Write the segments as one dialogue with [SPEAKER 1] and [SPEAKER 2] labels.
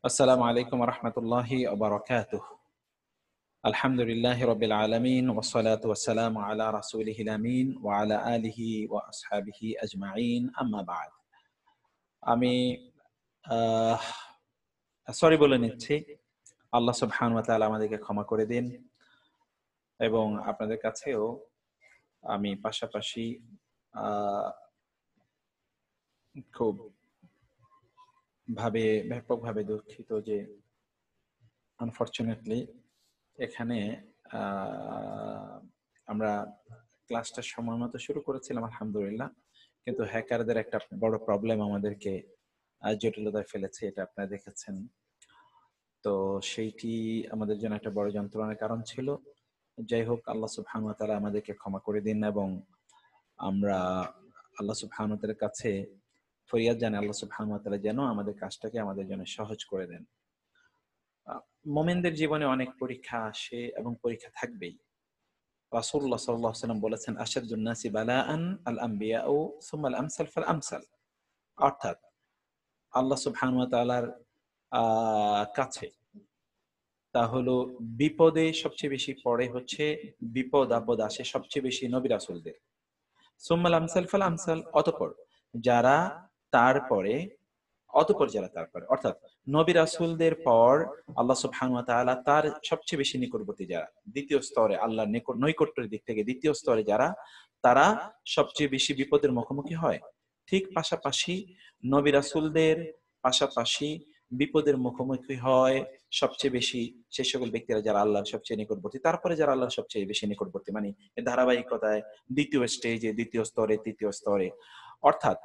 [SPEAKER 1] আসসালামু আলাইকুম ওয়া রাহমাতুল্লাহি ওয়া বারাকাতুহু। আলহামদুলিল্লাহি রাব্বিল আলামিন ওয়াস সালাতু ওয়াস সালামু আলা রাসূলিহিল আমিন ওয়া আলা আলিহি ওয়া আসহাবিহি আজমাইন, আম্মা বা'দ। আমি আহ সরি বলে নিচ্ছি। আল্লাহ সুবহানাহু ওয়া তাআলা আমাদেরকে ক্ষমা করে দিন এবং আপনাদের কাছেও আমি পাশাপাশি আহ খুব ব্যাপকভাবে দুঃখিত যে আনফরচুনেটলি এখানে আমরা ক্লাসটা সময় মতো শুরু করেছিলাম আলহামদুলিল্লাহ, কিন্তু হ্যাকারদের একটা বড় প্রবলেম আমাদেরকে জটিলতায় ফেলেছে, এটা আপনারা দেখেছেন। তো সেইটি আমাদের জন্য একটা বড় যন্ত্রণার কারণ ছিল। যাই হোক, আল্লাহ সুবহানাহু ওয়া তাআলা আমাদেরকে ক্ষমা করে দিন এবং আমরা আল্লাহ সুবহানাহু ওয়া তাআলার কাছে ফরিয়াদ জানাই, আল্লাহ সুবহানাহু ওয়া তাআলা যেন আমাদের কাজটাকে আমাদের জন্য সহজ করে দেন। মুমিনদের জীবনে অনেক পরীক্ষা আসে এবং পরীক্ষা থাকবেই। রাসূলুল্লাহ সাল্লাল্লাহু আলাইহি ওয়াসাল্লাম বলেছেন, আশাদ্দুন নাসি বালাআন আল আমবিয়াউ সুম্মা আল আমসাল ফাল আমসাল। অর্থাৎ আল্লাহ সুবহানাহু ওয়া তাআলার কাছে তা হলো বিপদে সবচেয়ে বেশি পড়ে হচ্ছে, বিপদ আপদ আসে সবচেয়ে বেশি নবী রাসূলদের। সুম্মা আল আমসাল ফাল আমসাল, যারা তারপরে যারা তারপরে, অর্থাৎ নবী রাসূলদের পর আল্লাহ সুবহানাহু ওয়া তাআলা তার সবচেয়ে বেশি নিকটবর্তী যারা, দ্বিতীয় স্তরে আল্লাহর নৈকট্যের দিক থেকে দ্বিতীয় স্তরে যারা, তারা সবচেয়ে বেশি বিপদের মুখোমুখি হয়। ঠিক পাশাপাশি নবী রাসূলদের পাশাপাশি বিপদের মুখোমুখি হয় সবচেয়ে বেশি সে সকল ব্যক্তিরা যারা আল্লাহর সবচেয়ে নিকটবর্তী, তারপরে যারা আল্লাহর সবচেয়ে বেশি নিকটবর্তী, মানে ধারাবাহিকতায় দ্বিতীয় স্টেজে, দ্বিতীয় স্তরে, তৃতীয় স্তরে। অর্থাৎ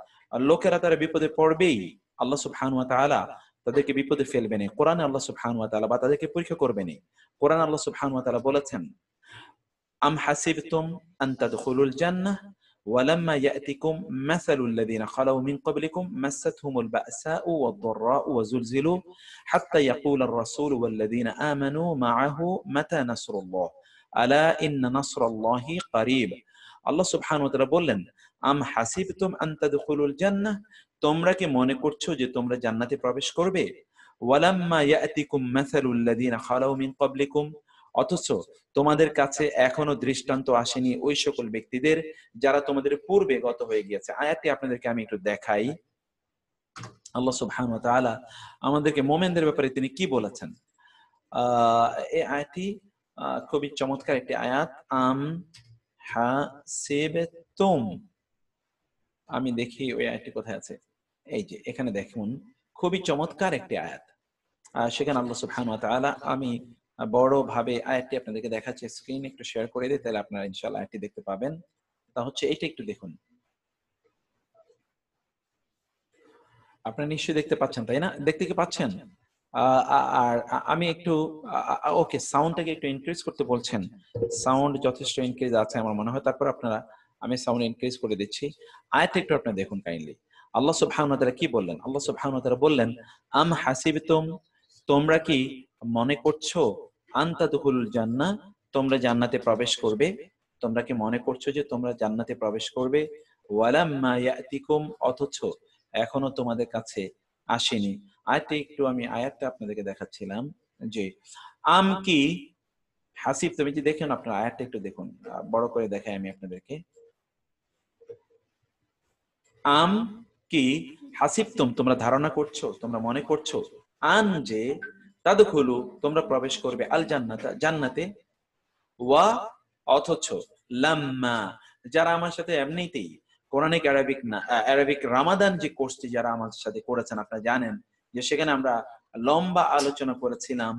[SPEAKER 1] লোকেরা তারা বিপদে পড়বেই, আল্লাহ সুবহানাহু ওয়া তাআলা তাদেরকে বিপদে ফেলবেন। কোরআনে আল্লাহ সুবহানাহু ওয়া তাআলা বা তাদেরকে পরীক্ষা করবেন। কোরআন আল্লাহ সুবহানাহু ওয়া তাআলা বলেছেন, আম হাসিবতুম আন তাদখুলুল জান্নাহ ওয়ালাম্মা ইয়াতিকুম মাসালুল লাযিনা খালাউ মিন ক্বাবলিকুম মাসাতহুমুল বা'সাউ ওয়াদ-দাররাউ ওয়াযুলজিলু হাত্তা ইয়াকুলার রাসূলু ওয়াল্লাযিনা আমানু মা'আহু মাতা নাসরুল্লাহ আলা ইন্না নাসরাল্লাহি ক্বারীব। আল্লাহ সুবহানাহু ওয়া তাআলা বললেন, আম হাসিবতুম আন তাদখুলুল জান্নাহ, তোমরা কি মনে করছো যে তোমরা জান্নাতে প্রবেশ করবে? ওয়ালাম্মা ইয়াতিকুম মাসালুল লাযিনা খালাউ মিন ক্বাবলিকুম, অথচ তোমাদের কাছে এখনো দৃষ্টান্ত আসেনি ওই সকল ব্যক্তিদের যারা তোমাদের পূর্বে গত হয়ে গিয়েছে। আয়াতটি আপনাদেরকে আমি একটু দেখাই। আল্লাহ সুবহানাহু ওয়া তাআলা আমাদেরকে মুমিনদের ব্যাপারে তিনি কি বলেছেন। এই আয়াতটি খুবই চমৎকার একটি আয়াত। আম হাসিবতুম, আমি দেখি ওই আয়াতটি কোথায় আছে। এই যে এখানে দেখুন, খুবই চমৎকার একটি আয়াত। সেখানে আল্লাহ সুবহানাহু ওয়া তাআলা, আমি বড় ভাবে আয়াতটি আপনাদেরকে দেখাচ্ছি, স্ক্রিন একটু শেয়ার করে দিই, তাহলে আপনারা ইনশাআল্লাহ আয়াতটি দেখতে পাবেন। তা হচ্ছে এইটা, একটু দেখুন। আপনারা নিশ্চয়ই দেখতে পাচ্ছেন, তাই না? দেখতে কি পাচ্ছেন? আর আমি একটু ওকে, সাউন্ডটাকে একটু ইনক্রিজ করতে বলছেন। সাউন্ড যথেষ্ট ইনক্রিজ আছে আমার মনে হয়, তারপর আপনারা, আমি সাউন্ড ইনক্রিজ করে দিচ্ছি। আয়াতটা একটু আপনারা দেখুন কাইন্ডলি। আল্লাহ সুবহানাহু ওয়া তাআলা কি বললেন? আল্লাহ সুবহানাহু ওয়া তাআলা বললেন, আম হাসিবতুম, তোমরা কি মনে করছো, আন তাদখুলুল জান্নাহ, তোমরা জান্নাতে প্রবেশ করবে? তোমরা কি মনে করছো যে তোমরা জান্নাতে প্রবেশ করবে? ওয়ালাম্মা ইয়াতিকুম, অথচ এখনো তোমাদের কাছে আসেনি। আয়াতটা আপনাদেরকে দেখাচ্ছিলাম যে আম কি হাসিব, তুমি যে দেখেন, আপনার আয়াতটা একটু দেখুন, বড় করে দেখাই আমি আপনাদেরকে। আম কি হাসিবতুম, তোমরা ধারণা করছো, তোমরা মনে করছো, আন যে তাদখুলু, তোমরা প্রবেশ করবে, আল জান্নাতা, জান্নাতে, ওয়া, অথচ, লাম্মা, যারা আমার সাথে এমনিতেই কোরআনিক আরবিক না আরবিক রামাদান যে কোর্সটি যারা আমার সাথে করেছেন, আপনারা জানেন যে সেখানে আমরা লম্বা আলোচনা করেছিলাম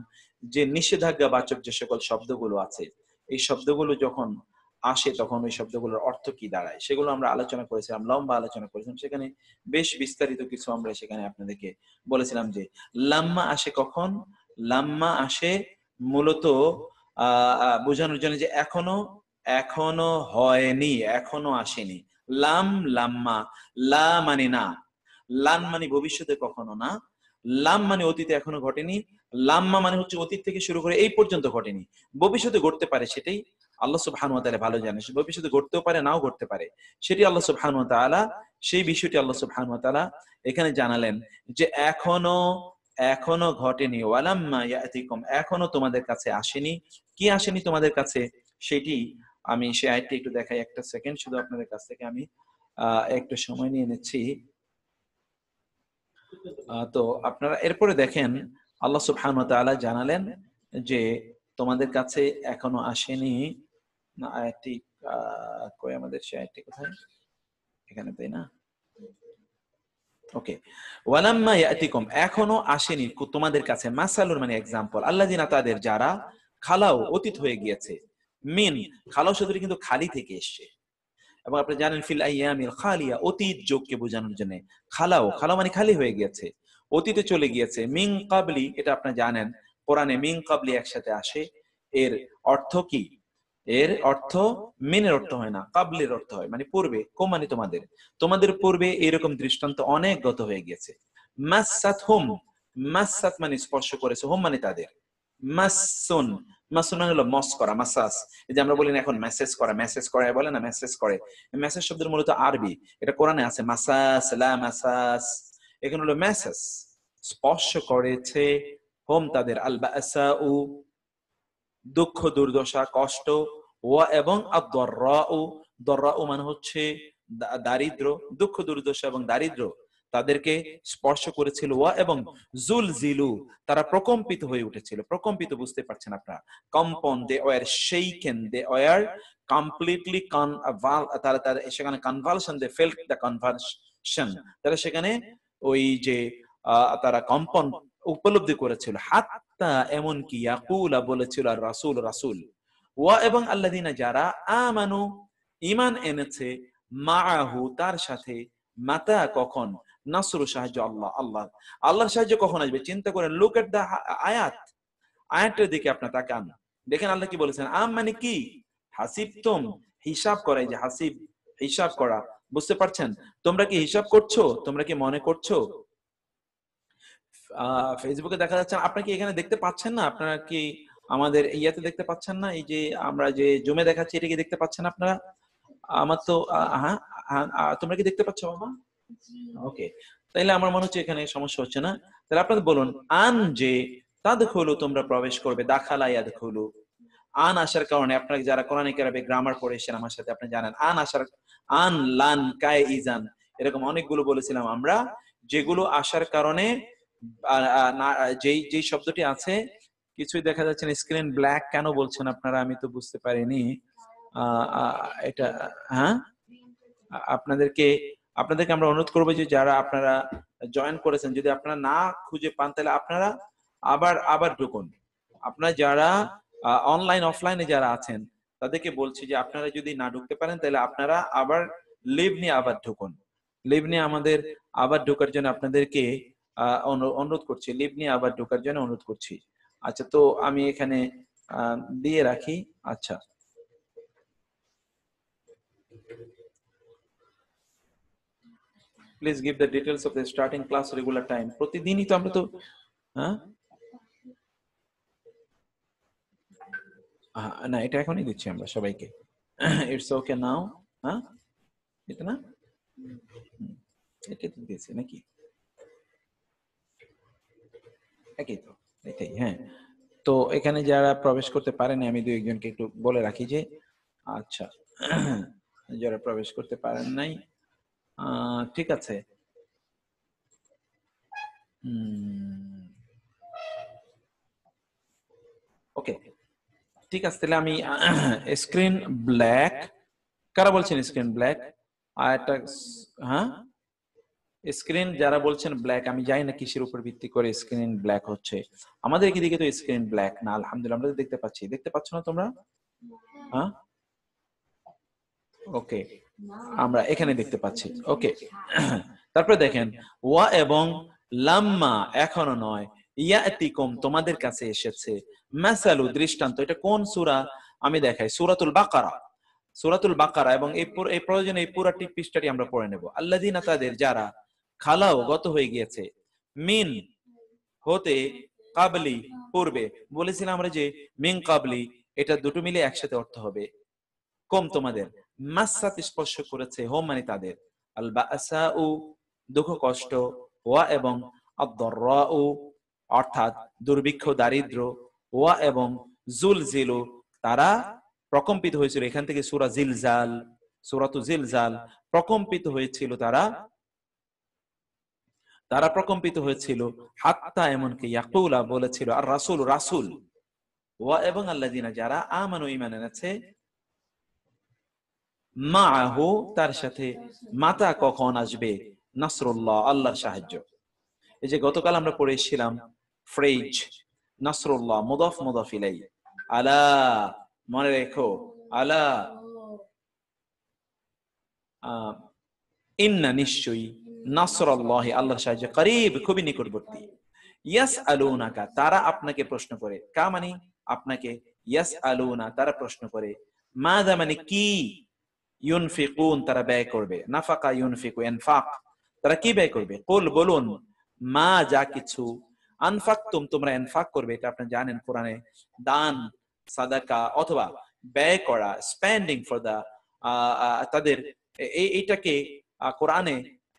[SPEAKER 1] যে নিষেধাজ্ঞা বাচক যে সকল শব্দগুলো আছে, এই শব্দগুলো যখন আসে তখন ওই শব্দগুলোর অর্থ কি দাঁড়ায়, সেগুলো আমরা আলোচনা করেছিলাম, লম্বা আলোচনা করেছিলাম। সেখানে বেশ বিস্তারিত কিছু আমরা সেখানে আপনাদেরকে বলেছিলাম যে লাম্মা আসে কখন। লাম্মা আসে মূলত বোঝানোর জন্য যে এখনো হয়নি, এখনো আসেনি। লাম্মা, লা মানে না, লান মানে ভবিষ্যতে কখনো না, লাম মানে অতীতে এখনো ঘটেনি, লাম্মা মানে হচ্ছে অতীত থেকে শুরু করে এই পর্যন্ত ঘটেনি, ভবিষ্যতে ঘটতে পারে, সেটাই আল্লাহ সুবহানাহু ওয়া তাআলা ভালো জানে। ভবিষ্যতে ঘটতেও পারে, নাও ঘটতে পারে, সেটি আল্লাহ সুবহানাহু ওয়া তাআলা, সেই বিষয়টি আল্লাহ সুবহানাহু ওয়া তাআলা এখানে জানালেন যে এখনো এখনো ঘটেনি, ওয়ালাম্মা ইয়াতিকুম, এখনো তোমাদের কাছে আসেনি। কি আসেনি তোমাদের কাছে? সেটি আমি সেই আয়াতটি একটু দেখাই, একটা সেকেন্ড শুধু আপনাদের কাছ থেকে আমি একটু সময় নিয়ে নিচ্ছি। তো আপনারা এরপরে দেখেন আল্লাহ সুবহানাহু ওয়া তাআলা জানালেন যে তোমাদের কাছে এখনো আসেনি। না, আয়াতটি কই, আমাদের সেই আয়াতটি কোথায়? এখানে, তাই না? ওকে, ওয়ালাম্মা ইয়াতিকুম, এখনো আসেনি তোমাদের কাছে, মাসালুর মানে এক্সাম্পল, আল্লাযিনা তাদের যারা, খালাও অতীত হয়ে গিয়েছে, মিন খালাও শব্দটি কিন্তু খালি থেকে এসেছে, এবং আপনি জানেন ফিল আইয়ামিল খালিয়া অতীত যোগকে বোঝানোর জন্য খালাও, খালাও মানে খালি হয়ে গিয়েছে, অতীতে চলে গিয়েছে। মিন কাবলি, এটা আপনি জানেন কোরআনে মিন কাবলি একসাথে আসে। এর অর্থ কি? এর অর্থ মিনের অর্থ হয় না, কাবলির অর্থ হয়, মানে পূর্বে। কো মানে তোমাদের, তোমাদের পূর্বে এরকম দৃষ্টান্ত অনেক গত হয়ে গেছে। মাসাত হুম, মাসাত মানে স্পর্শ করেছে, হুম মানে তাদের। মাসুন, মাসুন মানে হলো মস করা, মাসাস। এই যে আমরা বলি না এখন মেসেজ করা, মেসেজ করা বলে না, মেসেজ করে। মেসেজ শব্দের মূলত আরবি, এটা কোরআনে আছে মাসাস, লা মাসাস, এখানে হলো মেসেজ। স্পর্শ করেছে হোম তাদের, আল বাসাউ দুঃখ দুর্দশা কষ্ট, ওয়া এবং আদ-দাররাউ, দাররাউ মানে হচ্ছে দারিদ্র, দুঃখ দুর্দশা এবং দারিদ্র তাদেরকে স্পর্শ করেছিল। ওয়া এবং জুলজিলু, তারা প্রকম্পিত হয়ে উঠেছিল। প্রকম্পিত বুঝতে পারছেন আপনারা, কম্পন, they were shaken, they were completely তারা তারা সেখানে convulsion, they felt the convulsion, তারা সেখানে ওই যে তারা কম্পন উপলব্ধি করেছিল। হাত্তা এমনকি, ইয়াকুলা বলেছিল আর রাসূল, রাসূল। ওয়া এবং আল্লাযিনা যারা, আমানু ঈমান এনেছে, মাআহু তার সাথে, মাতা কখন, নাসরু সাহায্য, আল্লাহ, আল্লাহ, আল্লাহর সাহায্য কখন আসবে চিন্তা করেন। লুক এট দা আয়াত, আয়াতের দিকে আপনি তাকান, দেখেন আল্লাহ কি বলেছেন। আম মানে কি, হাসিবতুম, হিসাব করা, এই যে হাসিব, হিসাব করা, বুঝতে পারছেন? তোমরা কি হিসাব করছো, তোমরা কি মনে করছো? ফেসবুকে দেখা যাচ্ছে, আপনারা কি এখানে দেখতে পাচ্ছেন না? আপনারা কি আমাদের ইয়াতে দেখতে পাচ্ছেন না? এই যে আমরা যে জুমে দেখাচ্ছি, এটা কি দেখতে পাচ্ছেন আপনারা? আমার তো হ্যাঁ, তোমরা কি দেখতে পাচ্ছ বাবা? ওকে, তাইলে আমার মনে হচ্ছে এখানে সমস্যা হচ্ছে না। তাহলে আপনাদের বলুন, আন যে, তাদখুলু তোমরা প্রবেশ করবে, দাখালা ইয়াদখুলু, আন আসার কারণে, আপনারা যারা কোরআনিক আরবে গ্রামার পড়েছেন আমার সাথে, আপনি জানেন আন আসার, আন, লান, কায়, ইজান, এরকম অনেকগুলো বলেছিলাম আমরা, যেগুলো আসার কারণে যেই যেই শব্দটি আছে, কিছুই দেখা যাচ্ছে না। স্ক্রিন ব্ল্যাক কেন বলছেন আপনারা, আমি তো বুঝতে পারিনি। এটা, হ্যাঁ, আপনাদেরকে আপনাদেরকে আমরা অনুরোধ করবো যে যারা আপনারা জয়েন করেছেন, যদি আপনারা না খুঁজে পান তাহলে আপনারা আবার আবার ঢুকুন। আপনারা যারা অনলাইন অফলাইনে যারা আছেন তাদেরকে বলছি যে আপনারা যদি না ঢুকতে পারেন তাহলে আপনারা আবার লিভ নিয়ে আবার ঢুকুন। লিভ নিয়ে আমাদের আবার ঢোকার জন্য আপনাদেরকে অনুরোধ করছি, লিভ নিয়ে আবার ঢোকার জন্য অনুরোধ করছি। আচ্ছা, তো আমি এখানে দিয়ে রাখি। আচ্ছা, please give the details of the starting class regular time. প্রতিদিনই তো আমরা তো, হ্যাঁ, না, এটা এখনই দিচ্ছি আমরা সবাইকে। ইটস ওকে নাও। হ্যাঁ, এটা না, এটা তো দিয়েছি নাকি, একই তো, এটাই, হ্যাঁ। তো এখানে যারা প্রবেশ করতে পারেনি, আমি দুই একজনকে একটু বলে রাখি যে, আচ্ছা, যারা প্রবেশ করতে পারেন নাই, ঠিক আছে, ওকে, ঠিক আছে, তাহলে আমি স্ক্রিন ব্ল্যাক, কারা বলছেন স্ক্রিন ব্ল্যাক? আর একটা, হ্যাঁ, স্ক্রিন যারা বলছেন ব্ল্যাক, আমি জানি না কিসের উপর ভিত্তি করে স্ক্রিন ব্ল্যাক হচ্ছে। আমাদের এদিকে তো স্ক্রিন ব্ল্যাক না, আলহামদুলিল্লাহ, আমরা তো দেখতে পাচ্ছি। দেখতে পাচ্ছ না তোমরা? হ্যাঁ, ওকে, আমরা এখানে দেখতে পাচ্ছি। ওকে, তারপরে দেখেন, ওয়া এবং লাম্মা এখনো নয়, ইয়াতিকুম তোমাদের কাছে এসেছে, মাসালু দৃষ্টান্ত। এটা কোন সূরা আমি দেখাই, সূরাতুল বাকারা, সূরাতুল বাকারা। এবং এই প্রয়োজনে এই পুরাটি পৃষ্ঠাটি আমরা পড়ে নেব। আল্লাযিনা তাদের যারা, খালাও গত হয়ে গিয়েছে, মিন হতে, কাবলি পূর্বে। বলেছিলাম আমরা যে মিন কাবলি, এটা দুটো মিলে একসাথে অর্থ হবে কম তোমাদের। মাসাত স্পর্শ করেছে, হোম মানে তাদের, আল বাসাউ দুঃখ কষ্ট, ওয়া এবং আদ-দাররাউ অর্থাৎ দুর্ভিক্ষ, দারিদ্র, ওয়া এবং জুলজিলু, তারা প্রকম্পিত হয়েছিল। এখান থেকে সূরা জিলজাল, সূরাতু জিলজাল, প্রকম্পিত হয়েছিল তারা, তারা প্রকম্পিত হয়েছিল। হাত্তা, এমনকি ইয়াকুলা, বলেছিল, আর রাসূল, রাসূল, ওয়া এবং আল্লাযিনা, যারা আমানু, ঈমান এনেছে, মাআহু, তার সাথে, মাতা, কখন আসবে, নাসরুল্লাহ, আল্লাহর সাহায্য। এই যে গতকাল আমরা পড়ে এসেছিলাম ফ্রেজ নাসরুল্লাহ, মুদাফ মুদাফ ইলাই, আলা, মনে রেখো, আলা, ইন্না, নিশ্চয়ই, নাসরুল্লাহ, আল্লাহর সাহায্য, করিব, খুবই নিকটবর্তী। ইয়াসআলুনাকা, তারা আপনাকে প্রশ্ন করে, কা মানে আপনাকে, ইয়াসআলুনা, তারা প্রশ্ন করে, মাযা মানে কি, ইউনফিকুন, তারা ব্যয় করবে, নাফাকা ইউনফিকু, ইনফাক, তারা কি ব্যয় করবে, কুল, বলুন, মা, যা কিছু, আনফাকতুম, তোমরা ইনফাক করবে। এটা আপনি জানেন, কোরআনে দান, সাদাকা অথবা ব্যয় করা, স্পেন্ডিং ফর দা, তাদের এইটাকে কোরআনে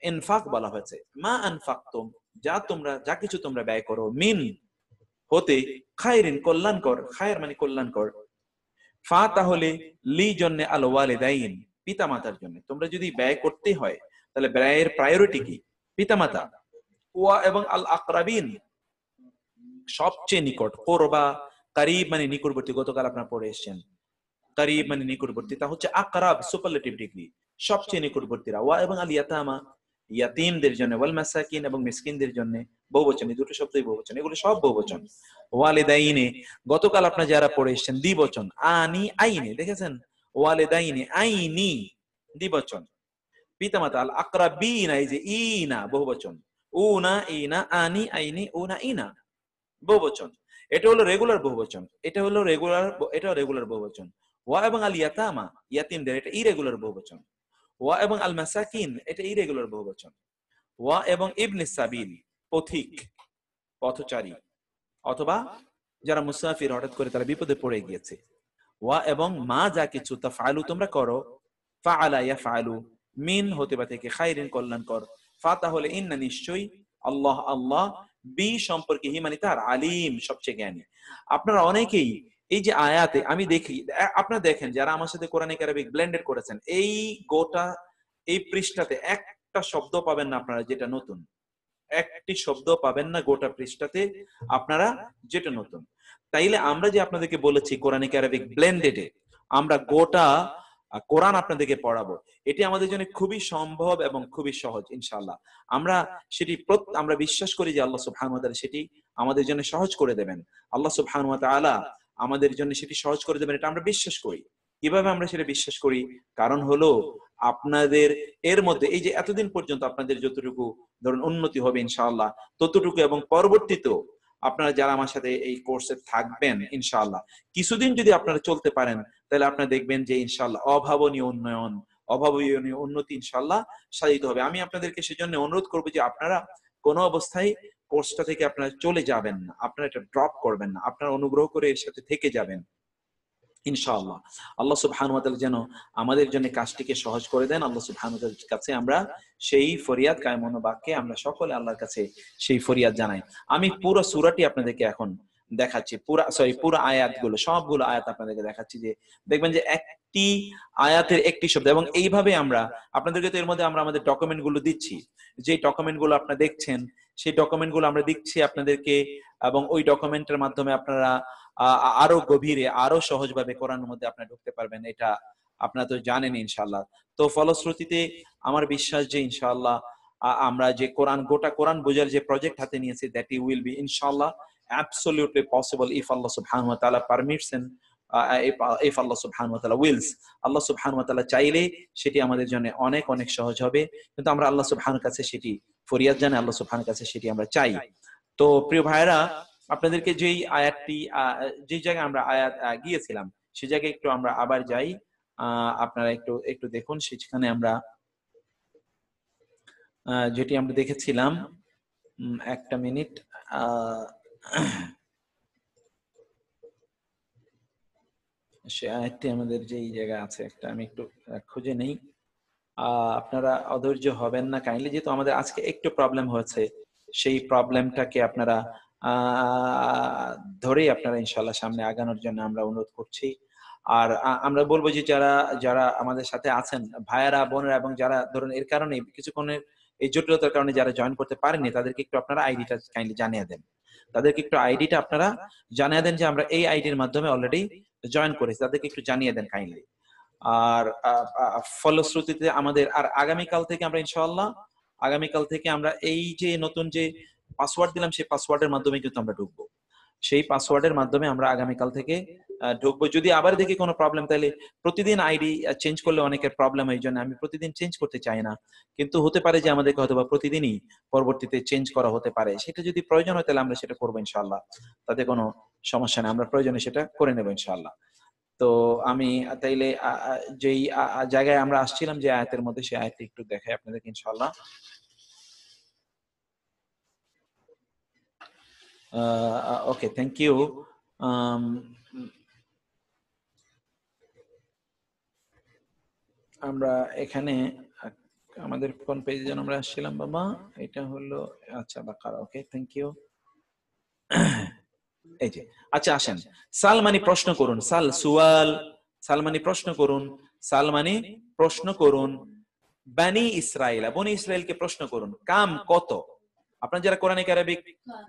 [SPEAKER 1] ইনফাক বলা হয়েছে। মা আনফাকতুম, যা তোমরা, যা কিছু তোমরা ব্যয় করো, মিন, হতে, খায়রিন, কল্যাণকর, খায়ের মানে কল্যাণকর, ফা, তাহলে, লি, জন্য, আল ওয়ালিদাইন, পিতামাতার জন্য। তোমরা যদি ব্যয় করতে হয় তাহলে ব্যয়ের প্রায়োরিটি কি, পিতামাতা, ওয়া এবং আল আকরাবিন, সবচেয়ে নিকট, কোরবা, কারিব মানে নিকটবর্তী, গতকাল আপনারা পড়ে এসেছেন, কারিব মানে নিকটবর্তী, তা হচ্ছে আকরাব, সুপারলেটিভ ডিগ্রি, সবচেয়ে নিকটবর্তীরা। ওয়া এবং আল ইয়াতামা, ইয়াতিমদের জন্য, ওয়াল মাসাকিন, এবং মিসকিনদের জন্য, বহুবচন, এই দুটো শব্দই বহুবচন, এগুলো সব বহুবচন। ওয়ালিদাইনে, গতকাল আপনারা যারা পড়ে এসেছেন, দ্বিবচন, আনি, আইনে, দেখেছেন, ওয়ালিদাইনে, আইনি, দ্বিবচন, পিতামাতা, আল আকরাবিনা, এই যে ইনা, বহুবচন, উনা, ইনা, আনি, আইনি, উনা, ইনা, বহুবচন। এটা হলো রেগুলার বহুবচন, এটা হলো রেগুলার, এটা রেগুলার বহুবচন। ওয়া এবং আল ইয়াতামা, ইয়াতিমদের, এটা ইরেগুলার বহুবচন। ওয়া এবং আল মাসাকিন, এটা ইরেগুলার বহুবচন। ওয়া এবং ইবনে সাবিল, পথিক, পথচারী, অথবা যারা মুসাফির, হঠাৎ করে তারা বিপদে পড়ে গিয়েছে। ওয়া এবং মা, যা কিছু, তাফআলু, তোমরা করো, ফাআলা ইয়াফআলু, মিন, হতে বা থেকে, খায়রিন, কল্যাণকর, ফা, তাহলে, ইন্না, নিশ্চয়ই, আল্লাহ, আল্লাহ, বি, সম্পর্কে, হি মানে তার, আলিম, সবচেয়ে জ্ঞানী। আপনারা অনেকেই এই যে আয়াতে, আমি দেখি, আপনারা দেখেন যারা আমার সাথে কোরআনিক আরবিক ব্লেন্ডেড করেছেন, এই গোটা এই পৃষ্ঠাতে একটা শব্দ পাবেন না আপনারা যেটা নতুন, একটি শব্দ পাবেন না গোটা পৃষ্ঠাতে আপনারা যেটা নতুন। তাইলে আমরা যে আপনাদেরকে বলেছি কোরআনিক আরবিক ব্লেন্ডেডে আমরা গোটা কোরআন আপনাদেরকে পড়াবো, এটি আমাদের জন্য খুবই সম্ভব এবং খুবই সহজ ইনশাআল্লাহ। আমরা সেটি আমরা বিশ্বাস করি যে আল্লাহ সুবহানাহু ওয়া তাআলা সেটি আমাদের জন্য সহজ করে দেবেন। আল্লাহ সুবহানাহু ওয়া তাআলা আমাদের জন্য সেটি সহজ করে দেবেন, এটা আমরা বিশ্বাস করি। কিভাবে আমরা সেটা বিশ্বাস করি? কারণ হলো আপনাদের এর মধ্যে এই যে এতদিন পর্যন্ত আপনাদের যতটুকু ধরুন উন্নতি হবে ইনশাআল্লাহ ততটুকু, এবং পরবর্তীতেও আপনারা যারা আমার সাথে এই কোর্সে থাকবেন ইনশাআল্লাহ কিছুদিন যদি আপনারা চলতে পারেন তাহলে আপনারা দেখবেন যে ইনশাআল্লাহ অভাবনীয় উন্নয়ন, অভাবনীয় উন্নতি ইনশাআল্লাহ সাধিত হবে। আমি আপনাদেরকে সেজন্য অনুরোধ করবো যে আপনারা কোনো অবস্থায় কোর্সটা থেকে আপনারা চলে যাবেন না, আপনারা এটা ড্রপ করবেন না, আপনারা অনুগ্রহ করে এর সাথে থেকে যাবেন ইনশাআল্লাহ। আল্লাহ সুবহানাহু ওয়া তাআলা যেন আমাদের জন্য কাজটিকে সহজ করে দেন। আল্লাহ সুবহানাহু ওয়া তাআলার কাছে আমরা সেই ফরিয়াদ কায়মন বাক্যে আমরা সকলে আল্লাহর কাছে সেই ফরিয়াদ জানাই। আমি পুরো সূরাটি আপনাদেরকে এখন দেখাচ্ছি, পুরো আয়াতগুলো, সবগুলো আয়াত আপনাদেরকে দেখাচ্ছি, যে দেখবেন যে একটি আয়াতের একটি শব্দ, এবং এইভাবে আমরা আপনাদেরকে তো এর মধ্যে আমরা আমাদের ডকুমেন্ট গুলো দিচ্ছি, যে ডকুমেন্ট গুলো আপনারা দেখছেন সেই ডকুমেন্ট গুলো আমরা দিচ্ছি আপনাদেরকে, এবং ওই ডকুমেন্টের মাধ্যমে আপনারা আরো গভীরে আরো সহজভাবে কোরআনের মধ্যে আপনারা ঢুকতে পারবেন, এটা আপনারা তো জানেন ইনশাআল্লাহ। তো ফলশ্রুতিতে আমার বিশ্বাস যে ইনশাআল্লাহ আমরা যে গোটা কোরআন বোঝার যে প্রজেক্ট হাতে নিয়েছি, দ্যাট উইল বি ইনশাআল্লাহ absolutely possible if Allah subhanahu wa ta'ala permits and if Allah subhanahu wa ta'ala wills. Allah subhanahu wa ta'ala চাইলে সেটি আমাদের জন্য অনেক অনেক সহজ হবে, কিন্তু আমরা আল্লাহ সুবহানাহু কাছে সেটি ফরিয়াদ জানাই, আল্লাহ সুবহানাহু কাছে সেটি আমরা চাই। তো প্রিয় ভাইরা, আপনাদেরকে যেই আয়াতটি যে জায়গায় আমরা আয়াত গিয়েছিলাম সেই জায়গায় একটু আমরা আবার যাই, আপনারা একটু একটু দেখুন সেখানে আমরা যেটি আমরা দেখেছিলাম, একটা মিনিট, সে আয়াতটি আমাদের যেই জায়গা আছে একটা আমি একটু খুঁজে নেই, আপনারা অধৈর্য হবেন না কাইন্ডলি, যেহেতু আমাদের আজকে একটু প্রবলেম হয়েছে, সেই প্রবলেমটাকে আপনারা ধরেই আপনারা ইনশাআল্লাহ সামনে আগানোর জন্য আমরা অনুরোধ করছি। আর আমরা বলবো যে যারা যারা আমাদের সাথে আছেন ভাইয়েরা বোনেরা এবং যারা ধরুন এর কারণে কিছুক্ষণের এই জটিলতার কারণে যারা জয়েন করতে পারেননি তাদেরকে একটু আপনারা আইডিটা কাইন্ডলি জানিয়ে দেন। তাদেরকে একটু আইডিটা আপনারা জানিয়ে দেন যে আমরা এই আইডির মাধ্যমে অলরেডি জয়েন করেছি, তাদেরকে একটু জানিয়ে দেন কাইন্ডলি। আর ফলশ্রুতিতে আমাদের আর আগামীকাল থেকে আমরা ইনশাআল্লাহ আগামীকাল থেকে আমরা এই যে নতুন যে পাসওয়ার্ড দিলাম সেই পাসওয়ার্ডের মাধ্যমে কিন্তু আমরা ঢুকবো। সেই পাসওয়ার্ডের মাধ্যমে আমরা আগামীকাল থেকে ঢুকবো। যদি আবার দেখি কোনো প্রবলেম, তাহলে প্রতিদিন আইডি চেঞ্জ করলে অনেকের প্রবলেম, এই জন্য আমি প্রতিদিন চেঞ্জ করতে চাই না। কিন্তু হতে পারে যে আমাদেরকে হয়তো বা প্রতিদিনই পরবর্তীতে চেঞ্জ করা হতে পারে, সেটা যদি প্রয়োজন হয় তাহলে আমরা সেটা করবো ইনশাআল্লাহ। তাতে কোনো সমস্যা নেই, আমরা প্রয়োজনে সেটা করে নেবো ইনশাআল্লাহ। তো আমি তাইলে যেই জায়গায় আমরা আসছিলাম যে আয়াতের মধ্যে, সেই আয়াতটি একটু দেখাই আপনাদেরকে ইনশাআল্লাহ। ওকে, থ্যাংক ইউ। আমরা এখানে আমাদের কোন পেজে যেন আমরা আসছিলাম বাবা, এটা হলো আচ্ছা বাকারা। ওকে, থ্যাংক ইউ। এই যে আচ্ছা আসেন, সালমানি প্রশ্ন করুন। সুয়াল, সালমানি প্রশ্ন করুন, সালমানি প্রশ্ন করুন। বানি ইসরাইল, বনি ইসরাইলকে প্রশ্ন করুন। কাম কত? আপনারা যারা কোরআনিক আরবিক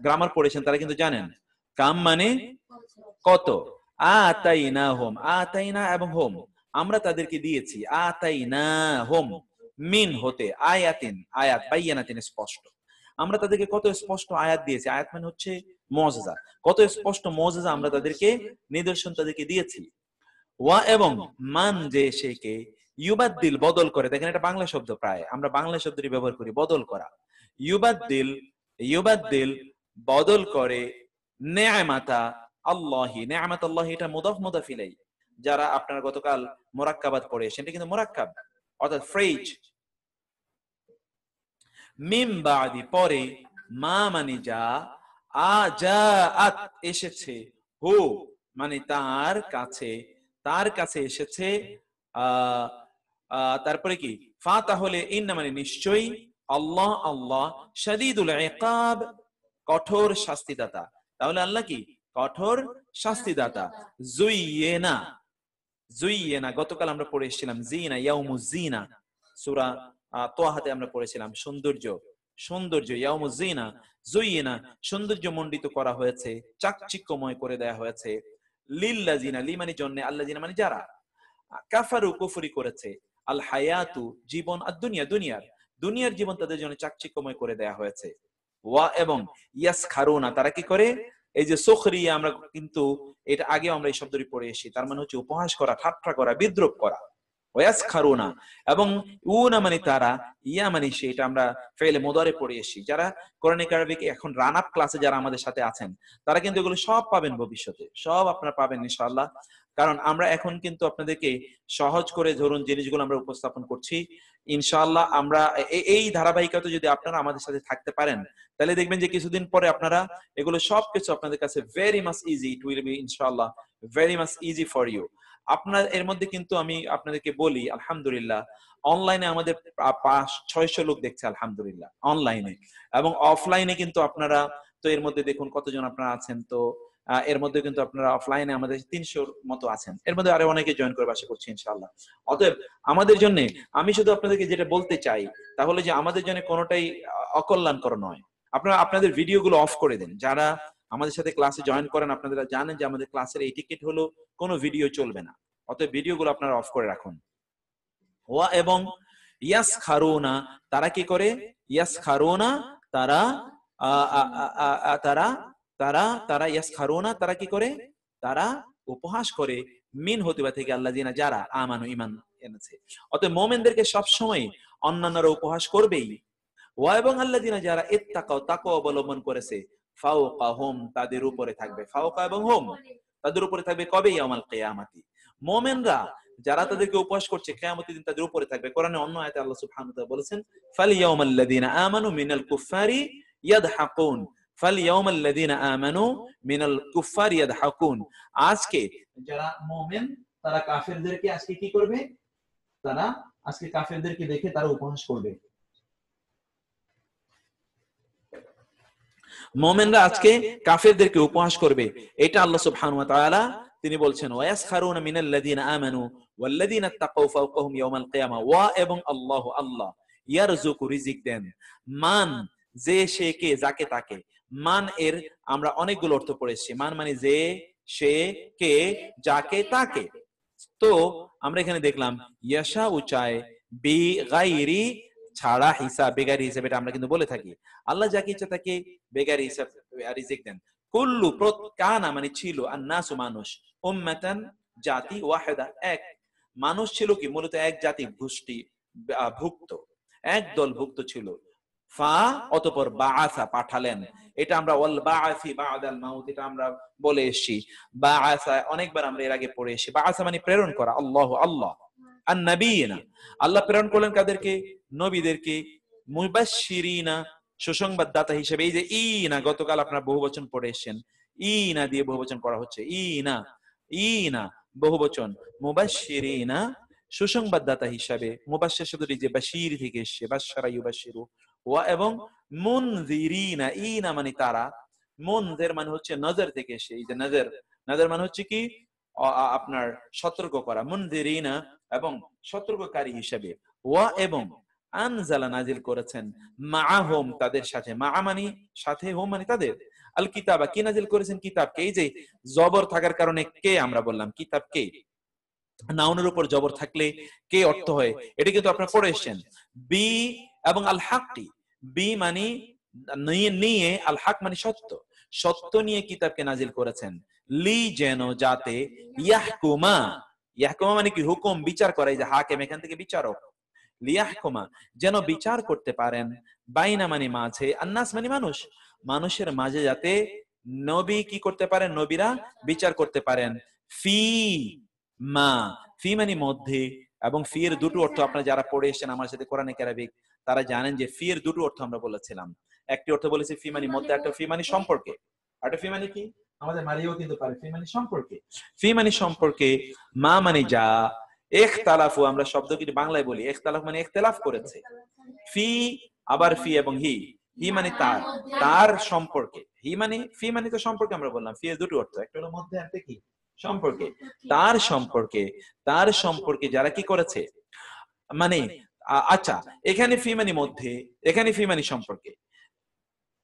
[SPEAKER 1] গ্রামার পড়েছেন তারা কিন্তু জানেন কাম মানে কত। আতাইনা হোম, আতাইনা এবং হোম আমরা তাদেরকে দিয়েছি। আতাইনা হোম মিন হতে, আয়াতিন আয়াত, বাইয়ানাতিন স্পষ্ট। আমরা তাদেরকে কত স্পষ্ট আয়াত দিয়েছি। আয়াত মানে হচ্ছে মুআজিজা, কত স্পষ্ট মুআজিজা আমরা তাদেরকে, নিদর্শন তাদেরকে দিয়েছি। ওয়া এবং মান যে সেকে ইউবাদ্দিল বদল করে, দেখেন এটা বাংলা শব্দ, প্রায় আমরা বাংলা শব্দটি ব্যবহার করি, বদল করা। ইউবাদ্দিল, ইউবাদ্দিল বদল করে, নেয়ামাতা আল্লাহি, নেয়ামাত আল্লাহি এটা মুদাফ মুদাফ ইলাই। যারা আপনারা গতকাল মুরাক্কাবাত পড়ে সেটা কিন্তু মুরাক্কাব, অর্থাৎ ফ্রেজ। মিম বাদি পরে, মা মানে যা, আজাআত এসেছে, হু মানে তার কাছে, তার কাছে এসেছে। তারপরে কি ফা তাহলে ইন্না মানে নিশ্চয়ই, আল্লাহ আল্লাহ, শাদীদুল ইকাব কঠোর শাস্তিদাতা। তাহলে আল্লাহ কি কঠোর শাস্তিদাতা। জুইয়েনা, জুইয়েনা গতকাল আমরা পড়ে এসেছিলাম জিনা, ইয়াউমুজ জিনা, সূরা তোহাতে আমরা পড়েছিলাম সৌন্দর্য, সৌন্দর্য ইয়াউমুজ জিনা, জুইয়েনা সৌন্দর্য মণ্ডিত করা হয়েছে, চাকচিক্যময় করে দেয়া হয়েছে। লিল্লাযিনা, লি মানে জন্য, আল্লাযিনা মানে যারা, কাফারু কুফরি করেছে, আল হায়াতু জীবন, আর দুনিয়া দুনিয়ার, দুনিয়ার জীবন তাদের জন্য চাকচিক্যময় করে দেয়া হয়েছে। ওয়া এবং ইয়াসখারুনা তারা কি করে, এই যে সুখরিয়া, আমরা কিন্তু এটা আগে আমরা এই শব্দটি পড়ে এসেছি, তার মানে হচ্ছে উপহাস করা, ঠাট্টা করা, বিদ্রূপ করা। ওয়াসখারুনা এবং উনা মানে তারা, ইয়া মানে সেটা আমরা ফেলে মুদারে পড়ে এসেছি। যারা কোরআনিক আরবিক এখন রান আপ ক্লাসে যারা আমাদের সাথে আছেন তারা কিন্তু এগুলো সব পাবেন ভবিষ্যতে, সব আপনারা পাবেন ইনশাআল্লাহ। কারণ আমরা এখন কিন্তু আপনাদেরকে সহজ করে ধরুন জিনিসগুলো আমরা উপস্থাপন করছি ইনশাআল্লাহ। আমরা এই ধারাবাহিকতা যদি আপনারা আমাদের সাথে থাকতে পারেন তাহলে দেখবেন যে কিছুদিন পরে আপনারা এগুলো সবকিছু আপনাদের কাছে very much easy, it will be ইনশাআল্লাহ very much easy for you. আপনার এর মধ্যে কিন্তু আমি আপনাদেরকে বলি আলহামদুলিল্লাহ, অনলাইনে আমাদের 500-600 লোক দেখছে আলহামদুলিল্লাহ অনলাইনে, এবং অফলাইনে কিন্তু আপনারা তো এর মধ্যে দেখুন কতজন আপনারা আছেন। তো এর মধ্যে কিন্তু আপনারা অফলাইনে আমাদের 300 মতো আছেন, এর মধ্যে আরো অনেকে জয়েন করবে আশা করছি ইনশাআল্লাহ। অতএব আমাদের জন্য আমি শুধু আপনাদেরকে যেটা বলতে চাই তাহলে যে আমাদের জন্য কোনোটাই অকল্যাণকর নয়। আপনারা আপনাদের ভিডিওগুলো অফ করে দেন। যারা আমাদের সাথে ক্লাসে জয়েন করেন আপনারা জানেন যে আমাদের ক্লাসের এই টিকিট হলো কোনো ভিডিও চলবে না, অতএব ভিডিওগুলো আপনারা অফ করে রাখুন। ওয়া এবং ইয়াসখারুনা তারা কি করে, ইয়াসখারুনা তারা তারা তারা তারা ইয়াসখারুনা তারা কি করে, তারা উপহাস করে, মিন হতিবা থেকে আল্লাযিনা যারা আমানু ঈমান এনেছে। অতএব মুমিনদেরকে সব সময় অন্যান্যরা উপহাস করবেই। ওয়া এবং আল্লাযিনা যারা ইত্তাকাও তাকওয়া অবলম্বন করেছে, ফাওকাহুম তাদের উপরে থাকবে, ফাওকা এবং হুম তাদের উপরে থাকবে কবে, ইয়াউমাল কিয়ামাতি। মুমিনরা যারা তাদেরকে উপহাস করছে কিয়ামতের দিন তাদের উপরে থাকবে। কোরআনে অন্য আয়াতে আল্লাহ সুবহানাহু ওয়া তাআলা বলেছেন ফালইয়াউমাল্লাযিনা আমানু মিনাল কুফফারি ইয়াদহাকুন, ফালইয়াউমাল্লাযিনা আমানু মিনাল কুফফারি ইয়াদহাকুন। আজকে যারা মুমিন তারা কাফেরদেরকে আজকে কি করবে, তারা আজকে কাফেরদেরকে দেখে তারা উপহাস করবে। মুমিনরা আজকে কাফেরদেরকে উপহাস করবে, এটা আল্লাহ সুবহানাহু ওয়া তাআলা তিনি বলছেন ওয়ায়াসখারুনা মিনাল্লাযিনা আমানু ওয়াল্লাযিনা তাকাউ ফাওকাহুম ইয়াওমাল কিয়ামা, ওয়া এবং আল্লাহ আল্লাহ ইয়ারযুকু রিজিক দেন, মান যে সে কে যাকে তাকে। মান এর আমরা অনেকগুলো অর্থ পড়েছি। মান মানে যে সে কে যাকে তাকে। তো আমরা এখানে দেখলাম ইয়াশা উচায় বি গায়রি ছাড়া হিসাব, বেগারি হিসাব, এটা আমরা কিন্তু বলে থাকি। আল্লাহ যাকে ইচ্ছা তাকে বেগারি হিসাব রিজিক দেন। কুল্লু কানা মানে ছিল, আন্নাসু মানুষ, উম্মাতান জাতি, ওয়াহিদা এক মানুষ ছিল কি মূলত এক জাতি গোষ্ঠী ভুক্ত, এক দল ভুক্ত ছিল। ফা অতঃপর বাআসা পাঠালেন, এটা আমরা ওয়াল বাআসি বাদাল মাউত এটা আমরা বলে এসেছি। বাআসা অনেকবার আমরা এর আগে পড়ে এসেছি। বাআসা মানে প্রেরণ করা, আল্লাহ আল্লাহ। আন নবিয়িনা আল্লাহ প্রেরণ করলেন কাদেরকে? নবীদেরকে। মুবাশশিরিনা সুসংবাদদাতা হিসেবে। এই যে ইনা গতকাল আপনারা বহুবচন পড়ে এসেছেন, ইনা দিয়ে বহুবচন করা হচ্ছে, ইনা ইনা বহুবচন। মুবাশশিরিনা সুসংবাদদাতা হিসাবে। মুবাশশির শব্দটি যে বাশির থেকে এসেছে, বাশশারা ইউবাশশিরু। ওয়া এবং মুনযিরিনা, ইনা মানে তারা, মুনযির মানে হচ্ছে নজর থেকে এসে। এই যে নজর, নজর মানে হচ্ছে কি আপনার সতর্ক করা। মুনযিরিনা এবং সতর্ককারী হিসাবে। ওয়া এবং আনজালা নাজিল করেছেন, মাআহুম তাদের সাথে, মা মানে সাথে, হুম মানে তাদের, আল কিতাবা কি নাজিল করেছেন? কিতাবকে। এই যে জবর থাকার কারণে কে আমরা বললাম কিতাব কে, নাউনের উপর জবর থাকলে কে অর্থ হয়, এটা কিন্তু আপনারা পড়ে এসেছেন। বি এবং আল হাক্কি, বি মানে নিয়ে, আল হক মানে সত্য, সত্য নিয়ে কিতাবকে নাজিল করেছেন। লি যেন যাতে, ইয়াহকুমা, ইয়াহকুমা মানে কি হুকুম বিচার করা, এই যে হাকিম এখান থেকে বিচারক। লিয়াহকুমা যেন বিচার করতে পারেন, বাইনা মানে মাঝে, আন্নাস মানে মানুষ, মানুষের মাঝে যাতে নবী কি করতে পারেন, নবীরা বিচার করতে পারেন। ফি মা, ফি মানে মধ্যে, এবং ফি এর দুটো অর্থ আপনারা যারা পড়ে এসেছেন আমার সাথে কোরআনে কারিম তারা জানেন যে ফি এর দুটো অর্থ আমরা বলেছিলাম। একটি অর্থ বলেছি ফি মানে মধ্যে, একটা ফি মানে সম্পর্কে, একটা ফি মানে কি আমাদের মারিও কিন্তু পারে, ফি মানে সম্পর্কে। ফি মানে সম্পর্কে, মা মানে যা, ইখতালাফু আমরা শব্দটি বাংলায় বলি, ইখতালাফ মানে ইখতিলাফ করেছে। ফি আবার ফি এবং হি, হি মানে তার, তার সম্পর্কে। হি মানে ফি মানে তো সম্পর্কে আমরা বললাম, ফি এর দুটো অর্থ, একটা হলো মধ্যে, একটা কি সম্পর্কে। তার সম্পর্কে, তার সম্পর্কে যারা কি করেছে মানে আচ্ছা এখানে ফি মানে মধ্যে, এখানে ফি মানে সম্পর্কে,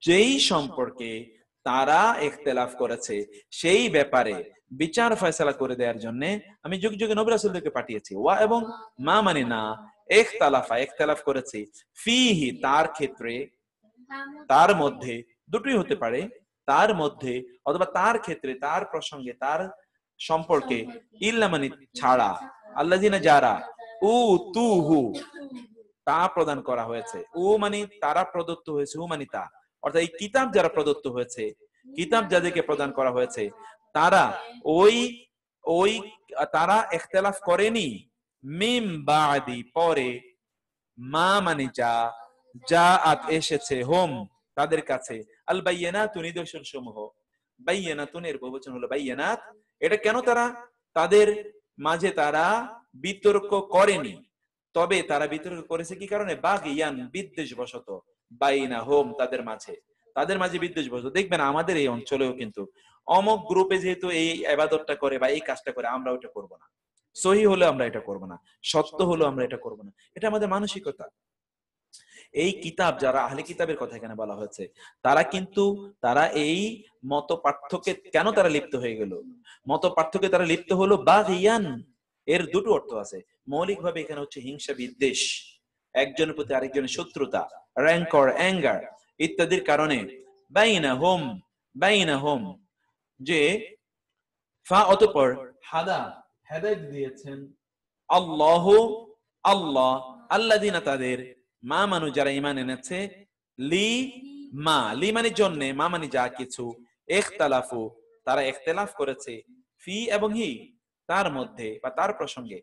[SPEAKER 1] যেই সম্পর্কে তারা ইখতিলাফ করেছে সেই ব্যাপারে বিচার ফয়সালা করে দেওয়ার জন্য আমি যুগ যুগে নবী রাসূলদেরকে পাঠিয়েছি। ওয়া এবং মা মানে না, ইখতালাফা ইখতিলাফ করেছে, ফিহি তার ক্ষেত্রে, তার মধ্যে, দুটোই হতে পারে, তার মধ্যে অথবা তার ক্ষেত্রে, তার প্রসঙ্গে, তার সম্পর্কে, ইল্লা মানে ছাড়া, আল্লাযিনা যারা, উ তুহু তা প্রদান করা হয়েছে, ও মানে তারা প্রদত্ত হয়েছে, ও মানে তা, অর্থাৎ এই কিতাব যারা প্রদত্ত হয়েছে, কিতাব যাদেরকে প্রদান করা হয়েছে তারা ওই ওই তারা ইখতিলাফ করেনি, মিম বাদি পরে, মা মানে যা, জাআত এসেছে, হোম তাদের কাছে, আল বাইয়িনাতু নিদর্শন সমূহ। বাইয়িনাতুন এর বহুবচন হলো বাইয়িনাত। এটা কেন তারা তাদের মাঝে তারা বিতর্ক করেনি, তবে তারা বিতর্ক করেছে কি কারণে? বাগিয়ান বিদ্বেষবশত, বাইনা হোম তাদের মাঝে, তাদের মাঝে বিদ্বেষবশত। দেখবেন আমাদের এই অঞ্চলেও কিন্তু অমুক গ্রুপে যেহেতু এই ইবাদতটা করে বা এই কাজটা করে, আমরা ওটা করব না, সহি হলে আমরা এটা করব না, সত্য হলো আমরা এটা করব না, এটা আমাদের মানসিকতা। এই কিতাব যারা আহলে কিতাবের কথা এখানে বলা হয়েছে, তারা কিন্তু তারা এই মত পার্থক্যে কেন তারা লিপ্ত হয়ে গেল? মত পার্থক্যে তারা লিপ্ত হলো বাগিয়ান, এর দুটো অর্থ আছে। মৌলিকভাবে এখানে হচ্ছে হিংসা বিদ্বেষ, একজনের প্রতি আরেকজনের শত্রুতা, র্যাঙ্কর অ্যাঙ্গার ইত্যাদির কারণে। বাইনা হোম যে ফা অতঃপর হাদা হেদায়েত দিয়েছেন, আল্লাহ আল্লাহ, আল্লাযিনা তাদের, মা মানু যারা ঈমান এনেছে, লি মা, লি মানে জন্য, মা মানে যা কিছু, ইখতালাফু তারা ইখতিলাফ করেছে, ফি এবং হি তার মধ্যে বা তার প্রসঙ্গে,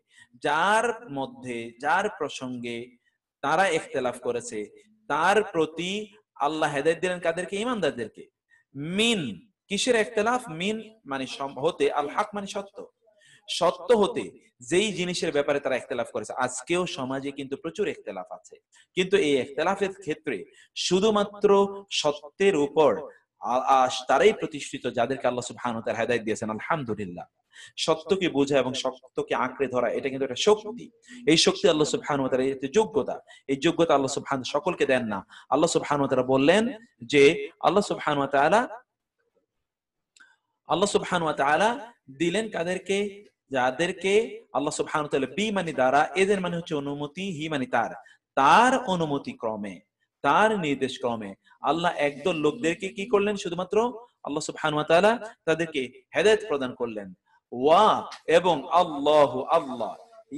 [SPEAKER 1] যার মধ্যে যার প্রসঙ্গে তারা ইখতিলাফ করেছে, তার প্রতি আল্লাহ হেদায়েত দিলেন কাদেরকে? ঈমানদারদেরকে। মিন কিসের ইখতিলাফ? মিন মানে হতে, আল হক মানে সত্য, সত্য হতে যেই জিনিসের ব্যাপারে তারা ইখতিলাফ করেছে। আজকেও সমাজে কিন্তু প্রচুর ইখতিলাফ আছে, কিন্তু এই ইখতিলাফের ক্ষেত্রে শুধুমাত্র সত্যের উপর তারাই প্রতিষ্ঠিত যাদেরকে আল্লাহ সুবহানাহু ওয়া তাআলা হেদায়েত দিয়েছেন। আলহামদুলিল্লাহ। সত্যকে বোঝা এবং সত্যকে আঁকড়ে ধরা এটা কিন্তু একটা শক্তি। এই শক্তি আল্লাহ সুবহানাহু ওয়া তাআলা, এই যোগ্যতা, এই যোগ্যতা আল্লাহ সুবহানাহু সকলকে দেন না। আল্লাহ সুবহানাহু ওয়া তাআলা বললেন যে আল্লাহ সুবহানাহু ওয়া তাআলা দিলেন কাদেরকে? যাদেরকে আল্লাহ সুবহানাহু ওয়া তাআলা বি মানে দ্বারা, এদের মানে হচ্ছে অনুমতি, হি মানে তার অনুমতি ক্রমে, তার নির্দেশ ক্রমে আল্লাহ একদল লোকদেরকে কি করলেন? শুধুমাত্র আল্লাহ সুবহানাহু ওয়া তাআলা তাদেরকে হেদায়েত প্রদান করলেন। ওয়া এবং আল্লাহ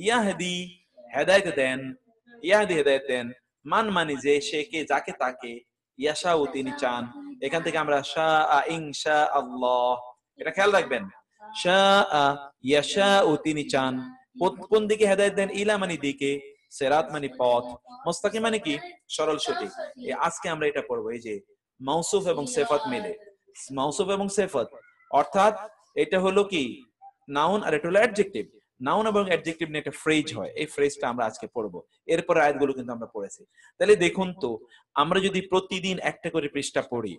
[SPEAKER 1] ইয়াহদি হেদায়েত দেন, হেদায়েত দেন মান মানে যে সে কে, যাকে তাকে, ইয়াশাউ তিনি চান। এখান থেকে আমরা শাআ ইনশা আল্লাহ, এটা খেয়াল রাখবেন। শাআ ইয়াশাউ তিনি চান। কোন দিকে হেদায়েত দেন? ইলা মানে দিকে, সিরাত মানে পথ, মুস্তাকিম মানে কি? সরল সঠিক। আজকে আমরা এটা পড়বো, এই যে মাউসুফ এবং সিফাত মিলে, মাউসুফ এবং সিফাত, অর্থাৎ এটা হলো কি নাউন আর এটা হলো অ্যাডজেক্টিভ। নাউন এবং অ্যাডজেক্টিভ নিয়ে একটা ফ্রেজ হয়, এই ফ্রেজটা আমরা আজকে পড়বো। এরপর আয়াতগুলো কিন্তু আমরা পড়েছি। তাহলে দেখুন তো, আমরা যদি প্রতিদিন একটা করে পৃষ্ঠা পড়ি,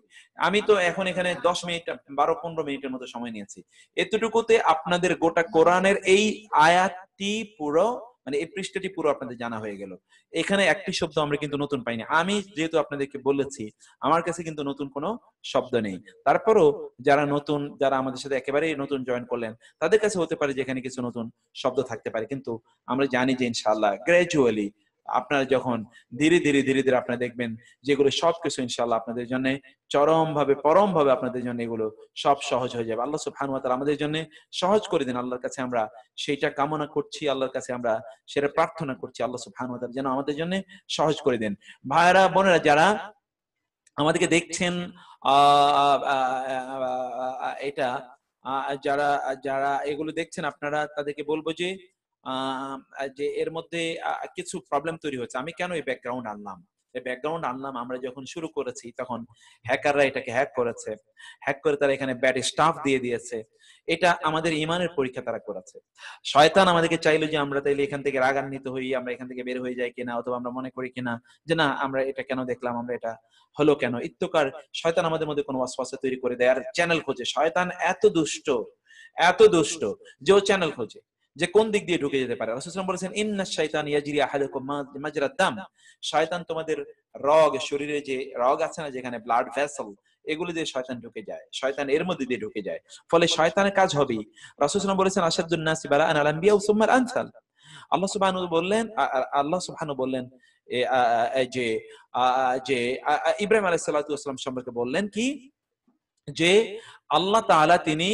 [SPEAKER 1] আমি তো এখন এখানে 10 মিনিট 12-15 মিনিটের মতো সময় নিয়েছি, এতটুকুতে আপনাদের গোটা কোরআনের এই আয়াতটি পুরো, মানে এই পৃষ্ঠাটি পুরো আপনাদের জানা হয়ে গেল। এখানে একটি শব্দ আমরা কিন্তু নতুন পাইনি। আমি যেহেতু আপনাদেরকে বলেছি, আমার কাছে কিন্তু নতুন কোনো শব্দ নেই। তারপরও যারা নতুন, যারা আমাদের সাথে একেবারেই নতুন জয়েন করলেন, তাদের কাছে হতে পারে যে এখানে কিছু নতুন শব্দ থাকতে পারে, কিন্তু আমরা জানি যে ইনশাআল্লাহ গ্র্যাজুয়ালি আপনারা যখন ধীরে ধীরে আপনারা দেখবেন যেগুলো সবকিছু ইনশাআল্লাহ আপনাদের জন্য চরম ভাবে, পরম ভাবে আপনাদের জন্য এগুলো সব সহজ হয়ে যাবে। আল্লাহ সুবহানাহু ওয়া তাআলা আমাদের জন্য সহজ করে দিন। আল্লাহর কাছে আমরা সেইটা কামনা করছি, আল্লাহর কাছে আমরা সেটা প্রার্থনা করছি, আল্লাহ সুবহানাহু ওয়া তাআলা যেন আমাদের জন্য সহজ করে দেন। ভাইরা বোনেরা যারা আমাদেরকে দেখছেন, এটা যারা যারা এগুলো দেখছেন, আপনারা তাদেরকে বলবো যে যে এর মধ্যে কিছু প্রবলেম তৈরি হচ্ছে। আমি কেন এই ব্যাকগ্রাউন্ড আনলাম? এই ব্যাকগ্রাউন্ড আনলাম, আমরা যখন শুরু করেছি তখন হ্যাকাররা এটাকে হ্যাক করেছে, হ্যাক করে তারা এখানে ব্যাড স্টাফ দিয়ে দিয়েছে। এটা আমাদের ইমানের পরীক্ষা তারা করেছে। শয়তান আমাদেরকে চাইলো যে আমরা তাইলে এখান থেকে রাগান্বিত হই, আমরা এখান থেকে বের হয়ে যাই কিনা, অথবা আমরা মনে করি কিনা যে না, আমরা এটা কেন দেখলাম, আমরা এটা হলো কেন, ইত্তকার শয়তান আমাদের মধ্যে কোনো ওয়াসওয়াসা তৈরি করে দেয় আর চ্যানেল খোঁজে। শয়তান এত দুষ্ট, এত দুষ্ট যে ও চ্যানেল খোঁজে যে কোন দিক দিয়ে ঢুকে যেতে পারে। রাসূল সাল্লাল্লাহু আলাইহি ওয়াসাল্লাম বলেছেন, ইন্নাশ শাইতান ইয়াজরি আহাদাকুম মাজরাদ দাম। শয়তান তোমাদের রগ, শরীরে যে রগ আছে না, যেখানে ব্লাড ভেসেল, এগুলো দিয়ে শয়তান ঢুকে যায়, শয়তান এর মধ্যে দিয়ে ঢুকে যায়। ফলে শয়তানের কাজ হবে, রাসূল সাল্লাল্লাহু আলাইহি ওয়াসাল্লাম বলেছেন, আশাদুন নাসি বালাআন আল আনবিয়া ওয়া সুম্মাল আমসাল। আল্লাহ সুবহানাহু বললেন যে যে ইব্রাহিম আলাইহিস সালাতু ওয়াস সালাম সম্পর্কে বললেন কি, যে আল্লাহ তাআলা তিনি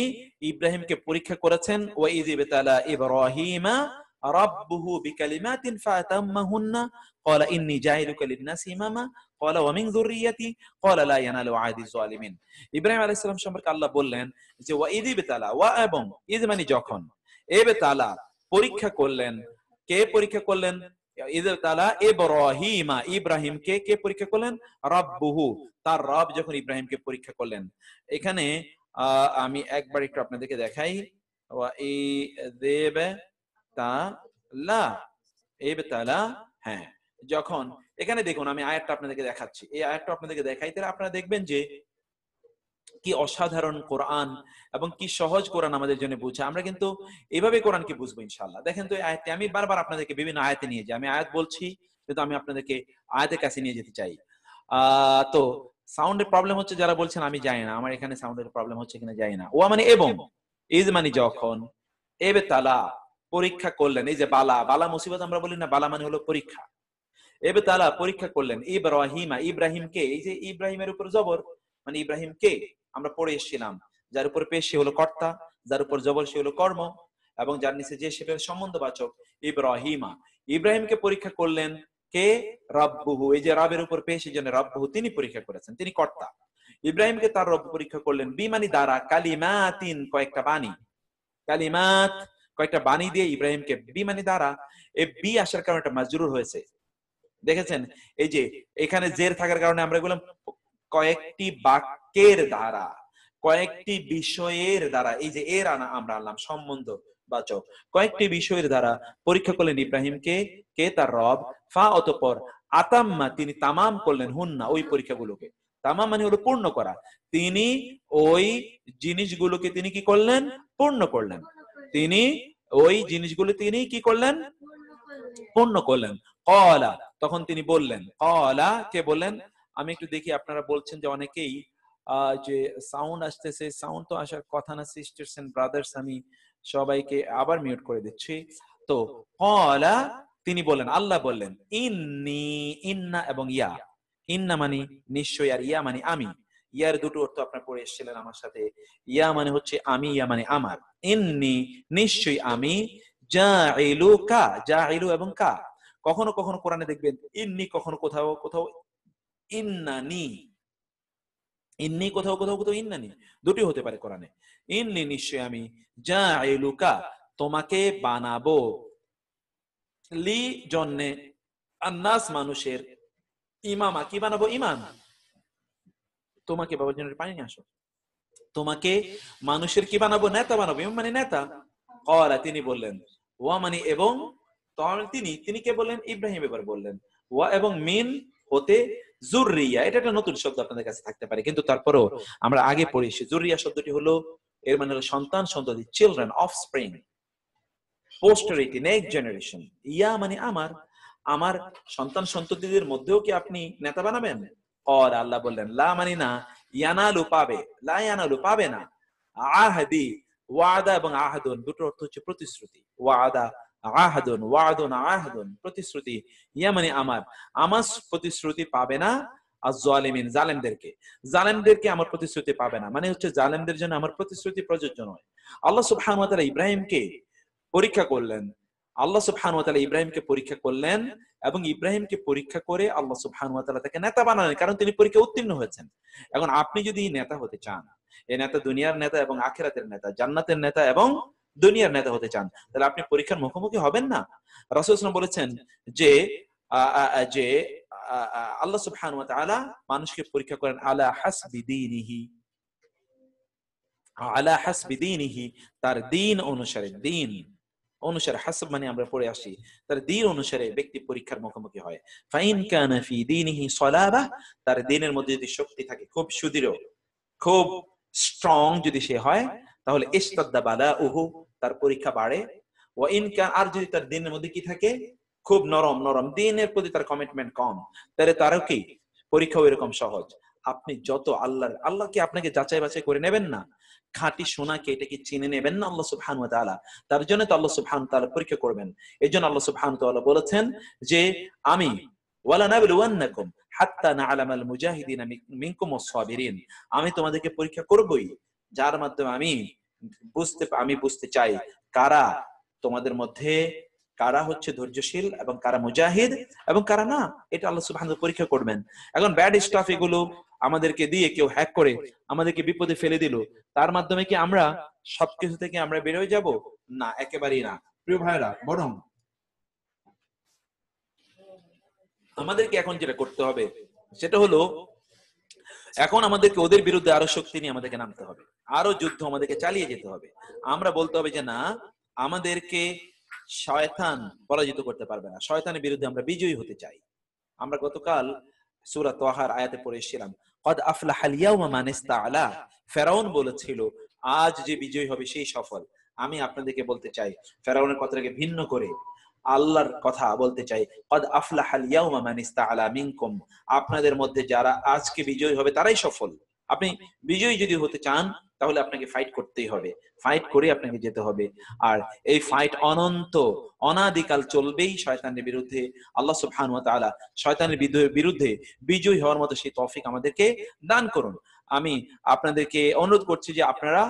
[SPEAKER 1] ইব্রাহিমকে পরীক্ষা করেছেন। ওয়া ইয ইবতালা ইব্রাহিমা রাব্বুহু বিকালিমাতিন ফাতাম্মাহুন্না ক্বালা ইন্নী জাইলুকা লিন-নাসি ইমামা ক্বালা ওয়া মিন যুররিয়্যাতি ক্বালা লা ইয়ানালু আহাদিয যালিমিন। ইব্রাহিম আলাইহিস সালাম সম্পর্কে আল্লাহ বললেন যে ওয়া ইয ইবতালা, ওয়া এবং ইয মানে যখন, ইবতালা পরীক্ষা করলেন। কে পরীক্ষা করলেন? ইবতালা ইব্রাহিমা, ইব্রাহিমকে কে পরীক্ষা করলেন? রাব্বুহু, তার রব যখন ইব্রাহিমকে পরীক্ষা করলেন। এখানে আমি একবার একটু আপনাদেরকে দেখাই। ওয়া ইবতালা, ইবতালা, হ্যাঁ, যখন এখানে দেখুন, আমি আয়াতটা আপনাদেরকে দেখাচ্ছি, এই আয়াতটা আপনাদেরকে দেখাই, তাহলে আপনারা দেখবেন যে কি অসাধারণ কোরআন এবং কি সহজ কোরআন আমাদের জন্য বুঝে। আমরা কিন্তু এইভাবে কোরআনকে বুঝবো ইনশাআল্লাহ। দেখেন তো এই আয়াতটি, আমি বারবার আপনাদেরকে বিভিন্ন আয়াতে নিয়ে যাই, আমি আয়াত বলছি কিন্তু আমি আপনাদেরকে আয়াতের কাছে নিয়ে যেতে চাই। তো সাউন্ডের প্রবলেম হচ্ছে, যারা বলছেন আমি জানি না আমার এখানে সাউন্ডের প্রবলেম হচ্ছে কিনা জানি না। ওয়া মানে এবং, ইজ মানে যখন, ইবতালা পরীক্ষা করলেন। এই যে বালা, বালা মুসিবত আমরা বলি না, বালা মানে হলো পরীক্ষা। ইবতালা পরীক্ষা করলেন ইব্রাহিমা, ইব্রাহিমকে। এই যে ইব্রাহিমের উপর জবর, মানে ইব্রাহিমকে আমরা পড়ে এসেছিলাম, যার উপর পেশ সে হলো কর্তা, যার উপর জবর সে হলো কর্ম, এবং যার নিচে যে সেটার সম্বন্ধবাচক ইব্রাহিমা। ইব্রাহিমকে পরীক্ষা করলেন কে? রাব্বুহু, এই যে রবের উপর পেশ, এই জন্য রাব্বুহু তিনি পরীক্ষা করেছেন, তিনি কর্তা। ইব্রাহিমকে তার রব পরীক্ষা করলেন বিমানি দ্বারা, কালিমাতিন কয়েকটা বাণী, কালিমাত কয়েকটা বাণী দিয়ে ইব্রাহিমকে, বিমানি দ্বারা, এই বি আসার কারণে একটা মাজরুর হয়েছে, দেখেছেন? এই যে এখানে জের থাকার কারণে আমরা বললাম কয়েকটি বাক্যের দ্বারা, কয়েকটি বিষয়ের দ্বারা। এই যে এর আমরা আনলাম সম্বন্ধ বাচক, কয়েকটি বিষয়ের দ্বারা পরীক্ষা করলেন ইব্রাহিমকে, কে? তার রব। ফা অতঃপর, আতাম্মা তিনি তামাম করলেন, হুন্না ওই পরীক্ষাগুলোকে, তামাম মানে হলো পূর্ণ করা। তিনি ওই জিনিসগুলোকে তিনি কি করলেন? পূর্ণ করলেন। তিনি ওই জিনিসগুলো তিনি কি করলেন? পূর্ণ করলেন। ক্বালা, তখন তিনি বললেন। ক্বালা কে বললেন? আমি একটু দেখি, আপনারা বলছেন যে অনেকেই যে সাউন্ড আসতেছে, সাউন্ড তো আসার কথা না সিস্টার্স এন্ড ব্রাদার্স, আমি সবাইকে আবার মিউট করে দিচ্ছি। তো ক্বালা তিনি বললেন, আল্লাহ বললেন, ইন্নী, ইন্না এবং ইয়া, ইন্না মানে নিশ্চয়, আর ইয়া মানে আমি। ইয়ার দুটো অর্থ আপনারা পড়ে এসেছিলেন আমার সাথে। ইয়া মানে হচ্ছে আমি, ইয়া মানে আমার। ইন্নী নিশ্চয় আমি, জাইলুকা, জাইলু এবং কা, কখনো কখনো কোরআনে দেখবেন ইন্নি, কখনো কোথাও কোথাও ইন্নানি, ইন্নি কোথাও কোথাও কোথাও ইন্নানি, দুটি হতে পারে কোরআনে। ইন্নি নিশ্চয় আমি, জাইলুকা তোমাকে বানাবো, লি জন্যে, আন্নাস মানুষের, ইমামা কি বানাবো? ইমাম। তোমাকে, বাবার জন্য পানি নিয়ে আসো। তোমাকে মানুষের কি বানাবো? নেতা বানাবো। ইমাম মানে নেতা। ক্বালা তিনি বললেন, ওয়া মানে এবং, তখন তিনি, তিনি কে বললেন? ইব্রাহিম এবার বললেন। ওয়া এবং মিন হতে, যুররিয়া, এটা একটা নতুন শব্দ আপনাদের কাছে থাকতে পারে, কিন্তু তারপরেও আমরা আগে পড়েছি। যুররিয়া শব্দটি হলো, এর মানে হলো সন্তান, সন্ততি, চিলড্রেন, অফস্প্রিং, পোস্টারিটি, নেক্সট জেনারেশন। ইয়া মানে আমার, আমার সন্তান সন্ততিদের মধ্যেও কি আপনি নেতা বানাবেন? আর আল্লাহ বললেন, লা মানে না, ইয়ানালু পাবে, লা ইয়ানালু পাবে না, আহদি, ওয়াদা এবং আহাদুন দুটো অর্থ হচ্ছে প্রতিশ্রুতি। ওয়াদা আহাদুন, ওয়াদুন আহাদুন প্রতিশ্রুতি। ইয়া মানে আমার, আমার প্রতিশ্রুতি পাবে না। আয-যালিমিন জালেমদেরকে, জালেমদেরকে আমার প্রতিশ্রুতি পাবে না, মানে হচ্ছে জালেমদের জন্য আমার প্রতিশ্রুতি প্রযোজ্য নয়। আল্লাহ সুবহানাহু ওয়া তাআলা ইব্রাহিমকে পরীক্ষা করলেন। আল্লাহ সুবহানাহু ওয়া তাআলা ইব্রাহিমকে পরীক্ষা করলেন, এবং ইব্রাহিমকে পরীক্ষা করে আল্লাহ সুবহানাহু ওয়া তাআলা তাকে নেতা বানালেন, কারণ তিনি পরীক্ষা উত্তীর্ণ হয়েছেন। এখন আপনি যদি নেতা হতে চান, এই নেতা দুনিয়ার নেতা এবং আখিরাতের নেতা, জান্নাতের নেতা এবং দুনিয়ার নেতা হতে চান, তাহলে আপনি পরীক্ষার মুখোমুখি হবেন না। রাসূল সাল্লাল্লাহু আলাইহি ওয়াসাল্লাম বলেছেন যে যে আল্লাহ সুবহানাহু ওয়া তাআলা মানুষকে পরীক্ষা করেন আলা হাসবি দীনিহি, আলা হাসবি দীনিহি, তার দ্বীন অনুসারে, দ্বীন অনুসারে, হাসব মানে আমরা পড়ে আসি, তার দ্বীন অনুসারে ব্যক্তি পরীক্ষার মুখোমুখি হয়। ফাইন কানা ফি দীনিহি সলাবা, তার দ্বীনের মধ্যে যদি শক্তি থাকে, খুব সুদৃঢ়, খুব স্ট্রং যদি সে হয়, তাহলে ইশতাদ্দা বালাউহু, তার পরীক্ষা বাড়ে। ওয়া ইন কান, আর যদি তার দ্বীনের মধ্যে কি থাকে, খুব নরম নরম, দ্বীনের প্রতি তার কমিটমেন্ট কম, তাহলে তারও কি পরীক্ষা এরকম সহজ। আপনি যত আল্লাহকে আপনাকে যাচাই বাছাই করে নেবেন না, খাঁটি সোনাকে এটাকে চিনে নেবেন না আল্লাহ সুবহানাহু ওয়া তাআলা, তার জন্য তো আল্লাহ সুবহানাহু ওয়া তাআলা পরীক্ষা করবেন। এজন্য আল্লাহ সুবহানাহু ওয়া তাআলা বলেছেন যে আমি, ওয়ালা নাবলুওয়ান্নাকুম হাত্তা না'লামাল মুজাহিদিনা মিনকুম ওয়াস-সাবিরিন, আমি তোমাদেরকে পরীক্ষা করবই, যার মাধ্যমে আমি বুঝতে চাই কারা তোমাদের মধ্যে, কারা হচ্ছে ধৈর্যশীল এবং কারা মুজাহিদ এবং কারা না, এটা আল্লাহ সুবহানাহু ওয়া তাআলা পরীক্ষা করবেন। এখন ব্যাড স্টাফ এগুলো আমাদেরকে দিয়ে কেউ হ্যাক করে আমাদেরকে বিপদে ফেলে দিল, তার মাধ্যমে কি আমরা সবকিছু থেকে আমরা বের হয়ে যাব? না, একেবারেই না প্রিয় ভাইরা। বরং আমাদেরকে এখন যেটা করতে হবে সেটা হলো, এখন আমাদেরকে ওদের বিরুদ্ধে আরো শক্তি নিয়ে আমাদেরকে নামতে হবে, আরো যুদ্ধ আমাদেরকে চালিয়ে যেতে হবে। আমরা বলতে হবে যে না, আমাদেরকে শয়তান পরাজিত করতে পারবে না, শয়তানের বিরুদ্ধে আমরা বিজয়ী হতে চাই। আমরা গতকাল সূরা তাহার আয়াতে পড়ে এসেছিলাম, কদ আফলাহাল ইয়াউমা মান ইসতাআলা, ফেরাউন বলেছিল আজ যে বিজয়ী হবে সেই সফল। আমি আপনাদেরকে বলতে চাই, ফেরাউনের কথাটাকে ভিন্ন করে আল্লাহর কথা বলতে চাই, কদ আফলাহাল ইয়াউমা মান ইসতাআলা মিনকুম, আপনাদের মধ্যে যারা আজকে বিজয়ী হবে তারাই সফল। আপনি বিজয়ী যদি হতে চান, তাহলে আপনাকে ফাইট করতেই হবে, ফাইট করে আপনাকে যেতে হবে। আর এই ফাইট অনন্ত, অনাদিকাল চলবেই শয়তানের বিরুদ্ধে। আল্লাহ সুবহানাহু ওয়া তাআলা শয়তানের বিরুদ্ধে বিজয়ী হওয়ার মতো সেই তৌফিক আমাদেরকে দান করুন। আমি আপনাদেরকে অনুরোধ করছি যে আপনারা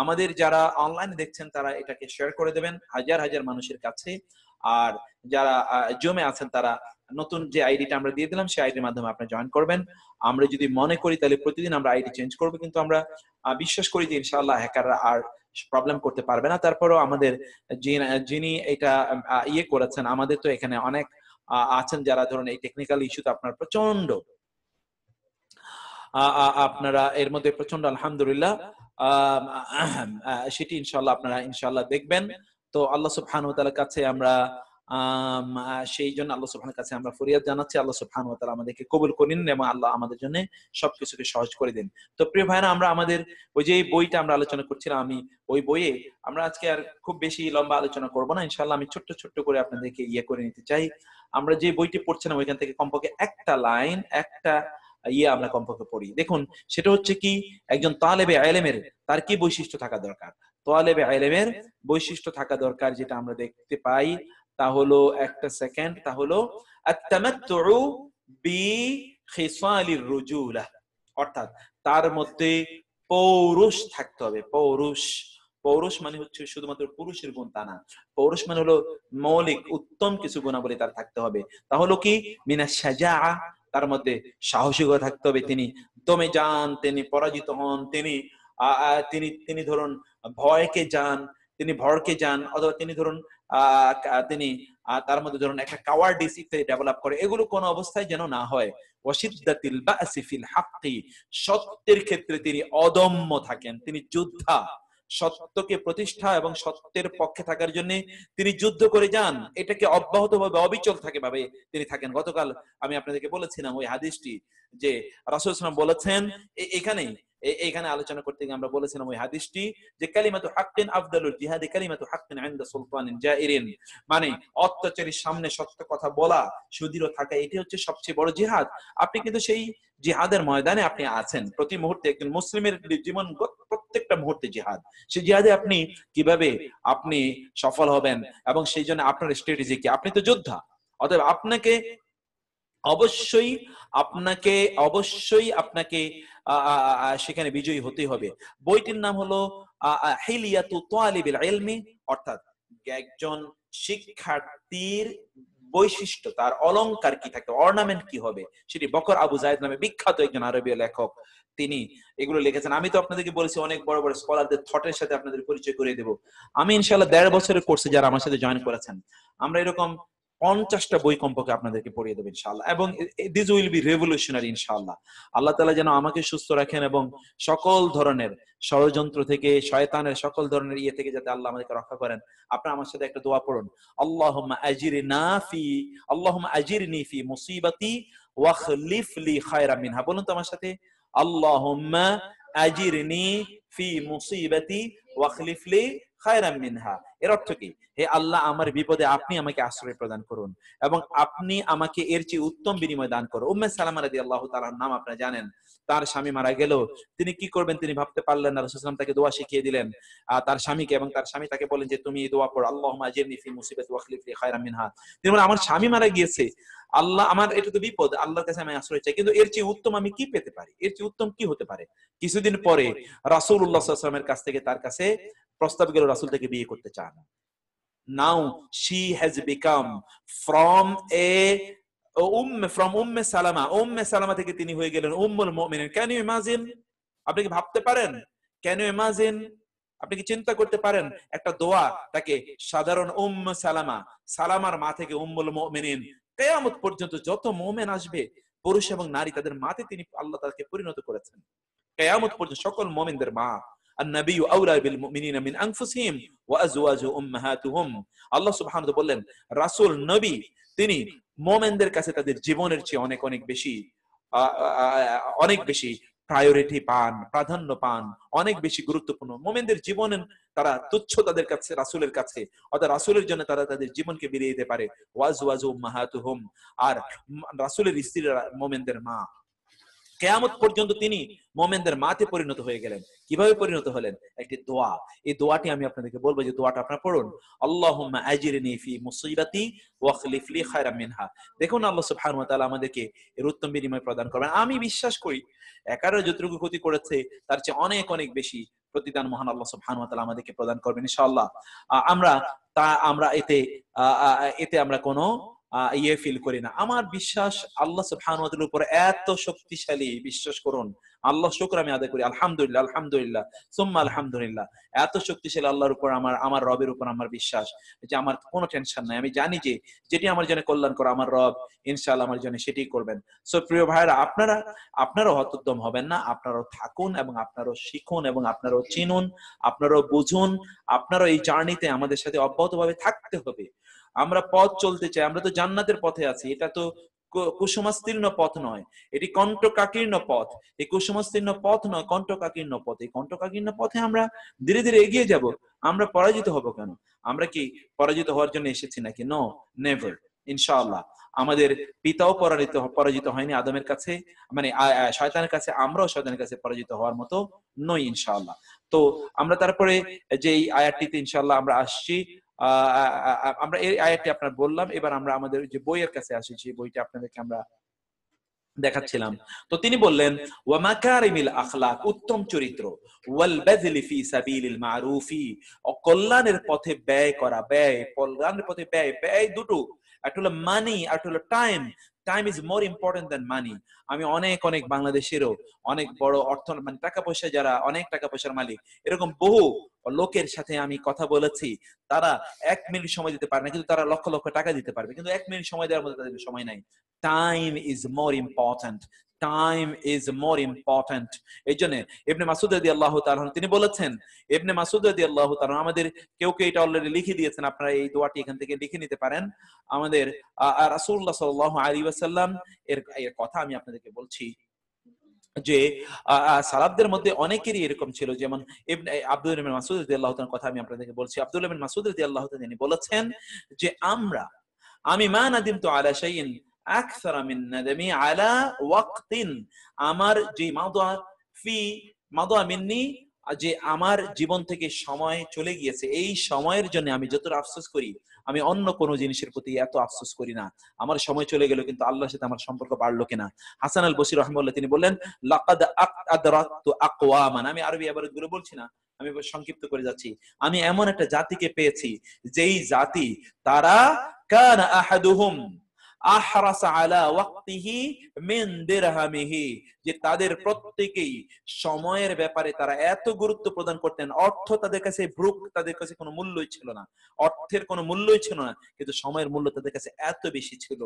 [SPEAKER 1] আমাদের যারা অনলাইনে দেখছেন তারা এটাকে শেয়ার করে দেবেন হাজার হাজার মানুষের কাছে। আর যারা জমে আছেন তারা নতুন যে আইডিটা আমরা দিয়ে দিলাম সেই আইডির মাধ্যমে আপনি জয়েন করবেন। আমরা যদি মনে করি তাহলে প্রতিদিন আমরা আইডি চেঞ্জ করব, কিন্তু আমরা বিশ্বাস করি যে ইনশাআল্লাহ হ্যাকাররা আর প্রবলেম করতে পারবে না। তারপরেও আমাদের যিনি এটা ইয়ে করেছেন, আমাদের তো এখানে অনেক আছেন যারা ধরুন এই টেকনিক্যাল ইস্যুতে আপনার প্রচন্ড আপনারা এর মধ্যে প্রচন্ড আলহামদুলিল্লাহ সেটি ইনশাআল্লাহ আপনারা ইনশাআল্লাহ দেখবেন। তো আল্লাহ সুবহানাহু ওয়া তাআলার কাছে আমরা সেই জন্য আল্লাহ সুবহানাহু কাছে আমরা ফরিয়াদ জানাচ্ছি, আল্লাহ সুবহানাহু ওয়া তাআলা আমাদেরকে কবুল করেন এবং আল্লাহ আমাদের জন্য সবকিছুকে সহজ করে দিন। তো প্রিয় ভাইরা, আমরা আমাদের ওই যে বইটা আমরা আলোচনা করছিলাম, আমি ওই বইয়ে আমরা আজকে আর খুব বেশি লম্বা আলোচনা করব না, ইনশাআল্লাহ আমি ছোট্ট ছোট্ট করে আপনাদেরকে করে নিতে চাই। আমরা যে বইটি পড়ছিলাম ওইখান থেকে কমপক্ষে একটা লাইন, একটা আমরা কমপক্ষে পড়ি। দেখুন, সেটা হচ্ছে কি, একজন তালেবে ইলমের তার কি বৈশিষ্ট্য থাকা দরকার। তালেবে ইলমের বৈশিষ্ট্য থাকা দরকার, যেটা আমরা দেখতে পাই তা হলো, একটা সেকেন্ড, তা হলো আত-তামাত্তুউ বিখিসালির রুজুলা, অর্থাৎ তার মধ্যে পৌরুষ থাকতে হবে। পৌরুষ, পৌরুষ মানে হচ্ছে শুধুমাত্র পুরুষের গুণ তা না। পৌরুষ মানে হলো মৌলিক উত্তম কিছু গুণাবলী তার থাকতে হবে। তা হলো কি, মিনাশ শাজাআ, তার মধ্যে সাহসিকতা থাকতে হবে। তিনি দমে যান, তিনি পরাজিত হন, তিনি তিনি তিনি ধরুন ভয়কে যান, তিনি ভরকে যান, অথবা তিনি ধরুন তিনি তার মধ্যে ধরুন একটা কাওয়ার্ডিস ইত্যাদি ডেভেলপ করে, এগুলো কোনো অবস্থায় যেন না হয়। ওয়াশিদ্দাতিল বাসি ফিল হাক্কি, সত্যের ক্ষেত্রে তিনি অদম্য থাকেন, তিনি যোদ্ধা। সত্যকে প্রতিষ্ঠা এবং সত্যের পক্ষে থাকার জন্য তিনি যুদ্ধ করে যান, এটাকে অব্যাহতভাবে অবিচল থাকে ভাবে তিনি থাকেন। গতকাল আমি আপনাদেরকে বলেছিলাম ওই হাদিসটি, যে রাসূল সাল্লাল্লাহু আলাইহি ওয়াসাল্লাম বলেছেন, এখানে আলোচনা করতে গিয়ে আমরা বলেছিলাম ওই হাদিসটি, যে কালিমাতু হাক্কিন আফদালুল জিহাদি কালিমাতু হাক্কিন ইনদা সুলতানিন জাইরিন, মানে অত্যাচারীর সামনে সত্য কথা বলা, সুদৃঢ় থাকা, এটি হচ্ছে সবচেয়ে বড় জিহাদ। আপনি কিন্তু সেই জিহাদের ময়দানে আপনি আছেন। প্রতি মুহূর্তে একজন মুসলিমের জীবন প্রত্যেকটা মুহূর্তে জিহাদ। সেই জিহাদে আপনি কিভাবে আপনি সফল হবেন এবং সেই জন্য আপনার স্ট্র্যাটেজি কি? আপনি তো যোদ্ধা, অতএব অবশ্যই আপনাকে সেখানে বিজয়ী হতে হবে। বইটির নাম হলো হিলিয়াতু তালিবিল ইলমি, অর্থাৎ একজন শিক্ষার্থীর বৈশিষ্ট্য, তার অলংকার কি থাকবে, অর্নামেন্ট কি হবে, সেটি বকর আবু জায়েদ নামে বিখ্যাত একজন আরবীয় লেখক, তিনি এগুলো লিখেছেন। আমি তো আপনাদেরকে বলেছি অনেক বড় বড় স্কলারদের থটের সাথে আপনাদের পরিচয় করিয়ে দেব। আমি ইনশাআল্লাহ 1.5 বছরের কোর্সে যারা আমার সাথে জয়েন করেছেন, আমরা এরকম 50টা বই কমপক্ষে আপনাদেরকে পড়িয়ে দেব ইনশাআল্লাহ, এবং দিস উইল বি রেভলিউশনারি ইনশাআল্লাহ। আল্লাহ তাআলা যেন আমাকে সুস্থ রাখেন এবং সকল ধরনের ষড়যন্ত্র থেকে, শয়তানের সকল ধরনের থেকে যাতে আল্লাহ আমাদেরকে রক্ষা করেন। আপনারা আমার সাথে একটা দোয়া পড়ুন, আল্লাহুম্মা আজিরনি ফি মুসিবাতি ওয়াখলিফ লি খায়রাম মিনহা। বলুন তো আমার সাথে, আল্লাহুম্মা আজিরনি ফি মুসিবাতি ওয়াখলিফ লি খায়রাম মিনহা। এর অর্থ কি? হে আল্লাহ, আমার বিপদে আপনি আমাকে আশ্রয় প্রদান করুন এবং আপনি আমাকে এর চেয়ে উত্তম বিনিময় দান করুন। উম্মে সালামা রাদিয়াল্লাহু তাআলার নাম আপনারা জানেন। তার স্বামী মারা গেল, তিনি কি করবেন তিনি ভাবতে পারলেন না। রাসূল সাল্লাল্লাহু আলাইহি ওয়াসাল্লাম তাকে দোয়া শিখিয়ে দিলেন তার স্বামীকে, এবং তার স্বামী তাকে বলেন যে তুমি এই দোয়া পড়ো, আল্লাহুম্মা আজিরনি ফি মুসিবাতি ওয়াখলিফ লি খায়রাম মিনহা। তিনি বলেন, আমার স্বামী মারা গিয়েছে, আল্লাহ, আমার এটা তো বিপদ, আল্লাহর কাছে আমি আশ্রয় চাই, কিন্তু এর চেয়ে উত্তম আমি কি পেতে পারি, এর চেয়ে উত্তম কি হতে পারে? কিছুদিন পরে রাসূলুল্লাহ সাল্লাল্লাহু আলাইহি ওয়াসাল্লামের কাছ থেকে তার কাছে প্রস্তাব গেল, রাসূল তাকে বিয়ে করতে চান। Now she has become from Umm Salama থেকে তিনি হয়ে গেলেন উম্মুল মুমিনিন। Can you imagine? আপনি কি ভাবতে পারেন? Can you imagine? আপনি কি চিন্তা করতে পারেন একটা দোয়া, তাকে সাধারণ সালামার মা থেকে উম্মুল মুমিনিন, কিয়ামত পর্যন্ত যত মুমিন আসবে পুরুষ এবং নারী, তাদের মাতে তিনি আল্লাহ তাকে পরিণত করেছেন। কিয়ামত পর্যন্ত সকল মুমিনদের মা। النبي أولى بالمؤمنين من أنفسهم وأزواجه أمهاتهم। আল্লাহ সুবহানাহু ওয়া তাআলা বললেন, রাসূল নবী তিনি মুমিনদের কাছে তাদের জীবনের চেয়ে অনেক বেশি প্রায়োরিটি পান, প্রাধান্য পান, অনেক বেশি গুরুত্বপূর্ণ। মুমিনদের জীবন তারা তুচ্ছ তাদের কাছে, রাসূলের কাছে, অর্থাৎ রাসূলের জন্য তারা তাদের জীবনকে বিলিয়ে দিতে পারে। ওয়াজওয়াজু উম্মাহাতুহুম, আর রাসূলের স্ত্রীরা মুমিনদের মা। কিয়ামত পর্যন্ত তিনি মুমিনদের মাতে পরিণত হয়ে গেলেন। কিভাবে পরিণত হলেন? একটি দোয়া, এই দোয়াটি আমি আপনাদেরকে বলবো, যে দোয়াটা আপনারা পড়ুন, আল্লাহুম্মা আজিরনি ফি মুসিবাতি ওয়াখলিফ লি খায়রাম মিনহা। দেখুন আল্লাহ সুবহানাহু ওয়া তাআলা আমাদেরকে এর উত্তম বিনিময় প্রদান করবেন। আমি বিশ্বাস করি একারও যতটুকু ক্ষতি করেছে তার চেয়ে অনেক বেশি প্রতিদান মহান আল্লাহ সুবহানাহু ওয়া তাআলা আমাদেরকে প্রদান করবেন ইনশাআল্লাহ। আমরা এতে আমরা কোনো ফিল করি না। আমার বিশ্বাস আল্লাহ সুবহানাহু ওয়া তাআলার উপর এত শক্তিশালী, বিশ্বাস করুন, আল্লাহ শুকর আমি আদায় করি, আলহামদুলিল্লাহ সুম্মা আলহামদুলিল্লাহ। এত শক্তিশালী আল্লাহর উপর, আমার রবের উপর আমার বিশ্বাস, যে আমার কোনো টেনশন নাই। আমি জানি যে যেটি আমার জন্য কল্যাণ করে আমার রব ইনশাআল্লাহ আমার জন্য সেটাই করবেন। সো প্রিয় ভাইরা, আপনারাও হতোদ্যম হবেন না, আপনারাও থাকুন এবং আপনারাও শিখুন এবং আপনারাও চিনুন, আপনারাও বুঝুন, আপনারাও এই জার্নিতে আমাদের সাথে অব্যাহতভাবে থাকতে হবে। আমরা পথ চলতে চাই, আমরা তো জান্নাতের পথে আছি। এটা তো কুসুমাস্তীর্ণ পথ নয়, এটি কণ্টকাকীর্ণ পথ। এই কুসুমাস্তীর্ণ পথ নয়, কণ্টকাকীর্ণ পথ। এই কণ্টকাকীর্ণ পথে আমরা ধীরে ধীরে এগিয়ে যাব। আমরা পরাজিত হব কেন? আমরা কি পরাজিত হওয়ার জন্য এসেছি নাকি? No, never. ইনশাআল্লাহ আমাদের পিতাও পরাজিত হয়নি আদমের কাছে, মানে শয়তানের কাছে। আমরাও শয়তানের কাছে পরাজিত হওয়ার মতো নই ইনশাআল্লাহ। তো আমরা তারপরে যে এই আয়াতটিতে ইনশাআল্লাহ আমরা আসছি, আমরা এই আয়াতটি আপনার বললাম। এবার আমরা আমাদের যে বইয়ের কাছে আসি, সেই বইটা আপনাদেরকে আমরা দেখাচ্ছিলাম। তো তিনি বললেন ওয়া মাকারিমিল আখলাক, উত্তম চরিত্র, ওয়াল বাযলি ফি সাবিলিল মারুফি, কল্যাণের পথে ব্যয় করা। কল্যাণের পথে ব্যয় দুটো, একটা হলো মানি আর একটা হলো time. Time is more important than মানি। আমি অনেক বাংলাদেশেরও অনেক বড় মানে টাকা পয়সা, যারা অনেক টাকা পয়সার মালিক, এরকম বহু লোকের সাথে আমি কথা বলেছি। তারা 1 মিনিট সময় দিতে পারে না, কিন্তু তারা লক্ষ লক্ষ টাকা দিতে পারবে, কিন্তু 1 মিনিট সময় দেওয়ার মতো তাদের সময় নাই। Time is more important. Time is more important. এই জন্য ইবনে মাসউদ রাদিয়াল্লাহু তাআলা তিনি বলেছেন, ইবনে মাসউদ রাদিয়াল্লাহু তাআলা আমাদের কেউ এটা অলরেডি লিখে দিয়েছেন, আপনারা এই দোয়াটি এখান থেকে লিখে নিতে পারেন। আমাদের রাসূলুল্লাহ সাল্লাল্লাহু আলাইহি ওয়াসাল্লাম এর কথা আমি আপনাদেরকে বলছি যে সালাফদের মধ্যে অনেকেরই এরকম ছিল। যেমন আব্দুল্লাহ ইবনে মাসউদ রাদিয়াল্লাহু তাআলার কথা আমি আপনাদেরকে বলছি। আব্দুল্লাহ ইবনে মাসউদ রাদিয়াল্লাহু তাআলা তিনি বলেছেন যে আমি মা নাদিমতু আলা শাইইন আকসারা মিন নাদামি আলা ওয়াক্তিন, আমার যে মাদা মিন্নি, যে আমার জীবন থেকে সময় চলে গিয়েছে, এই সময়ের জন্য আমি যতটা আফসোস করি, আমি অন্য কোনো জিনিসের প্রতি এত আফসোস করি না। আমার সময় চলে গেল, কিন্তু আল্লাহর সাথে আমার সম্পর্ক বাড়লো কিনা। হাসান আল বসরি রাহিমাহুল্লাহ তিনি বললেন লাকাদ আদরাকতু আকওয়ামান, আমি আরবি ইবারতগুলো বলছি না, আমি সংক্ষিপ্ত করে যাচ্ছি। আমি এমন একটা জাতিকে পেয়েছি, যেই জাতি তারা কানা আহাদুহুম আহরাসা আলা ওয়াক্তিহি মিন দিরহামিহি, যে তাদের প্রত্যেকেই সময়ের ব্যাপারে তারা এত গুরুত্ব প্রদান করতেন। অর্থ তাদের কাছে তাদের কাছে কোনো মূল্যই ছিল না, অর্থের কোনো মূল্যই ছিল না, কিন্তু সময়ের মূল্য তাদের কাছে এত বেশি ছিল।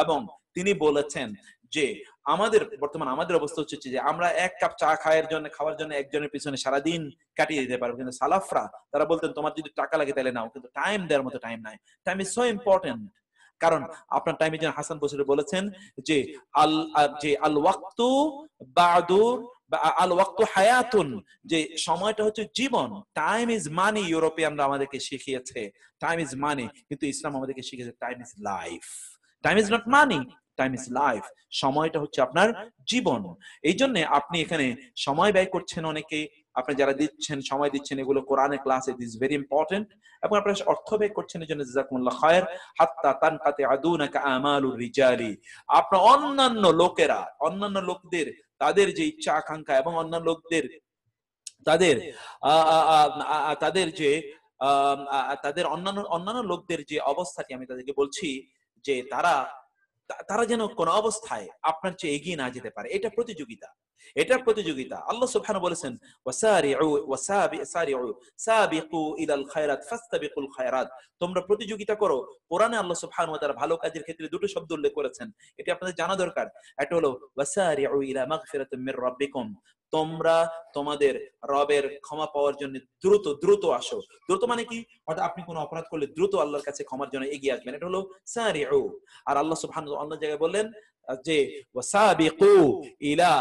[SPEAKER 1] এবং তিনি বলেছেন যে বর্তমান আমাদের অবস্থা হচ্ছে যে আমরা 1 কাপ চা খাওয়ার জন্য একজনের পিছনে সারাদিন কাটিয়ে দিতে পারবো, কিন্তু সালাফরা তারা বলতেন তোমার যদি টাকা লাগে তাহলে নাও, কিন্তু টাইম দেওয়ার মতো টাইম নাই। Time is so important. কারণ আপনার টাইমে যেন হাসান বসরি বলেছেন যে আল ওয়াক্তু বাদু আল ওয়াক্তু হায়াতুন, যে সময়টা হচ্ছে জীবন। টাইম ইজ মানি, ইউরোপিয়ানরা আমাদেরকে শিখিয়েছে টাইম ইজ মানি, কিন্তু ইসলাম আমাদেরকে শিখিয়েছে time is life. Time is not money, time is life. সময়টা হচ্ছে আপনার জীবন। এই জন্য আপনি এখানে সময় ব্যয় করছেন অনেকে, আপনি যারা সময় দিচ্ছেন, এগুলো কোরআনের ক্লাসে দিস ভেরি ইম্পর্টেন্ট। এবং আপনারা অর্থ ব্যয় করছেন, এই জন্য জাযাকুমুল্লাহ খায়র। হাত্তা তানকাতি আদুনাকা আমালুর রিজালি, আপনার অন্যান্য লোকদের তাদের যে ইচ্ছা আকাঙ্ক্ষা, এবং অন্যান্য লোকদের তাদের অন্যান্য লোকদের যে অবস্থাটি আমি তাদেরকে বলছি, যে তারা যেন কোন অবস্থায় আপনার চেয়ে এগিয়ে না যেতে পারে। এটা প্রতিযোগিতা। আল্লাহ সুবহানাহু বলেছেন সাবিকু ইলাল খায়রাত ফাস্তাবিকুল খায়রাত, তোমরা প্রতিযোগিতা করো। কোরআনে আল্লাহ সুবহানাহু ওয়া তাআলা ভালো কাজের ক্ষেত্রে দুটো শব্দ উল্লেখ করেছেন, এটা আপনাদের জানা দরকার। একটা হলো ওয়াসারিউ ইলা মাগফিরাতিম মির রাব্বিকুম, তোমরা তোমাদের রবের ক্ষমা পাওয়ার জন্য দ্রুত আসো। দ্রুত মানে কি? অর্থাৎ আপনি কোনো অপরাধ করলে দ্রুত আল্লাহর কাছে ক্ষমার জন্য এগিয়ে আসবেন, এটা হলো সারিউ। আর আল্লাহ সুবহানাহু ওয়া তাআলা অন্য জায়গায় বললেন যে ওয়াসাবিকু ইলা,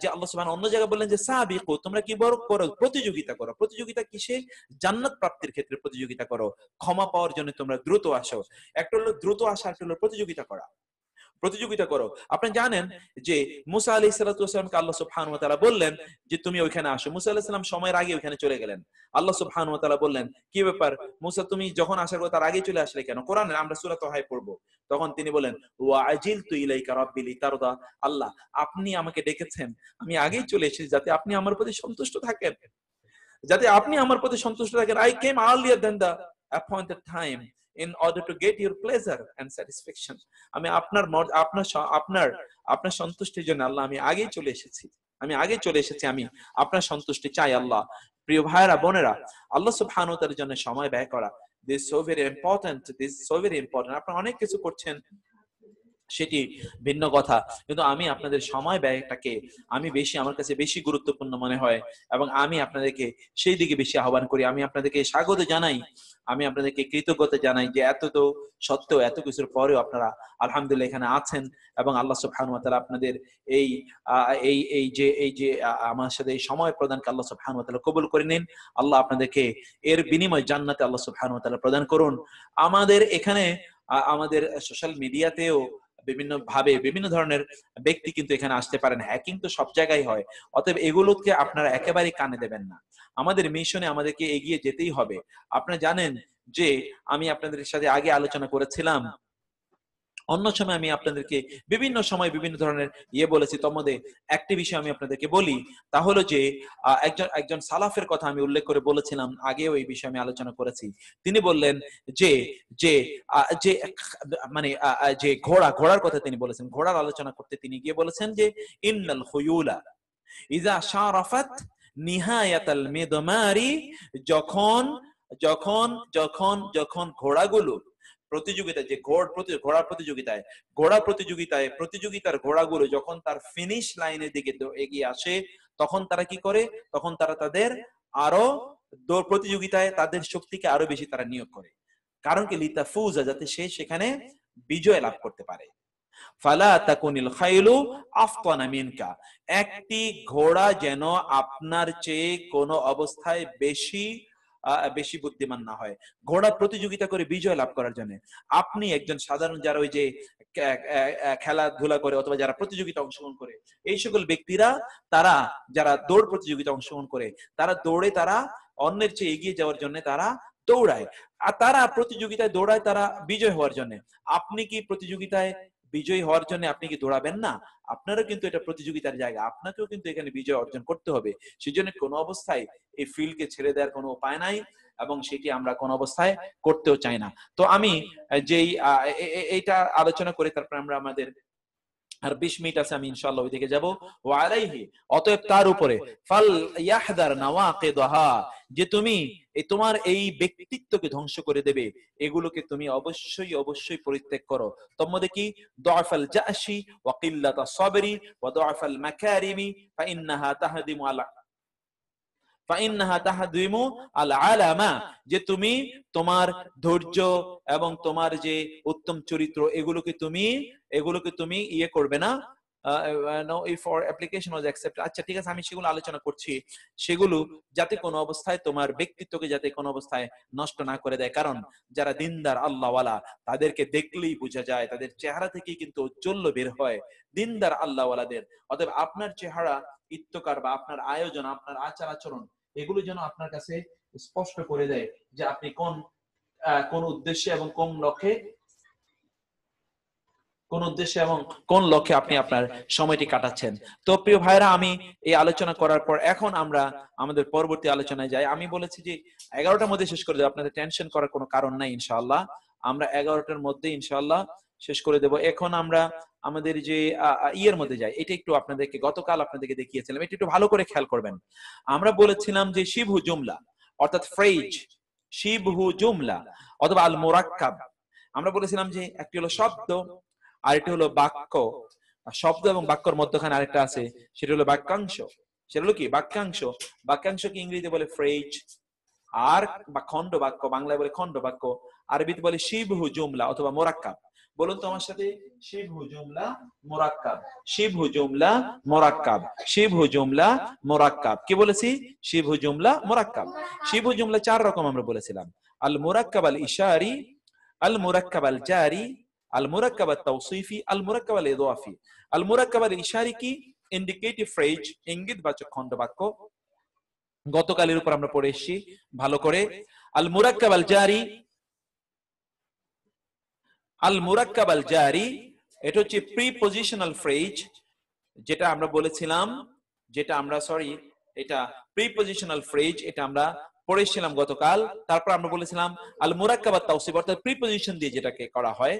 [SPEAKER 1] যে আল্লাহ সুবহানাহু অন্য জায়গায় বললেন যে সাবিকু, তোমরা কি করো? প্রতিযোগিতা করো। প্রতিযোগিতা কিসে? জান্নাত প্রাপ্তির ক্ষেত্রে প্রতিযোগিতা করো, ক্ষমা পাওয়ার জন্য তোমরা দ্রুত আসো। একটা হলো দ্রুত আসা, একটা হলো প্রতিযোগিতা করো। আপনি জানেন যে মুসা আলাইহিস সালাতু ওয়াস সালামকে আল্লাহ সুবহানাহু ওয়া তাআলা বললেন যে তুমি ওইখানে আসো। মুসা আলাইহিস সালাম সময়ের আগে ওইখানে চলে গেলেন। আল্লাহ সুবহানাহু ওয়া তাআলা বললেন কি ব্যাপার মুসা, তুমি যখন আসার কথা তার আগে চলে আসলে কেন? কোরআনে আমরা সূরা তাহায় পড়বো। তখন তিনি বলেন ওয়া আজিলতু ইলাইকা রাব্বি লিতারদা, আল্লাহ আপনি আমাকে ডেকেছেন, আমি আগেই চলে এসেছি যাতে আপনি আমার প্রতি সন্তুষ্ট থাকেন। I came earlier than the appointed time in order to get your pleasure and satisfaction. আমি আপনার সন্তুষ্টির জন্য আল্লাহ আমি আগেই চলে এসেছি, আমি আপনার সন্তুষ্টি চাই। আল্লাহ, প্রিয় ভাইরা বোনেরা, আল্লাহ সুবহানাহু ওয়া তাআলার জন্য সময় ব্যয় করা, this is so very important. আপনারা অনেক কিছু করছেন, সেটি ভিন্ন কথা, কিন্তু আমি আপনাদের সময় ব্যয়টাকে আমার কাছে বেশি গুরুত্বপূর্ণ মনে হয়, এবং আমি আপনাদেরকে সেই দিকে বেশি আহ্বান করি। আমি আপনাদেরকে স্বাগত জানাই, আমি আপনাদেরকে কৃতজ্ঞতা জানাই যে এত তো সত্ত্বেও, এত কিছুর পরেও আপনারা আলহামদুলিল্লাহ এখানে আছেন, এবং আল্লাহ সুবহানাহু ওয়া তাআলা আপনাদের এই আমার সাথে এই সময় প্রদানকে আল্লাহ সুবহানাহু ওয়া তাআলা কবুল করে নিন। আল্লাহ আপনাদেরকে এর বিনিময় জান্নাতে আল্লাহ সুবহানাহু ওয়া তাআলা প্রদান করুন। আমাদের এখানে আমাদের সোশ্যাল মিডিয়াতেও বিভিন্ন ভাবে বিভিন্ন ধরনের ব্যক্তি কিন্তু এখানে আসতে পারেন। হ্যাকিং তো সব জায়গায় হয়, অতএব এগুলোকে আপনারা একেবারেই কানে দেবেন না। আমাদের মিশনে আমাদেরকে এগিয়ে যেতেই হবে। আপনারা জানেন যে আমি আপনাদের সাথে আগে আলোচনা করেছিলাম, অন্য সময় আমি আপনাদেরকে বিভিন্ন সময় বিভিন্ন ধরনের বলেছি, তোর মধ্যে একটি বিষয় আমি আপনাদেরকে বলি, তা হলো যে একজন সালাফের কথা আমি উল্লেখ করে বলেছিলাম, আগেও এই বিষয়ে আমি আলোচনা করেছি। তিনি বললেন যে যে যে মানে যে ঘোড়ার কথা তিনি বলেছেন, ঘোড়ার আলোচনা করতে তিনি গিয়ে বলেছেন যে ইন্নাল খুয়ুলা ইযা শারাফাত নিহায়াতাল মিদমারি, যখন যখন যখন যখন ঘোড়াগুলো প্রতিযোগিতায়, যে প্রতিযোগিতার ঘোড়াগুলো যখন তার ফিনিশ লাইনের দিকে এগিয়ে আসে, তখন তারা কি করে? তখন তারা তাদের আরো প্রতিযোগিতায় তাদের শক্তিকে আরো বেশি তারা নিয়োগ করে। কারণ কি? লিতাফুজা, যাতে সে সেখানে বিজয় লাভ করতে পারে। ফালা তাকুনিল খাইলু আফতানা মিনকা, একটি ঘোড়া যেন আপনার চেয়ে কোনো অবস্থায় বেশি বুদ্ধিমান না হয়। ঘোড়া প্রতিযোগিতা করে বিজয় লাভ করার জন্য। আপনি একজন সাধারণ, যারা ওই যে খেলাধুলা করে অথবা যারা প্রতিযোগিতা অংশগ্রহণ করে, এই সকল ব্যক্তিরা, তারা যারা দৌড় প্রতিযোগিতা অংশগ্রহণ করে, তারা দৌড়ে তারা অন্যের চেয়ে এগিয়ে যাওয়ার জন্য তারা দৌড়ায়, আর তারা প্রতিযোগিতায় দৌড়ায় তারা বিজয় হওয়ার জন্য। আপনি কি প্রতিযোগিতায় বিজয়ী হওয়ার জন্য আপনি কি দৌড়াবেন না? আপনারও কিন্তু এটা প্রতিযোগিতার জায়গা, আপনাকেও কিন্তু এখানে বিজয় অর্জন করতে হবে। সেজন্য কোনো অবস্থায় এই ফিল্ডকে ছেড়ে দেওয়ার কোনো উপায় নাই, এবং সেটি আমরা কোনো অবস্থায় করতেও চাই না। তো আমি যেই এইটা আলোচনা করে তারপর আমরা আমাদের আর 20 মিনিট আছে, আমি ইনশাআল্লাহ ওইদিকে যাব। ওয়া আলাইহি, অতএব তার উপরে, ফাল ইয়াহদার নাওয়াকিদহা, যে তুমি তোমার এই ব্যক্তিত্বকে ধ্বংস করে দেবে, এগুলোকে তুমি অবশ্যই অবশ্যই পরিত্যাগ করো। তোর মধ্যে কি? দুআফাল জাশি ওয়া কিল্লাতাস সাবরি ওয়া দুআফাল মাকারিমি ফাইন্নাহা তাহদিমু আলা যে তুমি তোমার ধৈর্য এবং তোমার যে উত্তম চরিত্র, এগুলোকে তুমি করবে না। আচ্ছা ঠিক আছে, আমি সেগুলো আলোচনা করছি। সেগুলো যাতে কোনো অবস্থায় তোমার ব্যক্তিত্বকে যাতে কোনো অবস্থায় নষ্ট না করে দেয়। কারণ যারা দিনদার আল্লাহওয়ালা, তাদেরকে দেখলেই বোঝা যায়, তাদের চেহারা থেকেই কিন্তু ঔজ্জ্বল্য বের হয় দিনদার আল্লাহওয়ালাদের। অতএব আপনার চেহারা, ইত্তকার বা আপনার আয়োজন, আপনার আচার আচরণ, এগুলো যেন আপনার কাছে স্পষ্ট করে দেয় যে আপনি কোন উদ্দেশ্যে এবং কোন লক্ষ্যে আপনি আপনার সময়টি কাটাচ্ছেন। তো প্রিয় ভাইরা, আমি এই আলোচনা করার পর এখন আমরা আমাদের পরবর্তী আলোচনায় যাই। আমি বলেছি যে 11টার মধ্যে শেষ করে দেব, আপনাদের টেনশন করার কোনো কারণ নাই। ইনশাআল্লাহ আমরা 11টার মধ্যে ইনশাআল্লাহ শেষ করে দেব। এখন আমরা আমাদের যে ইয়ের মধ্যে যাই, এটা একটু আপনাদেরকে গতকাল আপনাদেরকে দেখিয়েছিলাম, এটা একটু ভালো করে খেয়াল করবেন। আমরা বলেছিলাম যে শিবহু জুমলা, অর্থাৎ ফ্রেজ, শিবহু জুমলা অথবা আল মুরাক্কাব। আমরা বলেছিলাম যে একটি হলো শব্দ, আরেকটি হলো বাক্য। শব্দ এবং বাক্যর মধ্যখানে আরেকটা আছে, সেটা হলো বাক্যাংশ। সেটা হলো কি? বাক্যাংশ। বাক্যাংশকে ইংরেজিতে বলে ফ্রেজ, আর বা খণ্ড বাক্য, বাংলায় বলে খণ্ড বাক্য, আরবিতে বলে শিবহু জুমলা অথবা মোরাক্কাব। বলুন তো আমার সাথে, শিবহু জুমলা মোরাক্কাব, শিবহু জুমলা মোরাক্কাব, শিবহু জুমলা মোরাক্কাব। কি বলেছি? শিবহু জুমলা মোরাক্কাব। শিবহু জুমলা 4 রকম আমরা বলেছিলাম: আল মুরাক্কাব আল ইশারি, আল মুরাক্কাব আল জারি, আল মুরাক্কাব আত তাওসিফি, আল মুরাক্কাব আল ইদাফি। আল মুরাক্কাব আল ইশারি কি? ইন্ডিকেটিভ ফ্রেজ, ইঙ্গিতবাচক খণ্ড বাক্য। গতকালের উপর আমরা পড়ে এসেছি ভালো করে। আল মুরাক্কাব আল জারি, আল মুরাক্কাব আল জারি এটা হচ্ছে প্রিপজিশনাল ফ্রেজ, যেটা আমরা বলেছিলাম, এটা প্রিপজিশনাল ফ্রেজ, এটা আমরা পড়েছিলাম গতকাল। তারপর আমরা বলেছিলাম আল মুরাক্কাব আত তাওসিফ, অর্থাৎ প্রিপজিশন দিয়ে যেটাকে করা হয়।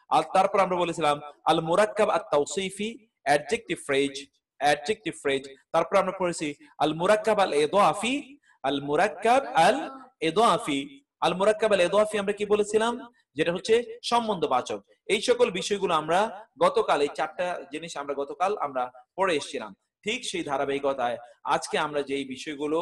[SPEAKER 1] আর তারপর আমরা বলেছিলাম আল মুরাক্কাব আত তাওসিফি, অ্যাডজেক্টিভ ফ্রেজ, অ্যাডজেক্টিভ ফ্রেজ। তারপর আমরা পড়েছি আল মুরাক্কাব আল ইদাফি, আল মুরাক্কাব আল ইদাফি। আল মুরাক্কাব আল ইদাফি আমরা কি বলেছিলাম? যেটা হচ্ছে সম্বন্ধবাচক। এই সকল বিষয়গুলো আমরা গতকাল, এই 4টা জিনিস আমরা গতকাল আমরা পড়ে এসেছিলাম। ঠিক সেই ধারাবাহিকতায় আজকে আমরা যে বিষয়গুলো,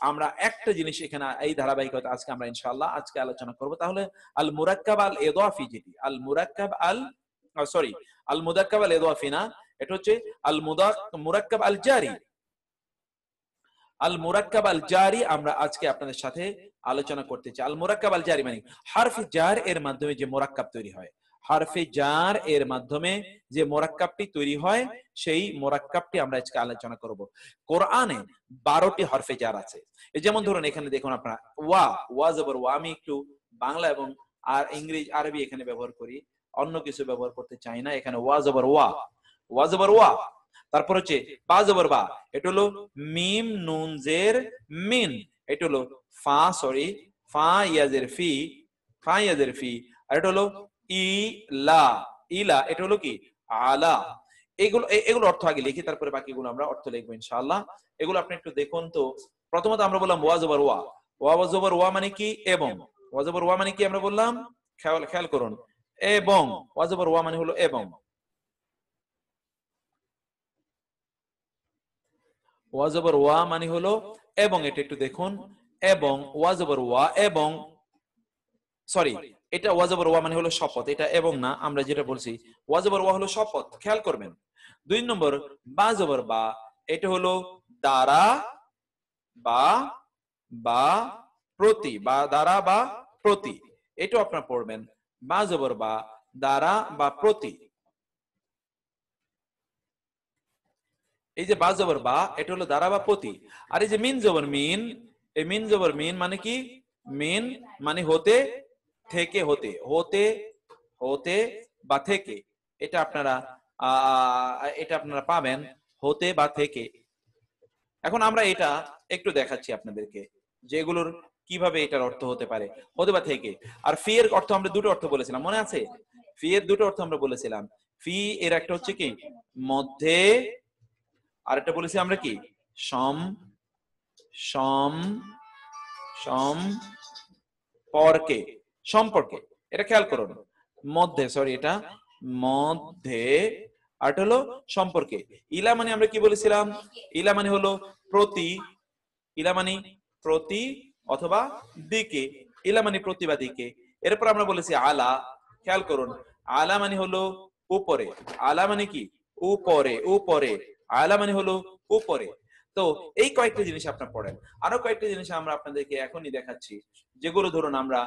[SPEAKER 1] আমরা একটা জিনিস এখানে এই ধারাবাহিকতা আজকে আমরা ইনশাআল্লাহ আজকে আলোচনা করব। তাহলে আল মুরাক্কাব আল ইদাফি, যেটি আল মুরাক্কাব আল সরি আল মুদাক্কাব আল ইদাফি না, এটা হচ্ছে আল মুরাক্কাব আল জারি। আল মুরাক্কাব আল জারি আমরা আজকে আপনাদের সাথে আলোচনা করতে চাই। আল মুরাক্কাব আল জারি মানে হারফে জার এর মাধ্যমে যে মুরাক্কাব তৈরি হয়, হারফে জার এর মাধ্যমে যে মুরাক্কাবটি তৈরি হয়, সেই মুরাক্কাবটি আমরা আজকে আলোচনা করব। কোরআনে 12টি হরফে জার আছে। এই যেমন ধরুন এখানে দেখুন আপনারা ওয়া, ওয়া জবর ওয়া, আমি একটু বাংলা এবং আর ইংরেজি আরবি এখানে ব্যবহার করি, অন্য কিছু ব্যবহার করতে চাই না। এখানে ওয়া জবর ওয়া, ওয়া জবর ওয়া। তারপর হচ্ছে বা জবর বা, এটা হলো মিম নুন জের মিন, এটা হলো ফা ফা ইয়াজের ফি, ফা ইয়াজের ফি। আর এটা হলো ইলা, ইলা, এটা হলো কি আলা। এগুলো অর্থ আগে লিখি, তারপরে বাকিগুলো আমরা অর্থ লিখবো ইনশাআল্লাহ। এগুলো আপনি একটু দেখুন তো। প্রথমত আমরা বললাম ওয়া জবর ওয়া, ওয়া জবর ওয়া মানে কি এবং, ওয়া জবর ওয়া মানে কি আমরা বললাম, খেয়াল করুন, এবং, ওয়া জবর ওয়া মানে হলো এবং, ওয়া জবর ওয়া মানে হলো এবং, এটা একটু দেখুন, এবং ওয়া জবর ওয়া এবং, সরি এটা ওয়া জবর ওয়া মানে হলো শপথ, এটা এবং না, আমরা যেটা বলছি ওয়া জবর ওয়া হলো শপথ, খেয়াল করবেন। 2 নম্বর বা জবর বা, এটা হলো দ্বারা বা, বা প্রতি, বা দ্বারা বা প্রতি, এটাও আপনারা পড়বেন, বা জবর বা, দ্বারা বা প্রতি। এই যে বা জবর বা, এটা হলো দ্বারা বা প্রতি। আর এই যে মিন জবর মিন, এই মিন জবর মিন মানে কি, মিন মানে হতে, থেকে, হতে, হতে, হতে বা থেকে, এটা আপনারা এটা আপনারা পাবেন, হতে বা থেকে। এখন আমরা এটা একটু দেখাচ্ছি আপনাদেরকে যে এগুলোর কিভাবে এটার অর্থ হতে পারে, হতে বা থেকে। আর ফি এর অর্থ আমরা দুটো অর্থ বলেছিলাম, মনে আছে? ফি এর দুটো অর্থ আমরা বলেছিলাম। ফি এর একটা হচ্ছে কি মধ্যে, আর একটা বলেছি আমরা কি সম, সম, সম্পর্কে, সম্পর্কে। এটা খেয়াল করুন, মধ্যে, সরি এটা মধ্যে, আর হলো সম্পর্কে। ইলা মানে আমরা কি বলেছিলাম, ইলা মানে হলো প্রতি, ইলা মানে প্রতি অথবা দিকে, ইলা মানে প্রতি বা দিকে। এরপর আমরা বলেছি আলা, খেয়াল করুন, আলা মানে হলো উপরে, আলা মানে কি উপরে, উপরে, আলা মানে হলো উপরে। তো এই কয়েকটা জিনিস আপনারা পড়েন। আরো কয়েকটা জিনিস আমরা আপনাদেরকে এখনই দেখাচ্ছি, যেগুলো ধরুন আমরা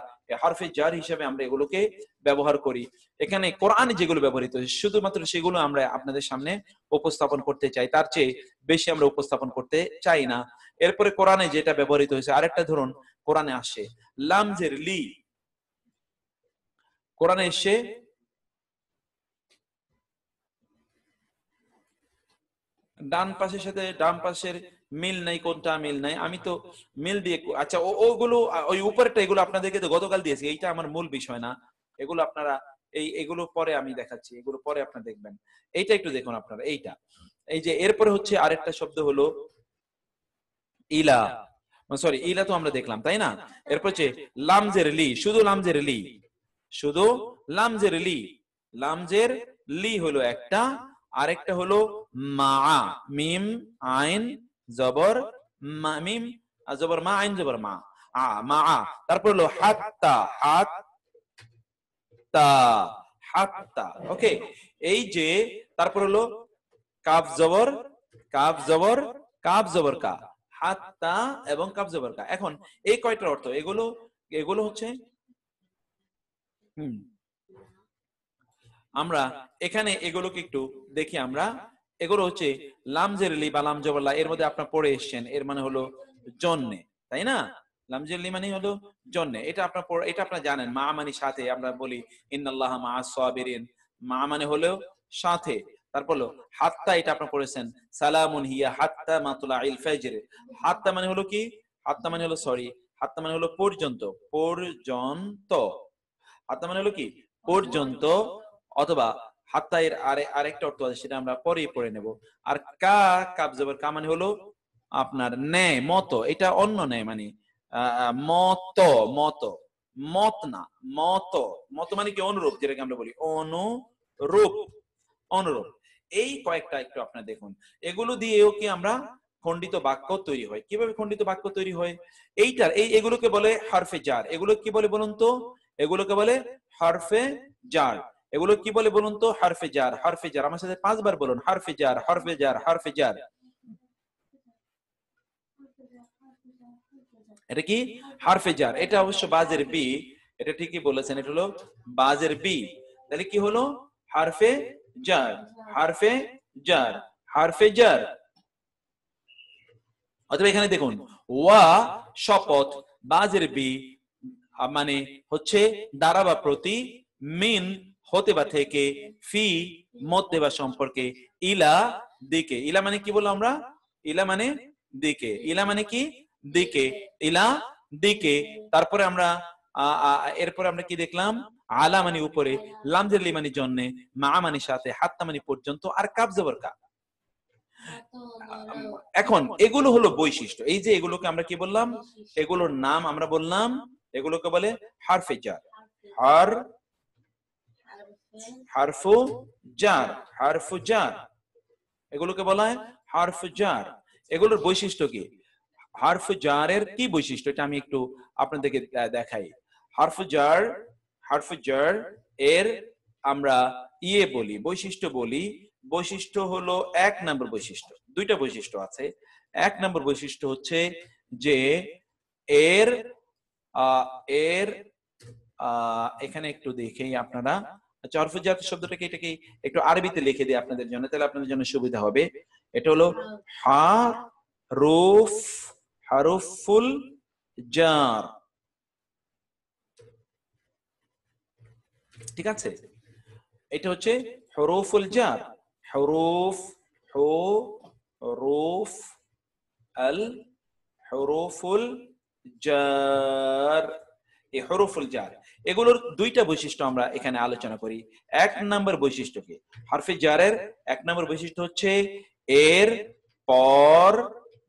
[SPEAKER 1] হরফে জার হিসেবে আমরা এগুলোকে ব্যবহার করি। এখানে কোরআনে যেগুলো ব্যবহৃত হয়েছে শুধুমাত্র সেগুলো আমরা আপনাদের সামনে উপস্থাপন করতে চাই, তার চেয়ে বেশি আমরা উপস্থাপন করতে চাই না। এরপরে কোরআনে যেটা ব্যবহৃত হয়েছে, আরেকটা ধরুন কোরআনে আসে লামজের লি, কোরআনে এসে ডান পাশের সাথে ডান পাশের মিল নাই, কোনটা মিল নাই, আমি তো মিল দিয়ে, আচ্ছা ওগুলো ওই উপরেরটা, এগুলো আপনাদেরকে তো গতকাল দিয়েছি, এইটা আমার মূল বিষয় না, এগুলো আপনারা এগুলো পরে আমি দেখাচ্ছি, এগুলো পরে আপনারা দেখবেন। এইটা একটু দেখুন আপনারা, এইটা, এই যে এরপরে হচ্ছে আরেকটা শব্দ হলো ইলা, সরি ইলা তো আমরা দেখলাম তাই না। এরপর হচ্ছে লামজের লি, শুধু লামজের লি, শুধু লামজের লি, লামজের লি হলো একটা, আরেকটা হলো মা, মিম আইন জবর মা, মিম জবর মা, আইন জবর মা, মা। তারপর হলো হাত্তা, হাত্তা, হাত্তা, ওকে। এই যে তারপর হলো কাফ জবর, কাফ জবর, কাফ জবর কা, হাত্তা এবং কাফ জবর কা। এখন এই কয়টার অর্থ, এগুলো এগুলো হচ্ছে আমরা এখানে এগুলোকে একটু দেখি আমরা। এগুলো হচ্ছে লামজের লি বা লাম জবর লা, এর মধ্যে আপনারা পড়ে এসেছেন, এর মানে হলো জন্যে, তাই না? লামজের লি মানে হলো জন্যে, এটা আপনারা এটা আপনারা জানেন। মা মানে সাথে, আমরা বলি ইন্নাল্লাহা মাআস সাবিরিন, মা মানে হলো সাথে। তারপর হলো হাত্তা, এটা আপনারা পড়েছেন সালামুন হিয়া হাত্তা মাতলাইল ফাজর। হাত্তা মানে হলো কি, হাত্তা মানে হলো সরি, হাত্তা মানে হলো পর্যন্ত, পর্যন্ত, হাত্তা মানে হলো কি পর্যন্ত, অথবা হাত্তা এর আরেকটা অর্থ আছে, সেটা আমরা পরেই পড়ে নেব। আর কা, কাব জবর কা মানে হলো আপনার ন্যায়, মতো, এটা অন্য ন্যায় মানে মত, মত, মত না, মত। মত মানে কি? অনুরূপ, যেটাকে আমরা বলি অনুরূপ, অনুরূপ। এই কয়েকটা একটু আপনারা দেখুন, এগুলো দিয়েও কি আমরা খণ্ডিত বাক্য তৈরি হয়। কিভাবে খণ্ডিত বাক্য তৈরি হয়? এগুলোকে বলে হরফে জার। এগুলো কি বলে বলুন তো? এগুলোকে বলে হরফে জার। এগুলো কি বলে বলুন তো? হরফে জার, হরফে জার। আমার সাথে 5 বার বলুন, হরফে জার, হরফে জার, হরফে জার। এটা কি? হরফে জার। এটা অবশ্য বাজের বি, এটা ঠিকই বলেছেন, এটা হলো বাজের বি। তাহলে কি হলো? হরফে জার, হরফে জার, হরফে জার। অথবা এখানে দেখুন, ওয়া শপথ, বাজের বি মানে হচ্ছে দ্বারা বা প্রতি, মিন হতে বা থেকে, ফি মধ্যে বা সম্পর্কে, ইলা দিকে। ইলা মানে কি বললাম আমরা? ইলা মানে দিকে। ইলা মানে কি? দিকে। ইলা দিকে। তারপরে আমরা এরপরে আমরা কি দেখলাম? আলা মানে উপরে, লামজের লি মানে জন্যে, মা মানে সাথে, হাত্তা মানে পর্যন্ত, আর কাব জবর কা। এখন এগুলো হলো বৈশিষ্ট্য। এই যে এগুলোকে আমরা কি বললাম? এগুলোর নাম আমরা বললাম, এগুলোকে বলে হরফে জার, হরফু জার, হরফু জার। এগুলোকে বলা হয় হরফু জার। এগুলোর বৈশিষ্ট্য কি? হরফু জারের কি বৈশিষ্ট্য, এটা আমি একটু আপনাদেরকে দেখাই। হরফু জার, হরফু জার এর আমরা বলি, বৈশিষ্ট্য বলি। বৈশিষ্ট্য হলো 1 নম্বর বৈশিষ্ট্য। দুইটা বৈশিষ্ট্য আছে। 1 নম্বর বৈশিষ্ট্য হচ্ছে যে এর এর এখানে একটু দেখেই আপনারা, আচ্ছা, হরফে জার শব্দটাকে, এটাকে একটু আরবিতে লিখে দিই আপনাদের জন্য, তাহলে আপনাদের জন্য সুবিধা হবে। এটা হলো হারুফ, হারুফুল জার। ঠিক আছে? এটা হচ্ছে হরুফুল জার, হরুফ, হরুফ আল, হরুফুল জার। এই হরুফুল জার, এগুলোর দুইটা বৈশিষ্ট্য আমরা এখানে আলোচনা করি। 1 নম্বর বৈশিষ্ট্য কি? হরফে জারের 1 নম্বর বৈশিষ্ট্য হচ্ছে এর পরবর্তী,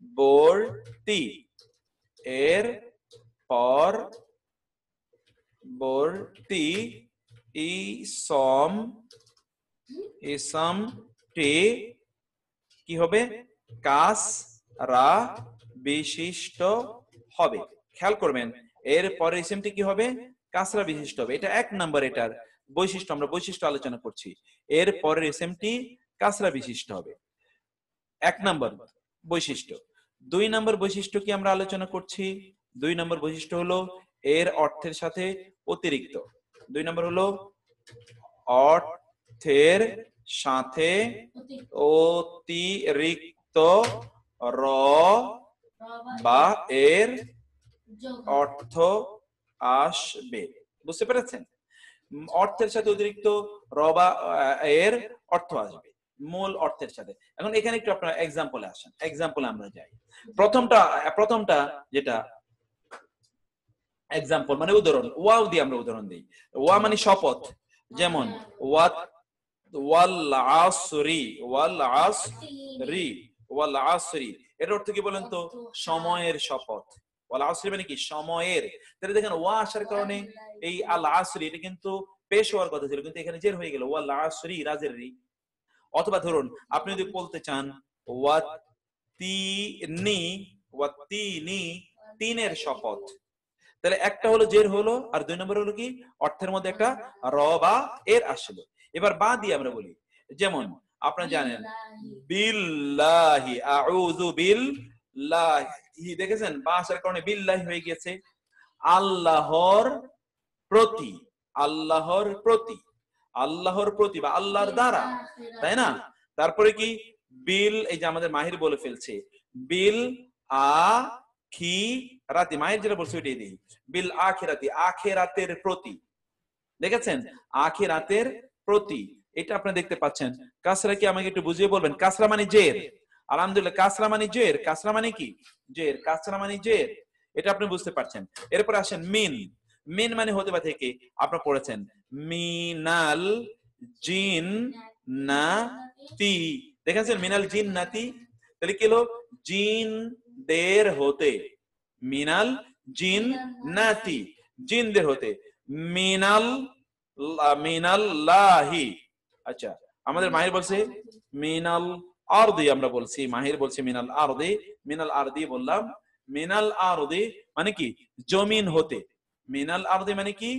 [SPEAKER 1] এর পরবর্তী ইসমটি কি হবে? কাসরা বিশিষ্ট হবে। খেয়াল করবেন, এর পরের ইসমটি কি হবে? কাসরা বিশিষ্ট হবে। এটা 1 নম্বর, এটার বৈশিষ্ট্য, আমরা বৈশিষ্ট্য আলোচনা করছি। এর পরের ইসমটি কাসরা বিশিষ্ট হবে, 1 নম্বর বৈশিষ্ট্য। 2 নম্বর বৈশিষ্ট্য কি আমরা আলোচনা করছি? 2 নম্বর বৈশিষ্ট্য হলো এর অর্থের সাথে অতিরিক্ত। 2 নম্বর হলো অর্থের সাথে অতিরিক্ত র বা এর অর্থ আসবে। বুঝতে পেরেছেন? অর্থের সাথে অতিরিক্ত র বা এর অর্থ আসবে, মূল অর্থের সাথে। এখন এখানে একটু আপনারা এক্সাম্পলে আসেন, এক্সাম্পলে আমরা যাই। প্রথমটা যেটা এক্সাম্পল মানে উদাহরণ, ওয়াও দিয়ে আমরা উদাহরণ দিই। ওয়া মানে শপথ, যেমন ওয়াল আসরি, ওয়াল আসরি, ওয়াল আসরি। এর অর্থ কি বলেন তো? সময়ের শপথ। ওয়াল আসরি মানে কি? সময়ের। তাহলে দেখেন ওয়া আসার কারণে এই আল আসরি, এটা কিন্তু পেশ হওয়ার কথা ছিল, কিন্তু এখানে জের হয়ে গেল, ওয়াল আসরি, রাজের রি। অথবা ধরুন আপনি যদি বলতে চান ওয়াতিনি, ওয়াতিনি, তিনের শপথ, তাহলে একটা হলো জের হলো, আর 2 নম্বর হলো কি? অর্থের মধ্যে একটা র বা এর আসলো। এবার বা দিয়ে আমরা বলি, যেমন আপনারা জানেন বিল্লাহি, আউযু বিল্লাহি, দেখেছেন বা আসার কারণে বিল্লাহি হয়ে গেছে। আল্লাহর প্রতি, আল্লাহর প্রতি, আল্লাহর প্রতি বা আল্লাহর দ্বারা, তাই না? তারপরে কি? বিল, এই যে আমাদের মাহির বলে ফেলছে, বিল আখিরাতি, মাহির যেটা বলছে ওইটাই দিই, বিল আখিরাতি, আখিরাতের প্রতি। দেখেছেন? আখিরাতের প্রতি, এটা আপনারা দেখতে পাচ্ছেন। কাসরা কি আমাকে একটু বুঝিয়ে বলবেন? কাসরা মানে জের। আলহামদুলিল্লাহ, কাসরা মানে জের। কাসরা মানে কি? জের। কাসরা মানে জের, এটা আপনি বুঝতে পারছেন। এরপর আসেন মিন। মিন মানে হতে বা থেকে, আপনারা পড়েছেন মিনাল জিন্নাতি, দেখেছেন? মিনাল জিন্নাতি, তাহলে কি হলো? জিন দের হতে, মিনাল জিন্নাতি। জিনদের হতে, মিনাল মিনাল্লাহি। আচ্ছা, আমাদের মাহির বলছে মিনাল আরদি, আমরা বলছি মাহির বলছে মিনাল আরদি, মিনাল আরদি বললাম। মিনাল আরদি মানে কি? জমিন হতে। মিনাল আরদি মানে কি?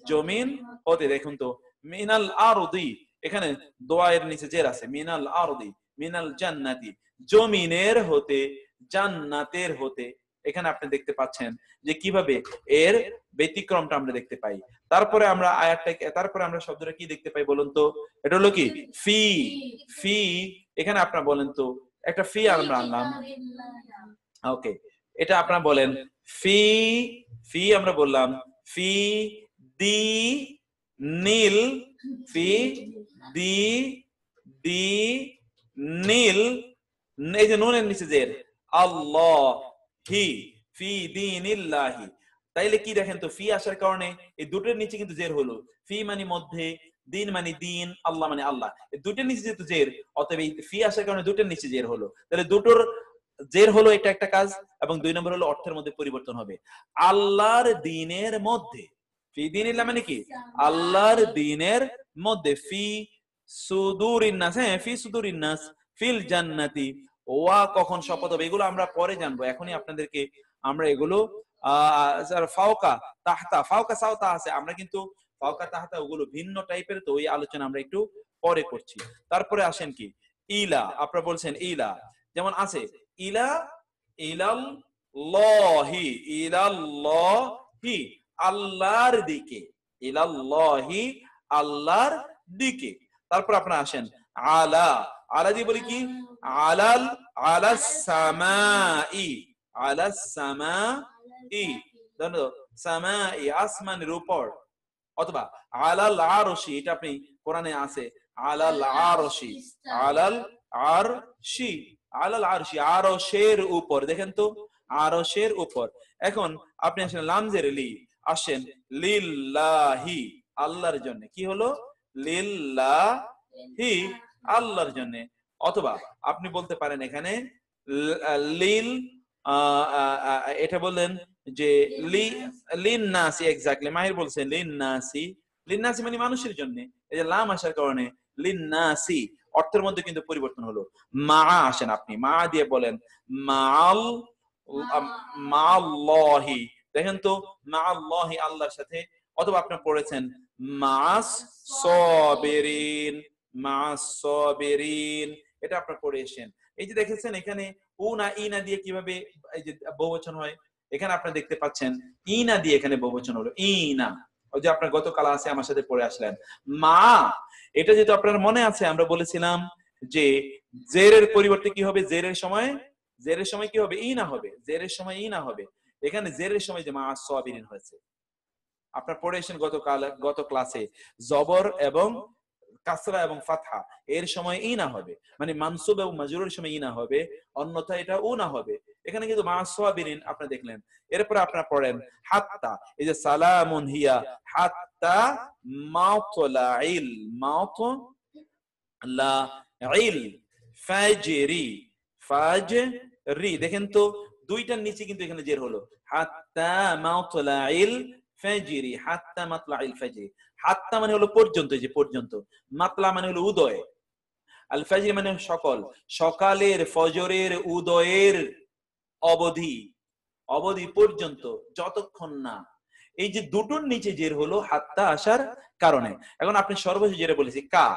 [SPEAKER 1] জমিন হতে। দেখুন তো, মিনাল আরদি, এখানে দোয়ায়ের নিচে জের আছে, মিনাল আরদি, মিনাল জান্নাতি, জমিনের হতে, জান্নাতের হতে। এখানে আপনি দেখতে পাচ্ছেন যে কিভাবে এর ব্যতিক্রমটা আমরা দেখতে পাই। তারপরে আমরা তারপরে আমরা শব্দটা কি দেখতে পাই বলুন তো? এটা হলো কি? ফি। ফি, এখানে আপনারা বলেন তো, একটা ফি আমরা আনলাম, ওকে, এটা আপনারা বলেন ফি। ফি আমরা বললাম ফি দি নীল, ফি দি দি নীল, এই যে নুনের নিচে জের, আল্লাহ হি, ফি দীনিল্লাহি। তাইলে কি দেখেন তো, ফি আসার কারণে এই দুটোর নিচে কিন্তু জের হলো। ফি মানে মধ্যে, দিন মানে দিন, আল্লাহ মানে আল্লাহ, এই দুটোর নিচে যেহেতু জের, অতএব এই ফি আসার কারণে দুটোর নিচে জের হলো। তাহলে দুটোর জের হলো, এটা একটা কাজ। এবং দুই নম্বর হলো অর্থের মধ্যে পরিবর্তন হবে। আল্লাহর দ্বীনের মধ্যে, ফি দীনিল্লাহ মানে কি? আল্লাহর দ্বীনের মধ্যে, ফি সুদুরিন নাস, হ্যাঁ, ফি সুদুরিন নাস, ফিল জান্নাতি। ওয়া কখন শপথ হবে এগুলো আমরা পরে জানবো, এখনই আপনাদেরকে আমরা এগুলো ফাওকা তাহতা, ফাওকা সাওতা আছে, আমরা কিন্তু ফাওকা তাহতা ওগুলো ভিন্ন টাইপের, তো ওই আলোচনা আমরা একটু পরে করছি। তারপরে আসেন কি, ইলা, আপনারা বলছেন ইলা, যেমন আছে ইলা, ইলাল্লাহি, ইলাল্লাহি, আল্লাহর দিকে, ইলাল্লাহি, আল্লাহর দিকে। তারপর আপনারা আসেন আলা, আলা দিয়ে বলি কি? আলাল, আলাস সামাই, আলাস সামাই, জানো, সামাই আসমানের উপর। অথবা আলাল আরশি, এটা আপনি কোরআনে আছে, আলাল আরশি, আলাল আরশি, আলাল আরশি, আরশের উপর। দেখেন তো, আরশের উপর। এখন আপনি আসেন লামজের লি, আসেন লিল্লাহি, আল্লাহর জন্য। কি হলো? লিল্লাহি, আল্লাহর জন্য। অথবা আপনি বলতে পারেন এখানে লিল, এটা বললেন যে লিন নাসি, এক্স্যাক্টলি মাহির বলছেন লিন নাসি, লিন নাসি মানে মানুষের জন্য। এই যে লাম আসার কারণে লিন নাসি, অর্থের মধ্যে কিন্তু পরিবর্তন হলো। মা আসেন, আপনি মা দিয়ে বলেন মাল, মাআল্লাহি, দেখেন তো, মাআল্লাহি, আল্লাহর সাথে। অথবা আপনি পড়েছেন মাস সাবিরিন, মাস সাবিরিন, এটা আপনারা পড়ে এসেছেন। এই যে দেখেছেন এখানে উনা ইনা দিয়ে কিভাবে এই যে বহুবচন হয়, এখানে আপনারা দেখতে পাচ্ছেন ইনা দিয়ে এখানে বহুবচন হলো, ইনা। ওই যে আপনার গতকাল আছে আমার সাথে পড়ে আসলেন মা, এটা যেহেতু আপনার মনে আছে, আমরা বলেছিলাম যে জেরের পরিবর্তে কি হবে? জেরের সময় কি হবে? ইনা হবে, জেরের সময় ইনা হবে। এখানে জেরের সময় যে মা সাবিরিন হয়েছে, আপনার পড়ে এসেছেন গত ক্লাসে, জবর এবং কাসরা এবং ফাতহা এর সময় ইনা হবে, মানে মানসুব এবং মাজরুরের সময় ইনা হবে, অন্যথায় এটা উনা হবে। এখানে কিন্তু মা সাবিরিন আপনি দেখলেন। এরপর আপনারা পড়েন হাত্তা, এই যে সালামুন হিয়া হাত্তা মাতলাইল, মাতলাইল ফাজরি, ফাজরি, দেখেন তো দুইটার নিচে কিন্তু এখানে জের হলো, হাত্তা মাতলাইল ফাজরি, হাত্তা মাতলাইল ফাজরি। হাত্তা মানে হলো পর্যন্ত, যে পর্যন্ত, মাতলা মানে হলো উদয়, আল ফাজরি মানে সকালের, ফজরের, উদয়ের অবধি, অবধি পর্যন্ত, যতক্ষণ না। এই যে দুটোর নিচে জের হলো হাত্তা আসার কারণে। এখন আপনি সর্বশেষ যেটা বলেছি কা,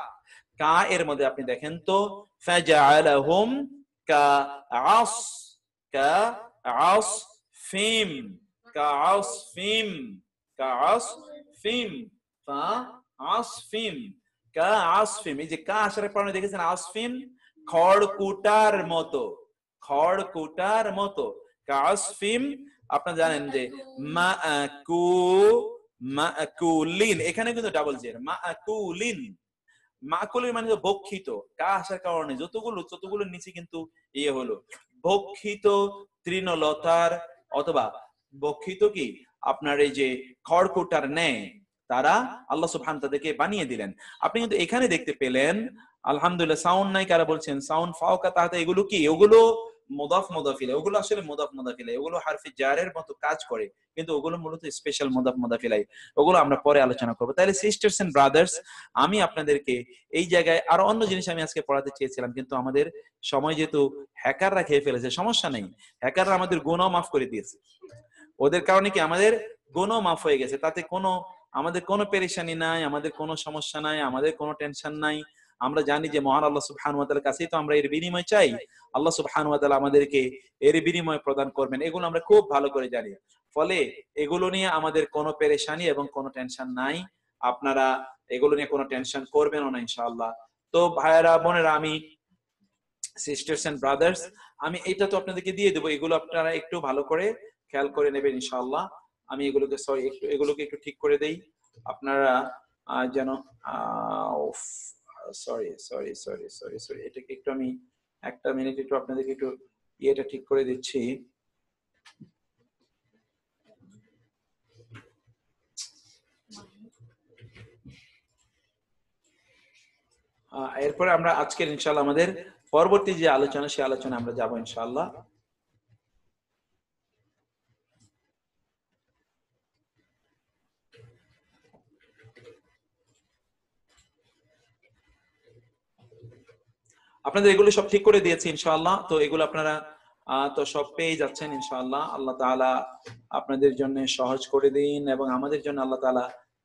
[SPEAKER 1] কা এর মধ্যে আপনি দেখেন তো ফাজআলাহুম কা আস, কা আস ফিম, কা আস ফিম, কা আস ফিম, ফা আসফিম, কা আসফিম। এই যে কা আসার কারণে দেখেছেন আসফিম, খড়কুটার মতো, খড়কুটার মতো, কা আসফিম। আপনারা জানেন যে মাকুলিন, এখানে কিন্তু ডাবল জের, মাকুলিন, মাকুলিন মানে ভক্ষিত। কা আসার কারণে যতগুলো নিচে কিন্তু ইয়ে হলো, ভক্ষিত তৃণলতার, অথবা ভক্ষিত কি আপনার এই যে খড়কুটার ন্যায় তারা আল্লাহ সুবহানাহু ওয়া তাআলাকে বানিয়ে দিলেন। আপনি কিন্তু এখানে দেখতে পেলেন, আলহামদুলিল্লাহ সাউন্ড নাই, কারা বলছেন সাউন্ড, ফাওকা তাহতা, এগুলো কি? ওগুলো মুদাফ মুদাফ ইলাইহি, ওগুলো আসলে মুদাফ মুদাফ ইলাইহি, ওগুলো হারফে জারের মতো কাজ করে, কিন্তু ওগুলো মূলত স্পেশাল মুদাফ মুদাফ ইলাইহি, ওগুলো আমরা পরে আলোচনা করব। তাহলে সিস্টার্স এন্ড ব্রাদার্স, আমি আপনাদেরকে এই জায়গায় আরো অন্য জিনিস আমি আজকে পড়াতে চেয়েছিলাম, কিন্তু আমাদের সময় যেহেতু হ্যাকাররা খেয়ে ফেলেছে, সমস্যা নেই, হ্যাকাররা আমাদের গুনাহ মাফ করে দিয়েছে, ওদের কারণে কি আমাদের গুনাহ মাফ হয়ে গেছে, তাতে আমাদের কোনো পেরেশানি নাই, আমাদের কোনো সমস্যা নাই, আমাদের কোনো টেনশন নাই। আমরা জানি যে মহান আল্লাহ সুবহানাহু ওয়া তাআলার কাছেই তো আমরা এর বিনিময় চাই, আল্লাহ সুবহানাহু ওয়া তাআলা আমাদেরকে এর বিনিময় প্রদান করবেন, এগুলো আমরা খুব ভালো করে জানি। ফলে এগুলো নিয়ে আমাদের কোনো পেরেশানি এবং কোনো টেনশন নাই, আপনারা এগুলো নিয়ে কোনো টেনশন করবেন না ইনশাআল্লাহ। তো ভাইয়েরা বোনেরা, আমি সিস্টার্স এন্ড ব্রাদার্স, আমি এটা তো আপনাদেরকে দিয়ে দেবো, এগুলো আপনারা একটু ভালো করে খেয়াল করে নেবেন ইনশাআল্লাহ। আমি এগুলোকে এগুলোকে একটু ঠিক করে দেই, আপনারা যেন sorry sorry sorry sorry sorry এটাকে একটু আমি একটা মিনিট একটু আপনাদেরকে একটু ইয়েটা ঠিক করে দিচ্ছি। এরপরে আমরা আজকের ইনশাআল্লাহ আমাদের পরবর্তী যে আলোচনা, সেই আলোচনা আমরা যাব ইনশাআল্লাহ। আপনাদের এগুলো সব ঠিক করে দিয়েছি ইনশাআল্লাহ, তো এগুলো আপনারা তো সব পেয়ে যাচ্ছেন ইনশাআল্লাহ। আল্লাহ তাআলা আপনাদের জন্য সহজ করে দিন এবং আমাদের জন্য আল্লাহ তাআলা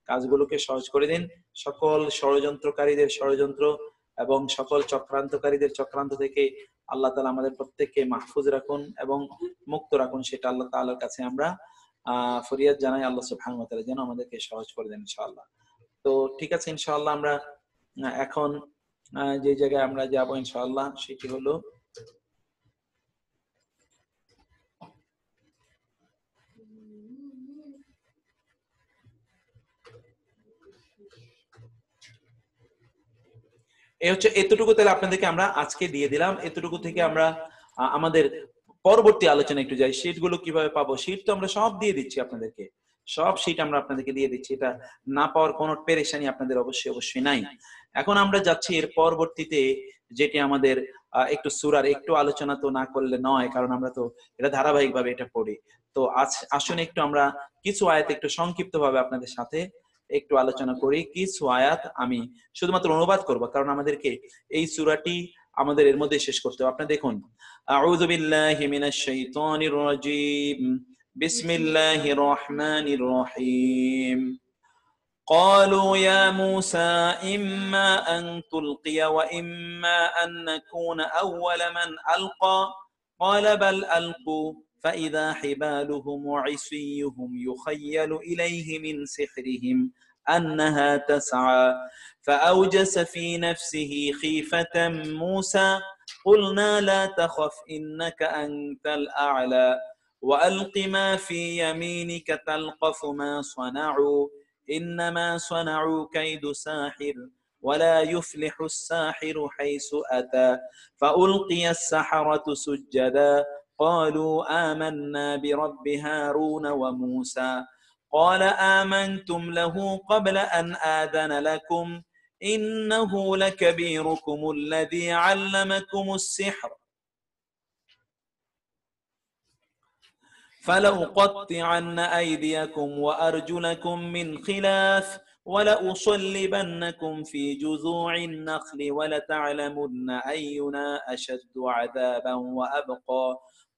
[SPEAKER 1] কাজগুলোকে সহজ করে দিন। সকল ষড়যন্ত্রকারীদের ষড়যন্ত্র এবং সকল চক্রান্তকারীদের চক্রান্ত থেকে আল্লাহ তাআলা আমাদের প্রত্যেককে মাহফুজ রাখুন এবং মুক্ত রাখুন, সেটা আল্লাহ তাআলার কাছে আমরা ফরিয়াদ জানাই। আল্লাহ সুবহানাহু ওয়া তাআলা যেন আমাদেরকে সহজ করে দেন ইনশাআল্লাহ। তো ঠিক আছে ইনশাআল্লাহ, আমরা এখন যে জায়গায় আমরা যাব ইনশাআল্লাহ সেটি হলো এই হচ্ছে এতটুকু। তাহলে আপনাদেরকে আমরা আজকে দিয়ে দিলাম, এতটুকু থেকে আমরা আমাদের পরবর্তী আলোচনা একটু যাই। শীট গুলো কিভাবে পাবো? শীট তো আমরা সব দিয়ে দিচ্ছি আপনাদেরকে, সব শীট আমরা আপনাদেরকে দিয়ে দিচ্ছি, এটা না পাওয়ার কোনো পেরেশানি আপনাদের অবশ্যই নাই। এখন আমরা যাচ্ছি এর পরবর্তীতে, যেটি আমাদের একটু সূরার একটু আলোচনা তো না করলে নয়, কারণ আমরা তো এটা ধারাবাহিক ভাবে এটা পড়ি। তো আসুন একটু আমরা কিছু আয়াত একটু সংক্ষিপ্ত ভাবে আপনাদের সাথে একটু আলোচনা করি। কিছু আয়াত আমি শুধুমাত্র অনুবাদ করব, কারণ আমাদেরকে এই সূরাটি আমাদের এর মধ্যে শেষ করতে হবে। আপনি দেখুন, আউযু বিল্লাহি মিনাশ শাইতানির রাজীম, বিসমিল্লাহির রহমানির রহিম। قالوا يا موسى إما أن تلقي وإما أن نكون أول من ألقى قال بل ألقوا فإذا حبالهم وعصيهم يخيل إليه من سحرهم أنها تسعى فأوجس في نفسه خيفة موسى قلنا لا تخف إنك أنت الأعلى وألق ما في يمينك تلقف ما صنعوا إنما صنعوا كيد ساحر ولا يفلح الساحر حيث أتى فألقي السحرة سجدا قالوا آمنا برب هارون وموسى قال آمنتم له قبل أن آذن لكم إنه لكبيركم الذي علمكم السحر فلأقطعن أيديكم وأرجلكم من خلاف ولأصلبنكم في جذوع النخل ولتعلمن أينا أشد عذابا وأبقى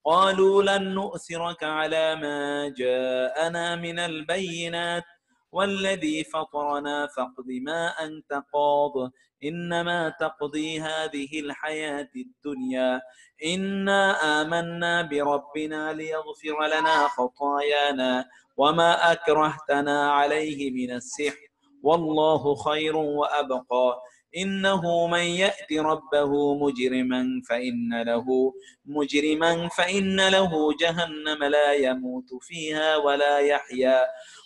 [SPEAKER 1] قالوا لن نؤثرك على ما جاءنا من البينات والذي فطرنا فاقض ما أنت قاض إنما تقضي هذه الحياة الدنيا إنا آمنا بربنا ليغفر لنا خطايانا وما أكرهتنا عليه من السحر والله خير وأبقى إنه من يأت ربه مجرما فإن له جهنم لا يموت فيها ولا يحيا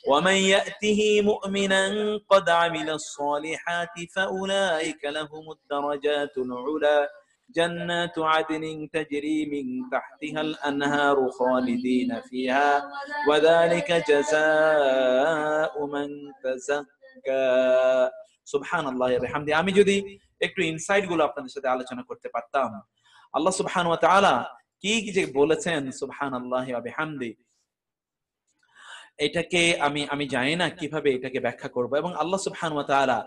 [SPEAKER 1] ومن يأته مؤمنا قد عمل الصالحات فأولئك لهم الدرجات العلى جنات عدن تجري من تحتها الأنهار خالدين فيها وذلك جزاء من تزكى সুবহানাল্লাহি ওয়া বিহামদি। আমি যদি একটু ইনসাইট গুলো আপনাদের সাথে আলোচনা করতে পারতাম, আল্লাহ সুবহানাহু ওয়া তাআলা কি যে বলেছেন সুবহানাল্লাহি ওয়া বিহামদি, এটাকে আমি জানি না কিভাবে এটাকে ব্যাখ্যা করব। এবং আল্লাহ সুবহানাহু ওয়া তাআলা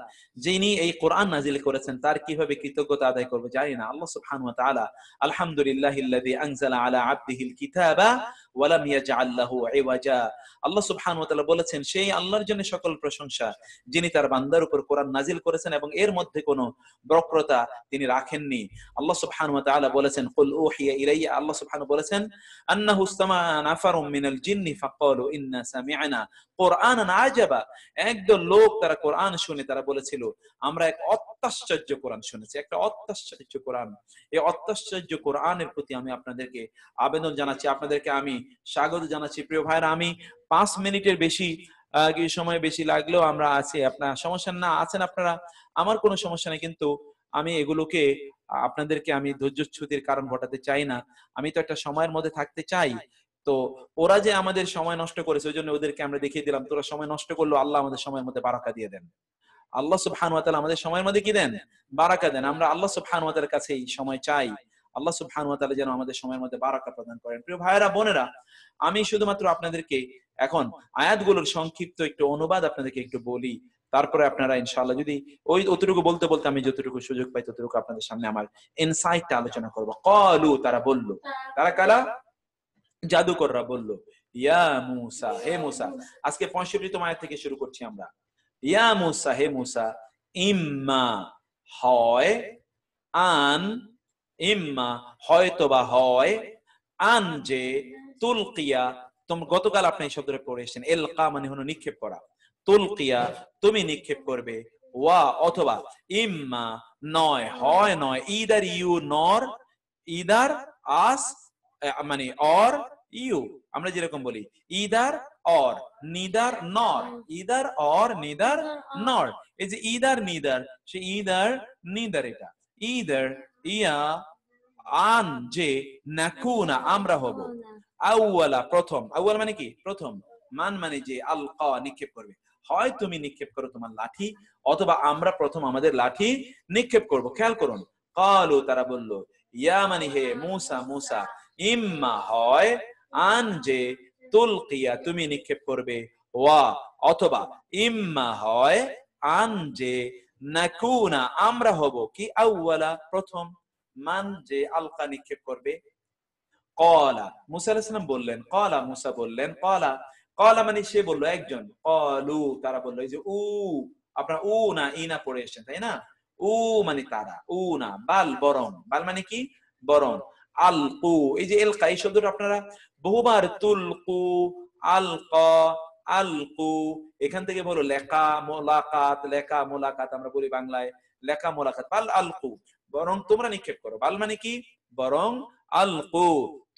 [SPEAKER 1] যিনি এই কোরআন নাযিল করেছেন তার কিভাবে কৃতজ্ঞতা আদায় করব জানি না। আল্লাহ সুবহানাহু ওয়া তাআলা আলহামদুলিল্লাহিল্লাযী আনজালা আলা আবদিহিল কিতাবা ওয়া লাম ইয়াজআল লাহু ইওয়াজা। আল্লাহ সুবহানাহু ওয়া তাআলা বলেছেন সেই আল্লাহর জন্য সকল প্রশংসা যিনি তার বান্দার উপর কোরআন নাযিল করেছেন এবং এর মধ্যে কোনো বক্রতা তিনি রাখেননি। আল্লাহ সুবহানাহু ওয়া তাআলা বলেছেন কুল উহিয়া ইলাইয়া, আল্লাহ সুবহানাহু বলেছেন আন্নাহু ইসতামা নাফারুম মিনাল জিন্নি ফাকালু ইন্না সামি'না কুরআনান আজাবা। একদল লোক তারা কোরআন শুনে তারা বলেছিল আমরা এক অত্যাশ্চর্য কোরআন শুনেছি, একটা অত্যাশ্চর্য কোরআন। এই অত্যাশ্চর্য কোরআনের প্রতি আমি আপনাদেরকে আবেদন জানাচ্ছি, আপনাদেরকে আমি স্বাগত জানাচ্ছি। প্রিয় ভাইরা, আমি 5 মিনিটের বেশি সময় বেশি লাগলেও আমরা আছি, আপনার সমস্যা না আছেন আপনারা, আমার কোনো সমস্যা নেই, কিন্তু আমি এগুলোকে আপনাদেরকে আমি ধৈর্যচ্যুতির কারণ ঘটাতে চাই না। আমি তো একটা সময়ের মধ্যে থাকতে চাই। তো ওরা যে আমাদের সময় নষ্ট করেছে ওই জন্য ওদেরকে আমরা দেখিয়ে দিলাম তোরা সময় নষ্ট করলো, আল্লাহ আমাদের সময়ের মধ্যে বারাকা দিয়ে দেন। আল্লাহ সুবহানাহু ওয়া তাআলা আমাদের সময়ের মধ্যে কি দেন? বারাকা দেন। আমরা আল্লাহ সুবহানাহু ওয়া তাআলার কাছে এই সময় চাই, আল্লাহ সুবহানাহু ওয়া তাআলা যেন আমাদের সময়ের মধ্যে বারাকা প্রদান করেন। প্রিয় ভাইয়েরা বোনেরা, আমি শুধুমাত্র আপনাদেরকে এখন আয়াতগুলোর সংক্ষিপ্ত একটু অনুবাদ আপনাদেরকে একটু বলি, তারপরে আপনারা ইনশাআল্লাহ যদি ওই অতটুকু বলতে বলতে আমি যতটুকু সুযোগ পাই ততটুকু আপনাদের সামনে আমার ইনসাইটটা আলোচনা করব। ক্বালু, তারা বলল, তারা কালা জাদুকররা বলল, ইয়া মূসা, হে মূসা। আজকে 65তম আয়াত থেকে শুরু করছি আমরা। ইয়া মূসা, হে মূসা, ইম্মা হয়, আন ইম্মা হয়তোবা হয়, আন যে তুলকিয়া গতকাল আপনি এই শব্দটা পড়েছেন, ইলকা মানে হলো নিক্ষেপ করা, তুলকিয়া তুমি নিক্ষেপ করবে, ওয়া অথবা, ইম্মা নয় হয় নয়, ইদার ইউ নর, ইদার আস মানে অর ইউ, আমরা যেরকম বলি ইদার অর, নিদার নর, ইদার অর নিদার নর। এই যে ইদার নিদার, সে ইদার নিদার, এটা ইদার ইয়া, আন যে, নাকুনা আমরা হব, আউয়ালা প্রথম, আউয়াল মানে কি প্রথম, মান মানে যে, আলকা নিক্ষেপ করবে, হয় তুমি নিক্ষেপ করো তোমার লাঠি অথবা আমরা প্রথম আমাদের লাঠি নিক্ষেপ করব। খেয়াল করুন, ক্বালু তারা বলল, ইয়া মানে হে মূসা, মূসা, ইম্মা হয়, আন যে তুলকিয়া তুমি নিক্ষেপ করবে, ওয়া অথবা, ইম্মা হয়, আন যে নাকুনা আমরা হব কি, আউয়ালা প্রথম, মান যে আলকা নিক্ষেপ করবে। ক্বালা মূসা আলাইহিস সালাম বললেন, ক্বালা মূসা বললেন, ক্বালা ক্বালা মানে সে বলল একজন, ক্বালু তারা বলল, এই যে উ, আপনারা উ না ইনা পড়ে এসেছেন তাই না, উ মানে তারা, উ না, বাল বরং, বাল মানে কি বরং, আলকু এই যে ইলকা এই শব্দটা আপনারা বহুবার, তুলকু, আলকা, আলকু, এখান থেকে বলো লেখা মোলাকাত, লেখা মোলাকাত আমরা বলি বাংলায়, লেখা মোলাকাত, বাল আলকু বরং তোমরা নিক্ষেপ করো, বাল মানে কি বরং, আলকু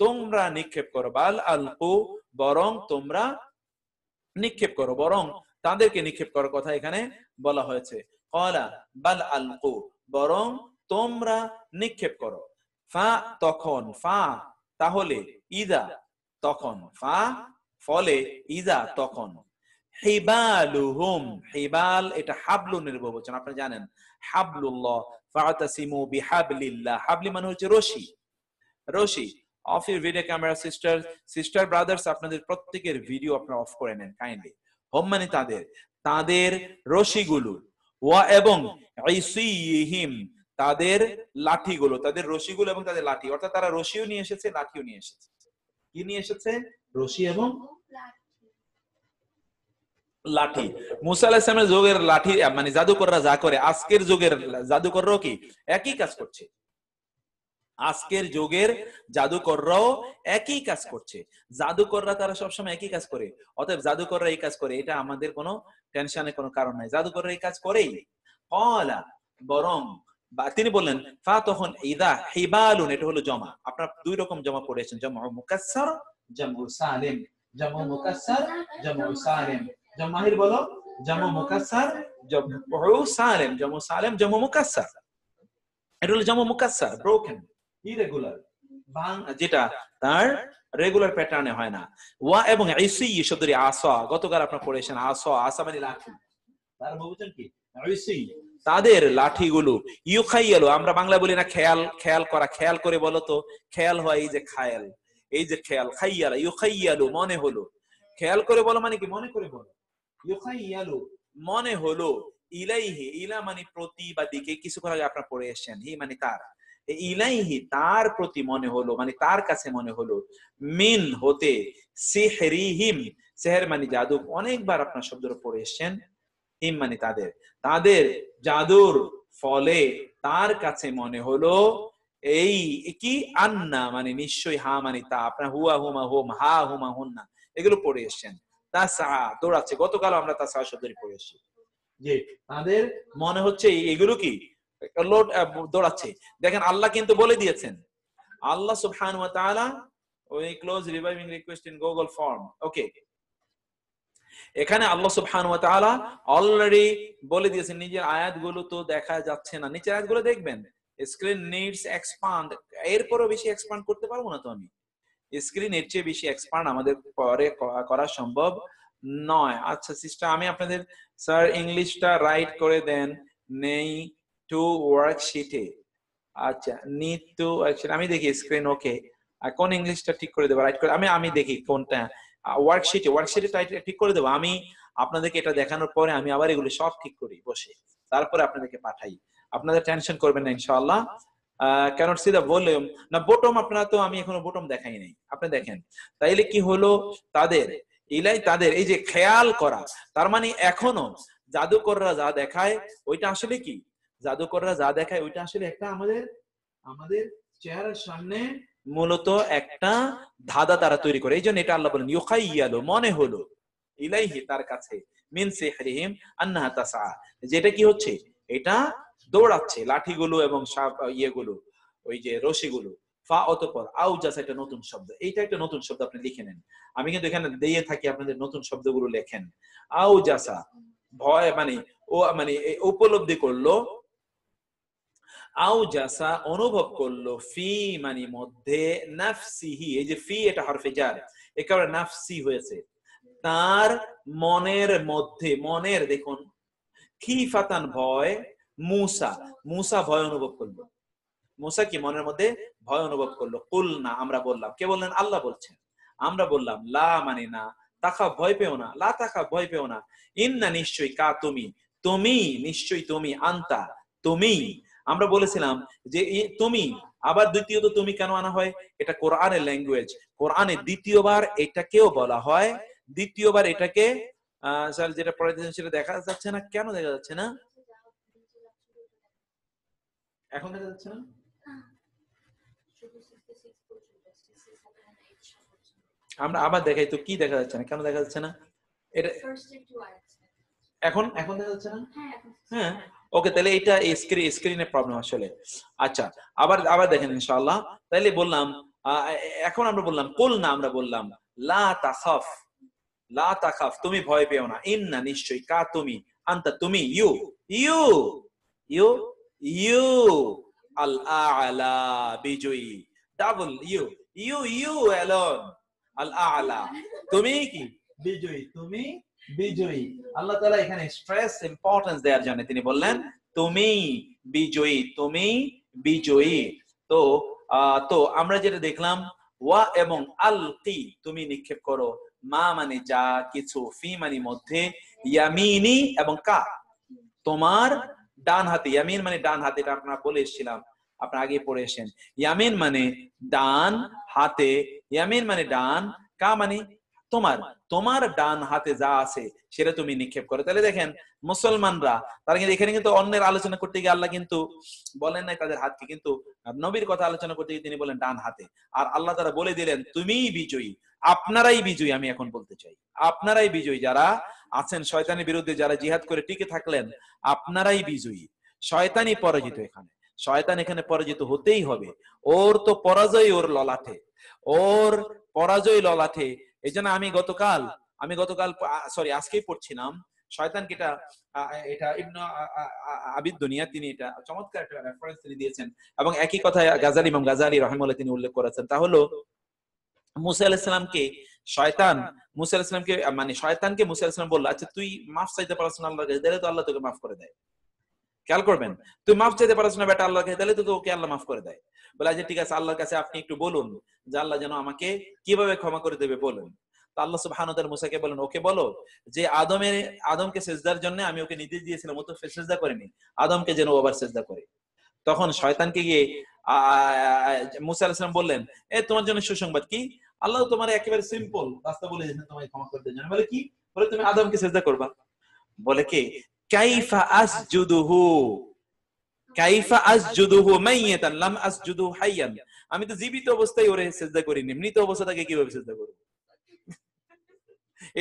[SPEAKER 1] তোমরা নিক্ষেপ করো, বাল আলকু বরং তোমরা নিক্ষেপ করো, বরং তাদেরকে নিক্ষেপ করার কথা এখানে বলা হয়েছে। ক্বালা বাল আলকু বরং তোমরা নিক্ষেপ করো, ফা তখন, ফা তাহলে, ইদা তখন, ফা ফলে, ইদা তখন, হিবালুহুম হিবাল এটা হাবলুনের বহুবচন আপনারা জানেন, হাবলুল্লাহ ফাতাসিমু বিহাবলিল্লাহ, হাবলি মানে হচ্ছে রশি, রশি। Of your video camera sister brothers, আপনাদের প্রত্যেকের ভিডিও আপনারা অফ করে নেন কাইন্ডলি। হোম মানে তাদের, তাদের রশিগুলো, ওয়া এবং ইসিহিম তাদের লাঠিগুলো, তাদের রশিগুলো এবং তাদের লাঠি, অর্থাৎ তারা রশিও নিয়ে এসেছে লাঠিও নিয়ে এসেছে। কি নিয়ে এসেছে? রশি এবং লাঠি। মুসা আলাইহিস সালামের যুগের লাঠি মানে জাদুকররা যা করে, আজকের যুগের জাদুকররাও কি একই কাজ করছে, আজকের যুগের জাদুকররাও একই কাজ করছে। জাদুকররা তারা সবসময় একই কাজ করে, অতএব জাদুকররা এই কাজ করে, এটা আমাদের কোনো টেনশনের কোনো কারণ নাই, জাদুকররা এই কাজ করেই। ক্বালা বরং, তিনি বললেন, ফা তখন, ইদা হিবালুন এটা হলো জমা, আপনারা দুই রকম জমা পড়েছেন, জামউ মুকাসসার, জামউ সালিম, জামউ মুকাসসার, জামউ সালিম, জামাহির বলো, জামউ মুকাসসার, জামউ সালিম, জামউ সালিম, জামউ মুকাসসার, এটা হলো জামউ মুকাসসার, ব্রোকেন, ইরেগুলার, যেটা তার রেগুলার প্যাটার্নে হয় না। ওয়া এবং ইসি শব্দটি আসা, গতকাল আপনারা পড়েছেন, আসা, আসা মানে লাঠি, তার বহুবচন কি ইসি, তাদের লাঠিগুলো, ইউখাইয়ালু, আমরা বাংলা বলি না খেয়াল, খেয়াল করা, খেয়াল করে বলো তো, খেয়াল হয় এই যে খায়াল, এই যে খেয়াল, খাইয়ালা, ইউখাইয়ালু মনে হলো, খেয়াল করে বলো মানে কি মনে করে বলো, ইউখাইয়ালু মনে হলো, ইলাইহি, ইলা মানে প্রতি বা দিকে, কিছুক্ষণ আগে আপনারা পড়ে এসেছেন, হি মানে তার, ইলাইহি তার প্রতি মনে হলো মানে তার কাছে মনে হলো, মিন হতে, সিহরিহিম, সেহের মানে জাদু, অনেকবার আপনার শব্দটা পড়ে এসেছেন, হিম মানে তাদের, তাদের জাদুর ফলে তার কাছে মনে হলো, এই কি, আন্না মানে নিশ্চয়ই, হা মানে তা, আপনার হুয়া হুমা হোম, হা হুমা হুন্না এগুলো পড়ে এসেছেন, তাসা দৌড়াচ্ছে, গতকাল আমরা তাসা শব্দটি পড়ে এসেছি, যে তাদের মনে হচ্ছে এগুলো কি লোড দৌড়াচ্ছে। দেখেন আল্লাহ কিন্তু বলে দিয়েছেন, আল্লাহ সুবহানাহু ওয়া তাআলা, ওই close reviving request in Google form, okay, এখানে আল্লাহ সুবহানাহু ওয়া তাআলা অলরেডি বলে দিয়েছেন, নিজের আয়াতগুলো তো দেখা যাচ্ছে না, নিচের আয়াতগুলো দেখবেন, স্ক্রিন নিডস এক্সপান্ড, এরপরও বেশি এক্সপান্ড করতে পারবো না তো আমি, স্ক্রিন এর চেয়ে বেশি এক্সপান্ড আমাদের পরে করা সম্ভব নয়। আচ্ছা সিস্টার, আমি আপনাদের স্যার ইংলিশটা রাইট করে দেন, নেই টু ওয়ার্কশিটে, আচ্ছা নিড টু ওয়ার্কশিট, আমি দেখি স্ক্রিন ওকে, আর কোন ইংলিশটা ঠিক করে দেবো, রাইট করে আমি দেখি কোনটা, ওয়ার্কশিটে ঠিক করে দেবো আমি, আপনাদেরকে এটা দেখানোর পরে আমি আবার এগুলো সব ঠিক করি বসে, তারপরে আপনাদেরকে পাঠাই, আপনাদের টেনশন করবেন না ইনশাআল্লাহ। ক্যানট সি দা ভলিউম, না বটম, আপনারা তো, আমি এখনো বটম দেখাই নাই, আপনি দেখেন, তাইলে কি হলো, তাদের, ইলাই তাদের, এই যে খেয়াল করা, তার মানে এখনো জাদুকররা যা দেখায় ওইটা আসলে কি, জাদুকররা যা দেখায় ওইটা আসলে একটা আমাদের আমাদের চেহারার সামনে মূলত একটা ধাঁধা তারা তৈরি করে, এই জন্য এটা আল্লাহ বলেন ইউখাইয়ালু মনে হলো, ইলাইহি তার কাছে, মিন সিহরিহিম আন্নাহা তাসআ, যেটা কি হচ্ছে, এটা দৌড়াচ্ছে, লাঠিগুলো এবং ইয়েগুলো, ওই যে রশিগুলো, ফা অতঃপর, আউজাস একটা নতুন শব্দ, এইটা একটা নতুন শব্দ, আপনি লিখে নেন, আমি কিন্তু এখানে দিয়ে থাকি, আপনাদের নতুন শব্দগুলো লেখেন, আউজাসা ভয় মানে, ও মানে উপলব্ধি করলো, আউজাসা অনুভব করলো, ফি মানে মধ্যে, নাফসিহি, এই যে ফি এটা হরফে জার, এ কারণে নাফসি হয়েছে, তার মনের মধ্যে, মনের দেখুন, খিফাতান ভয়, মুসা, মুসা ভয় অনুভব করলো, মুসা কি মনের মধ্যে ভয় অনুভব করলো, কুলনা আমরা বললাম, কে বললেন, আল্লাহ বলছেন, আমরা বললাম, লা মানে না, তাখা ভয় পেও না, লা তাখা ভয় পেও না, ইন্না নিশ্চয়ই, কা তুমি, তুমি নিশ্চয়ই, তুমি, আন্তা তুমি, আমরা বলেছিলাম যে তুমি, আবার দ্বিতীয়ত তুমি কেন আনা হয়, এটা কোরআনের ল্যাঙ্গুয়েজ, কোরআনে দ্বিতীয়বার এটাকেও বলা হয়, দ্বিতীয়বার এটাকে স্যার যেটা পড়ে দিয়েছেন সেটা দেখা যাচ্ছে না, কেন দেখা যাচ্ছে না, এখন দেখা যাচ্ছে না, আমরা আবার দেখাই তো, কি দেখা যাচ্ছে না, কেন দেখা যাচ্ছে না, এটা এখন এখন দেখা যাচ্ছে না, হ্যাঁ ওকে, তাহলে এটা স্ক্রিনের প্রবলেম আসলে, আচ্ছা আবার আবার দেখেন ইনশাআল্লাহ, তাইলে বললাম, এখন আমরা বললাম কুল না, আমরা বললাম লা তাখাফ, লা তাখাফ তুমি ভয় পেও না, ইন্না নিশ্চয়ই, কা তুমি, আনতা তুমি, ইউ ইউ ইউ ইউ আল আ'লা বিজয়ী, ডাবল ইউ, ইউ অ্যালোন, আল আ'লা তুমি কি বিজয়ী, তুমি বিজয়ী, আল্লাহ তাআলা এখানে স্ট্রেস ইম্পর্টেন্স দেওয়ার জন্য তিনি বললেন তুমি বিজয়ী, তুমি বিজয়ী। তো তো আমরা যেটা দেখলাম, ওয়া এবং আলকি তুমি নিক্ষেপ করো, মা মানে যা কিছু, ফি মানে মধ্যে, ইয়ামিনি এবং কা তোমার ডান হাতে, ইয়ামিন মানে ডান হাতে, এটা আপনারা বলে এসেছিলাম, আপনারা আগে পড়ে এসেছেন, ইয়ামিন মানে ডান হাতে, ইয়ামিন মানে ডান, কা মানে তোমার, তোমার ডান হাতে যা আছে সেটা তুমি নিক্ষেপ করো। তাহলে দেখেন মুসলমানরা, তারা কিন্তু এখানে কিন্তু অন্যের আলোচনা করতে গিয়ে আল্লাহ কিন্তু বলেন নাই তাদের হাতকে, কিন্তু নবীর কথা আলোচনা করতে গিয়ে তিনি বলেন ডান হাতে, আর আল্লাহ তারা বলে দিলেন তুমিই বিজয়ী, আপনারাই বিজয়ী, আমি এখন বলতে চাই আপনারাই বিজয়ী, যারা আছেন শয়তানের বিরুদ্ধে, যারা জিহাদ করে টিকে থাকলেন, আপনারাই বিজয়ী, শয়তানই পরাজিত, এখানে শয়তান এখানে পরাজিত হতেই হবে, ওর তো পরাজয় ওর ললাটে, ওর পরাজয় ললাটে। এই জন্য আমি গতকাল সরি আজকেই পড়ছিলাম, শয়তানকে এটা ইবনে আবিদ দুনিয়া তিনি এটা চমৎকার একটা রেফারেন্স তিনি দিয়েছেন, এবং একই কথা ইমাম গাজালি রাহিমাহুল্লাহ তিনি উল্লেখ করেছেন। তা হলো মুসা আলাইহিস সালামকে মুসা আলাইহিস সালামকে মানে শয়তানকে মুসা আলাইহিস সালাম বলল, আচ্ছা তুই মাফ চাইতে পারছ না আল্লাহর কাছে, তাহলে তো আল্লাহ তোকে মাফ করে দেয়, খেয়াল করবেন, তুই মাফ চাইতে পারছ না বেটা আল্লাহর কাছে, তাহলে তো ওকে আল্লাহ মাফ করে দেয়। বলে আচ্ছা ঠিক আছে, আল্লাহর কাছে আপনি একটু বলুন যে আল্লাহ যেন আমাকে কিভাবে ক্ষমা করে দেবে বলুন। তো আল্লাহ সুবহানাহু ওয়া তাআলা মুসাকে বলেন, ওকে বলো যে আদমকে সিজদার জন্য আমি ওকে নির্দেশ দিয়েছিলাম, ও তো সিজদা করেনি, আদমকে যেন আবার সিজদা করে। তখন শয়তানকে গিয়ে মুসা আলাইহিস সালাম বললেন, তোমার জন্য সুসংবাদ কি, আল্লাহ তোমার একেবারে সিম্পল রাস্তা বলে দিয়েছেন তোমায় ক্ষমা করে দেওয়ার জন্য। বলে কি? বলে তুমি আদমকে সিজদা করবা। বলে কি? কাইফা আসজুদুহু, কাইফা আসজুদুহু মাইয়াতান লাম আসজুদুহু হাইয়ান, আমি তো জীবিত অবস্থায় ওরে সিজদা করিনি, মৃত অবস্থাটাকে কিভাবে সিজদা করব?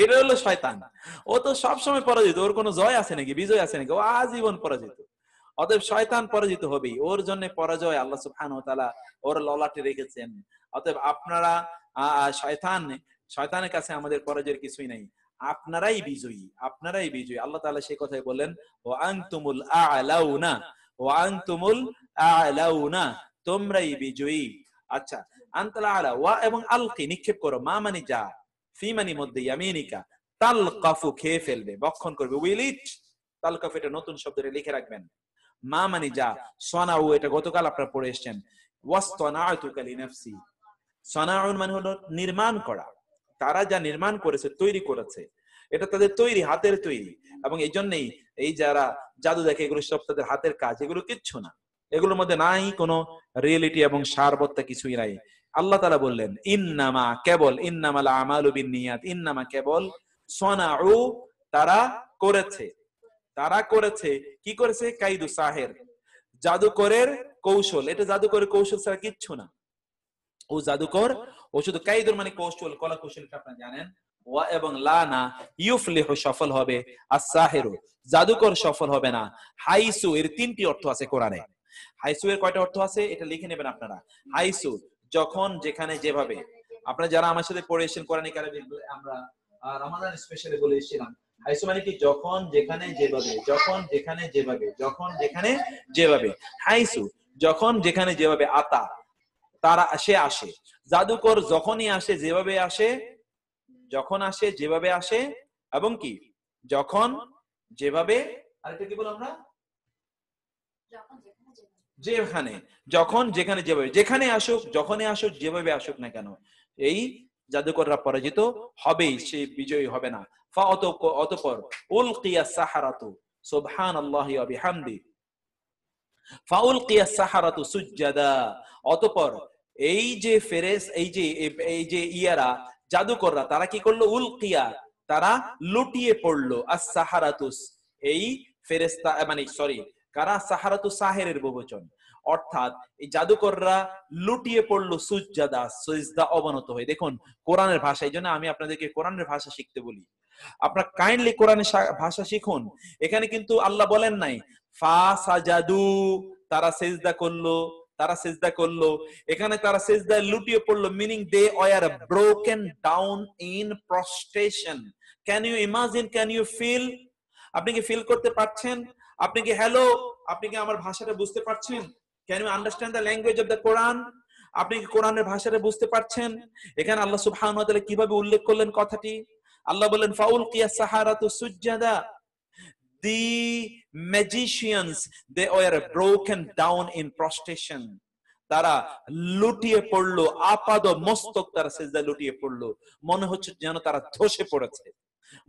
[SPEAKER 1] এটা হলো শয়তান। ও তো সব সময় পরাজিত, ওর কোনো জয় আছে নাকি, বিজয় আছে নাকি? ও আজীবন পরাজিত। অতএব শয়তান পরাজিত হবেই, ওর জন্য পরাজয় আল্লাহ সুবহানাহু ওয়া তাআলা ওর ললাটে রেখেছেন। অতএব আপনারা শয়তানের কাছে আমাদের পরাজয়ের কিছুই নাই, আপনারাই বিজয়ী, আপনারাই বিজয়ী। আল্লাহ তাআলা সেই কথাই বলেন, ওয়া আনতুমুল আ'লাউনা, ওয়া আনতুমুল আ'লাউনা, তোমরাই বিজয়ী। আচ্ছা, আনতাল আ'লা, ওয়া এবং আলকি নিক্ষেপ করো, মা মানে যা, ফি মানে মধ্যে, ইয়ামিনিকা তালকাফু খেয়ে ফেলবে, বক্ষণ করবে, উইল ইট। তালকাফু এটা নতুন শব্দটা লিখে রাখবেন। মা মানে যা, সনাউ এটা গতকাল আপনারা পড়ে এসেছেন, ওয়াসতানাতুকা লিনাফসি, সনাউন মানে হলো নির্মাণ করা, তারা যা নির্মাণ করেছে, তৈরি করেছে, এটা তাদের তৈরি, হাতের তৈরি। এবং এই জন্যই এই যারা জাদু দেখে, এগুলো সব তাদের হাতের কাজ, এগুলো কিচ্ছু না, এগুলোর মধ্যে নাই কোনো রিয়েলিটি এবং সারবত্তা কিছুই নাই। আল্লাহ তাআলা বললেন, ইন্নামা কেবল, ইন্নামাল আমালু বিন্নিয়াত, ইন্নামা কেবল, সনাউ তারা করেছে, তারা করেছে, কি করেছে? কাইদু সাহের, জাদুকরের কৌশল। এটা জাদুকরের কৌশল ছাড়া কিচ্ছু না। ও জাদুকর, ও শুধু কাইদুর মানে কৌশল, কলা কৌশল, এটা আপনারা জানেন। ওয়া এবং লানা ইউফলিহু, সফল হবে, আস-সাহিরু জাদুকর সফল হবে না। হাইসু এর তিনটি অর্থ আছে কোরআনে। হাইসু এর কয়টা অর্থ আছে এটা লিখে নেবেন আপনারা। হাইসু যখন, যেখানে, যেভাবে। আপনারা যারা আমার সাথে পড়ে এসেছেন কোরআনিক আরবি, আমরা রমাদান স্পেশালে বলে এসেছিলাম, হাইসু মানে কি? যখন, যেখানে, যেভাবে, যখন, যেখানে, যেভাবে, যখন, যেখানে, যেভাবে। হাইসু যখন, যেখানে, যেভাবে, আতা তারা, সে আসে। জাদুকর যখনই আসে, যেভাবে আসে, যখন আসে, যেভাবে আসে, এবং কি যখন, যেভাবে, আরেকটা কি বললাম আমরা? যেখানে, যখন, যেখানে, যেভাবে, যেখানে আসুক, যখনই আসুক, যেভাবে আসুক না কেন, এই জাদুকররা পরাজিত হবেই, সে বিজয়ী হবে না। অতঃপর উলকিয়াস সাহারাতু, সুবহানাল্লাহি ওয়া বিহামদি, ফাউলকিয়াস সাহারাতু সুজদাা, অতঃপর এই যে এই যে ইয়ারা, জাদুকররা, তারা কি করলো? উলকিয়া, তারা লুটিয়ে পড়লো, আস-সাহারাতুস এই ফেরেশতা, মানে সরি, কারা? সাহারাতু সাহেরের বহুবচন, অর্থাৎ এই জাদুকররা লুটিয়ে পড়লো, সুজদাা সিজদা অবনত হয়ে। দেখুন কোরআনের ভাষা, এই জন্য আমি আপনাদেরকে কোরআনের ভাষা শিখতে বলি। আপনারা কাইন্ডলি কোরআনের ভাষা শিখুন। এখানে কিন্তু আল্লাহ বলেন নাই ফাসাজাদু, তারা সিজদা করলো, তারা সিজদা করলো। এখানে তারা সিজদায় লুটিয়ে পড়লো, meaning they were broken down in prostration. Can you imagine, can you feel? আপনি কি ফিল করতে পারছেন? আপনি কি, হ্যালো, আপনি কি আমার ভাষাটা বুঝতে পারছেন? Can you understand the language of the Quran? আপনি কি কোরআনের ভাষাটা বুঝতে পারছেন? এখানে আল্লাহ সুবহানাহু ওয়া তাআলা কিভাবে উল্লেখ করলেন কথাটি? আল্লাহ বলেন ফাউলকিয়াস সাহারাতু সুজদাা, the magicians they were broken down in prostration, তারা লুটিয়ে পড়লো, আপাদ মস্তক তারা সিজদায় লুটিয়ে পড়লো। মনে হচ্ছে যেন তারা ধসে পড়েছে,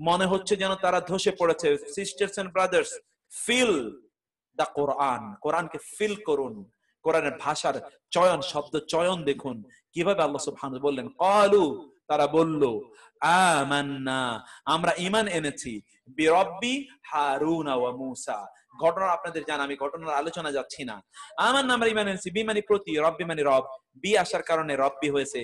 [SPEAKER 1] মনে হচ্ছে যেন তারা ধসে পড়েছে। Sisters and brothers, feel the Quran, কোরআনকে ফিল করুন। কোরআনের ভাষার চয়ন, শব্দ চয়ন দেখুন কিভাবে আল্লাহ সুবহানাহু বললেন, ক্বালু তারা বলল, আমান্না আমরা ঈমান এনেছি, বিরব্বি হারুন ওয়া মূসা। ঘটনা আপনাদের জানা, আমি ঘটনার আলোচনা যাচ্ছি না। আমান্না আমরা ঈমান এনেছি, বি মানে প্রতি, রব্বি মানে রব, বি আসার কারণে রব্বি হয়েছে,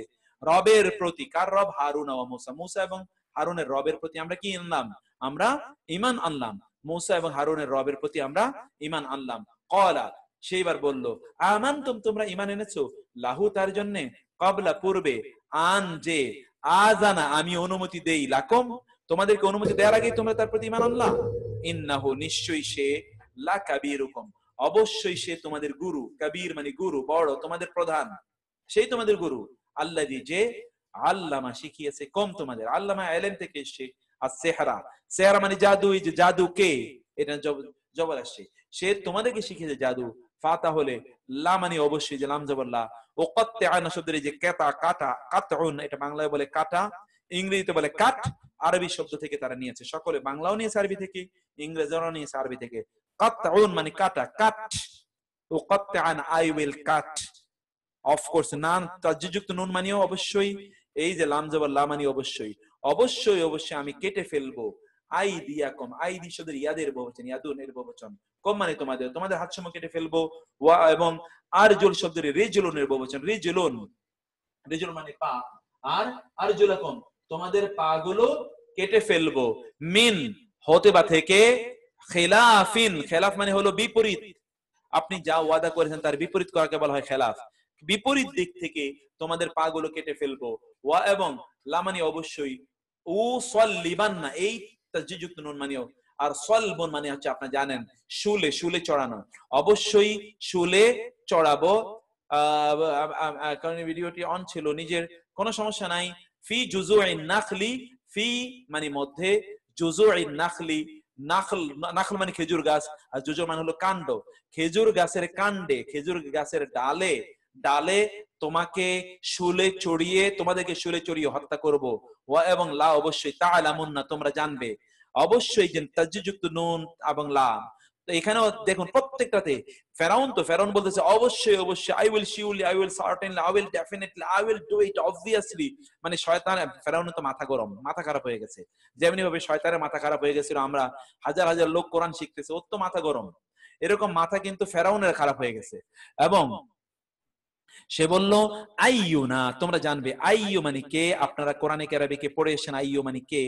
[SPEAKER 1] রবের প্রতি। কার রব? হারুন ওয়া মূসা, মূসা এবং হারুনের রবের প্রতি আমরা কি আনলাম? আমরা ঈমান আনলাম। মূসা এবং হারুনের রবের প্রতি আমরা ঈমান আনলাম। ক্বালা সেইবার বলল, আমানতুম তোমরা ঈমান এনেছো, লাহু তার জন্য, ক্বাবলা পূর্বে, আন যে, আযানা আমি অনুমতি দেই, লাকুম তোমাদেরকে অনুমতি দেওয়ার আগেই তোমরা তার প্রতি ঈমান আনলা। ইন্নাহু নিশ্চয়ই সে, লাকাবীরুকুম অবশ্যই সে তোমাদের গুরু, কাবীর মানে গুরু, বড়, তোমাদের প্রধান, সেই তোমাদের গুরু, আল্লাযী যে, আল্লামা শিখিয়েছে, কম তোমাদের, আল্লামা ইলম থেকে এসেছে, আর সেহরা, সেহরা মানে জাদু, এই যে জাদুকে, এটা
[SPEAKER 2] জবর আসছে। সে তোমাদেরকে শিখিয়েছে জাদু। ফা তাহলে লা মানে অবশ্যই, যে লাম জবর লা। ও কাত্তাআনা শব্দের যে কাটা কাটা কাতউন, এটা বাংলায় বলে কাটা, ইংরেজিতে বলে কাট, আরবি শব্দ থেকে তারা নিয়েছে। সকলে বাংলাও নিয়েছে আরবি থেকে, ইংরেজিও নিয়েছে আরবি থেকে। কাতউন মানে কাটা, কাট। ও কাত্তাআনা আই উইল কাট। অফকোর্স নান তাজ্জুযুক্ত নুন মানেও অবশ্যই, এই যে লাম জবর লা মানে অবশ্যই, অবশ্যই অবশ্যই আমি কেটে ফেলবো আই দিয়াকম, আই দি শব্দের ইয়াদের বহুবচন, ইয়াদুন এর বহুবচন, কম মানে তোমাদের, তোমাদের হাত সমূহ কেটে ফেলবো। ওয়া এবং আরজুল শব্দের রিজলুন এর বহুবচন, রিজলুন, রিজল মানে পা, আর আরজুলাকুম তোমাদের পা গুলো কেটে ফেলবো, মিন হতে বা থেকে, খিলাফিন, খিলাফ মানে হলো বিপরীত, আপনি যা ওয়াদা করেছেন তার বিপরীত করাকে বলা হয় খেলাফ, বিপরীত দিক থেকে তোমাদের পা গুলো কেটে ফেলবো। ওয়া এবং লামানি অবশ্যই, ও সল্লিবান্না এই তাসদীদযুক্ত নুন মানেও, আর সলবন মানে হচ্ছে আপনারা জানেন শুলে, শুলে চড়ানো, অবশ্যই শুলে চড়াবো। কারণ ভিডিওটি অন ছিল, নিজের কোনো সমস্যা নাই। ফি জুজুইন নাখলি, ফি মানে মধ্যে, জুজুইন নাখলি, নাখল, নাখল মানে খেজুর গাছ, আর জুজু মানে হলো কাণ্ড, খেজুর গাছের কাণ্ডে, খেজুর গাছের ডালে, ডালে তোমাকে শুলে চড়িয়ে, তোমাদেরকে শুলে চড়িয়ে হত্যা করব। ওয়া এবং লা অবশ্যই, তাআলামুন্না তোমরা জানবে, অবশ্যই যে তাসদীদযুক্ত নুন এবং লা। তো এখানেও দেখুন প্রত্যেকটাতে ফেরাউন, তো ফেরাউন বলতেছে অবশ্যই অবশ্যই, I will surely, I will certainly, I will definitely, I will do it obviously. মানে শয়তান, ফেরাউনের তো মাথা গরম, মাথা খারাপ হয়ে গেছে, যেমনি ভাবে শয়তানের মাথা খারাপ হয়ে গেছিল, আমরা হাজার হাজার লোক কোরআন শিখতেছে, ওর তো মাথা গরম, এরকম মাথা কিন্তু ফেরাউনের খারাপ হয়ে গেছে। এবং সে বলল আইয়ু না, তোমরা জানবে, আইয়ু মানে কে, আপনারা কোরআনে আরবিকে পড়ে এসেছেন, আইয়ু মানে কে,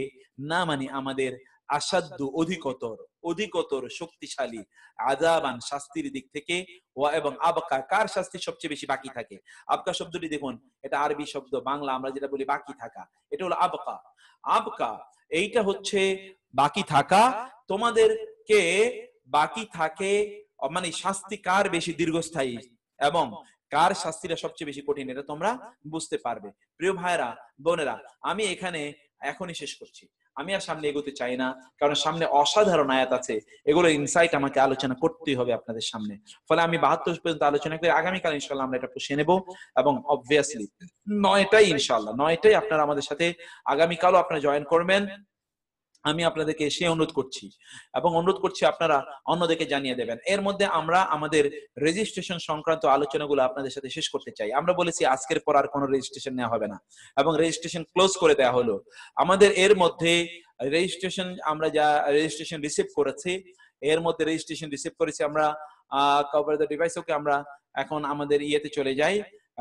[SPEAKER 2] না মানে আমাদের, আসাদ্দু অধিকতর, অধিকতর শক্তিশালী, আযাবান শাস্তির দিক থেকে, ওয়া এবং আবকা কার শাস্তি সবচেয়ে বেশি বাকি থাকে। আবকা শব্দটি দেখুন, এটা আরবি শব্দ, বাংলা আমরা যেটা বলি বাকি থাকা, এটা হলো আবকা। আবকা এইটা হচ্ছে বাকি থাকা, তোমাদেরকে বাকি থাকে, মানে শাস্তি কার বেশি দীর্ঘস্থায়ী এবং কার শাস্তিটা সবচেয়ে বেশি কঠিন, এটা তোমরা বুঝতে পারবে। প্রিয় ভাইরা বোনেরা, আমি এখানে এখনই শেষ করছি, আমি আর সামনে এগোতে চাই না, কারণ সামনে অসাধারণ আয়াত আছে, এগুলো ইনসাইট আমাকে আলোচনা করতেই হবে আপনাদের সামনে। ফলে আমি 72 পর্যন্ত আলোচনা করে আগামীকাল ইনশাআল্লাহ আমরা এটা পুষিয়ে নেব। এবং অবভিয়াসলি 9টায় ইনশাআল্লাহ, 9টায় আপনারা আমাদের সাথে আগামীকালও আপনারা জয়েন করবেন, আমি আপনাদেরকে সে অনুরোধ করছি, এবং অনুরোধ করছি আপনারা অন্যদেরকে জানিয়ে দেবেন। এর মধ্যে আমরা আমাদের রেজিস্ট্রেশন সংক্রান্ত আলোচনাগুলো আপনাদের সাথে শেষ করতে চাই। আমরা বলেছি আজকের পর আর কোনো রেজিস্ট্রেশন নেওয়া হবে না, এবং রেজিস্ট্রেশন ক্লোজ করে দেওয়া হলো। আমাদের এর মধ্যে রেজিস্ট্রেশন, আমরা যা রেজিস্ট্রেশন রিসিভ করেছি, এর মধ্যে রেজিস্ট্রেশন রিসিভ করেছি আমরা কভার দ্য ডিভাইস। ওকে, আমরা এখন আমাদের ইয়েতে চলে যাই,